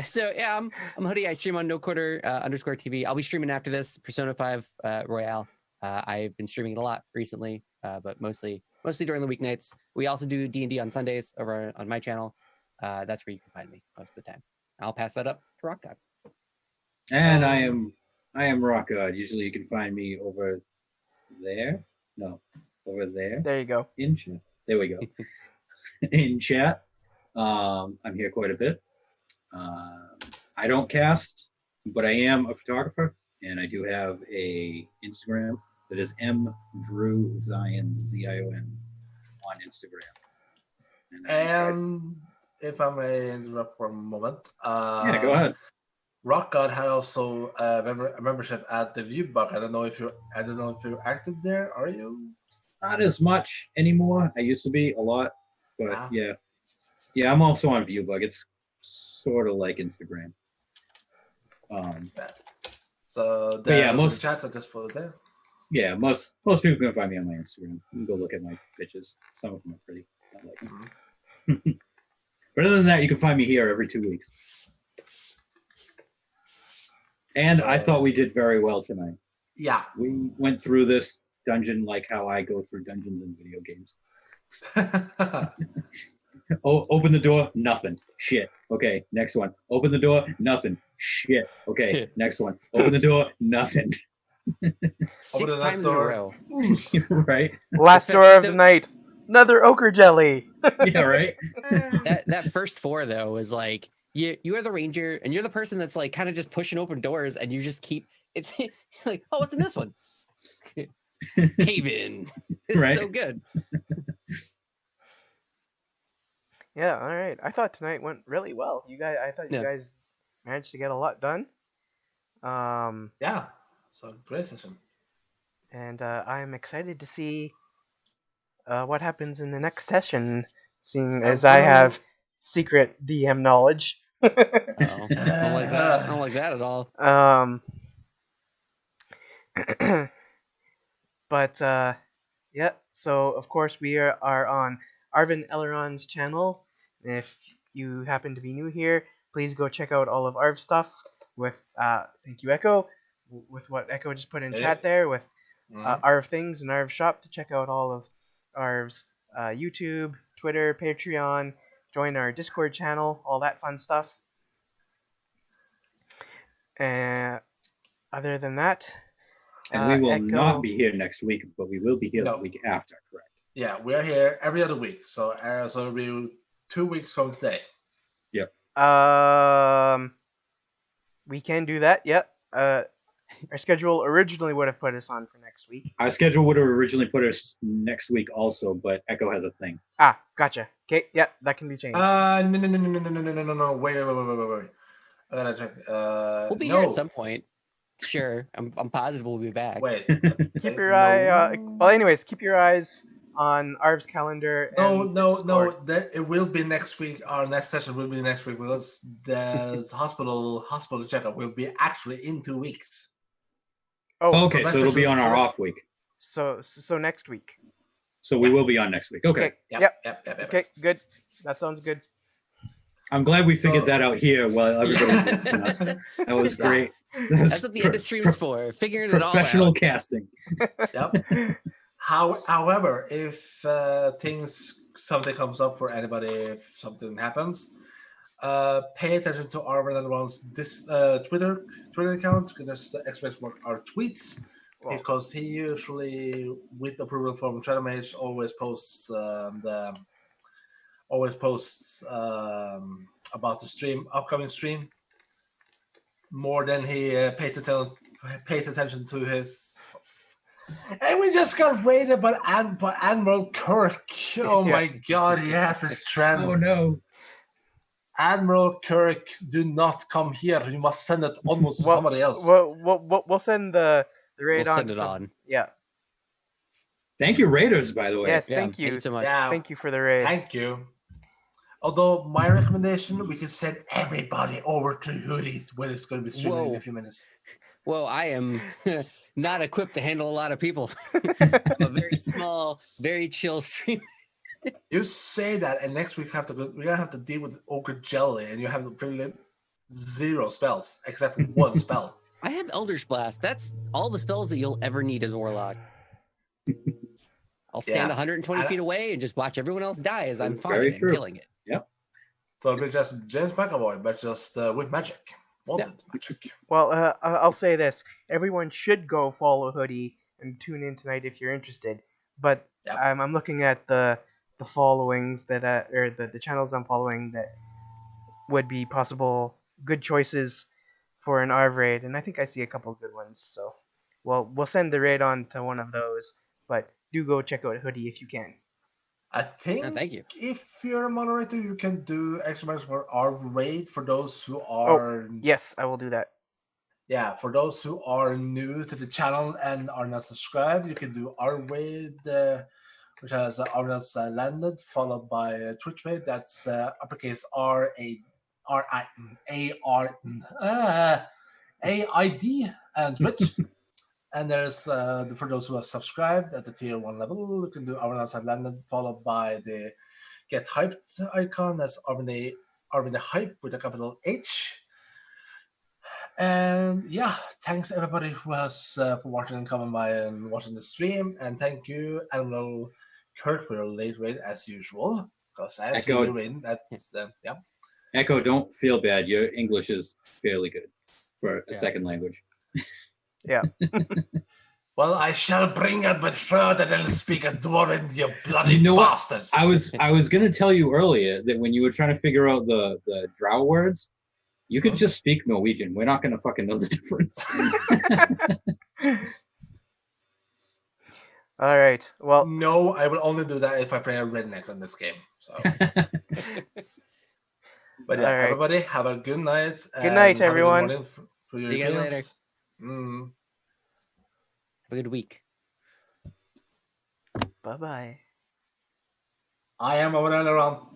So yeah, I'm Hoodie. I stream on _TV. I'll be streaming after this Persona 5 Royale. I've been streaming it a lot recently, but mostly during the weeknights. We also do D&D on Sundays over on my channel. That's where you can find me most of the time. I'll pass that up to Rock God. And I am Rock God. Usually you can find me over there. No, over there. There you go. In chat. There we go. In chat. I'm here quite a bit. I don't cast, but I am a photographer, and I do have a Instagram that is mdrewzion, Zion, on Instagram. And if I may interrupt for a moment, Yeah, go ahead. Rock God had also a membership at the Viewbug. I don't know if you're active there. Are you? Not as much anymore. I used to be a lot, but yeah. I'm also on Viewbug. It's sort of like Instagram. So most chats are just for there. Yeah, most people can find me on my Instagram. You can go look at my pictures. Some of them are pretty. I like them. But other than that, you can find me here every 2 weeks. And I thought we did very well tonight. Yeah. We went through this dungeon like how I go through dungeons in video games. Open the door, nothing. Shit. Okay, next one. Open the door, nothing. Shit. Okay, next one. Open the door, nothing. 6 times in a row. Right? Last door of the night. Another ochre jelly. Yeah, right? That first 4 though was like you are the ranger and you're the person that's like kind of just pushing open doors and you just keep it's like, oh, what's in this one? Cave in. It's Right. so good. Yeah, all right. I thought tonight went really well. I thought you guys managed to get a lot done. Yeah. So great session. And I'm excited to see what happens in the next session, seeing as I have secret DM knowledge. Oh, don't like that. I don't like that at all. But yeah. So of course we are on Arvin Elleron's channel. If you happen to be new here, please go check out all of Arv's stuff with thank you Echo, with what Echo just put in chat there with Arv Things and Arv Shop to check out all of Arv's YouTube, Twitter, Patreon, join our Discord channel, all that fun stuff. Other than that, and we will Echo... not be here next week, but we will be here the week after, correct? Yeah, we are here every other week, so it'll be 2 weeks from today. Yep. We can do that. Yep. Our schedule originally would have put us on for next week. Our schedule would have originally put us next week also, but Echo has a thing. Ah, gotcha. Okay, yeah, that can be changed. No. Wait. I gotta check. We'll be here at some point. Sure, I'm positive we'll be back. Wait. Keep your eye. Well, anyways, keep your eyes on Arv's calendar. No. It will be next week. Our next session will be next week because the hospital checkup will be actually in 2 weeks. Oh, okay. So it'll be on our off week. So next week. So we will be on next week. Okay. Yep. Okay, good. That sounds good. I'm glad we figured that out here while everybody's watching us. That was great. That's what the end of stream's for. Figuring it all out. Professional casting. Yep. However, if something comes up for anybody, if something happens, pay attention to Arvin Elleron's Twitter account. Just express our tweets, because he usually, with approval from Shadow Mage, always posts about the upcoming stream, more than he pays attention to his. And we just got raided by Admiral Kirk. Oh my God, he has this trend. Oh no! Admiral Kirk, do not come here. You must send it almost to somebody else. We'll send the raid We'll on. send it on. Yeah. Thank you, Raiders, by the way. Yes. Yeah, Thank you. so much. Yeah, Thank you for the raid. thank you. Although my recommendation, we can send everybody over to Hoodies, where it's going to be streaming in Whoa. a few minutes. Well, I am not equipped to handle a lot of people. I'm a very small, very chill streamer. You say that, and next week we're gonna have to deal with Ogre Jelly, and you have pretty much 0 spells except for 1 spell. I have Elder's Blast. That's all the spells that you'll ever need as a warlock. I'll stand Yeah. 120 feet away and just watch everyone else die as I'm fine Very and true. killing it. So it'll be just James McAvoy, but just with magic. Wanted magic. Well, I'll say this: everyone should go follow Hoodie and tune in tonight if you're interested. But Yep. I'm looking at the followings that or the channels I'm following that would be possible good choices for an ARV raid, and I think I see a couple good ones. So, we'll send the raid on to one of those. But do go check out Hoodie if you can. I think thank you. if you're a moderator, you can do extra marks for our raid for those who are Yes, I will do that. Yeah, for those who are new to the channel and are not subscribed, you can do our raid, which has Arnold's landed, followed by Twitch raid. That's uppercase R-A-R-A-I-D and Twitch. And there's for those who are subscribed at the tier 1 level, you can do Arnold's landed, followed by the Get Hyped icon. That's Arvin the Hype with a capital H. And yeah, thanks everybody who has for watching and coming by and watching the stream. And thank you, Admiral Kirk, for your late raid as usual. Because I've seen you in. That's yeah. Echo, don't feel bad. Your English is fairly good for a second language. Yeah. Well, I shall bring it, but further than speak a Dwarven, you bloody You know what? bastard. I was gonna tell you earlier that when you were trying to figure out the drow words, you could just speak Norwegian. We're not gonna fucking know the difference. All right. Well, No, I will only do that if I play a redneck on this game. So, but yeah, All right. everybody have a good night. Good night, have a good everyone. morning for your See you guys later. Europeans. Have a good week. bye-bye. I am over and around.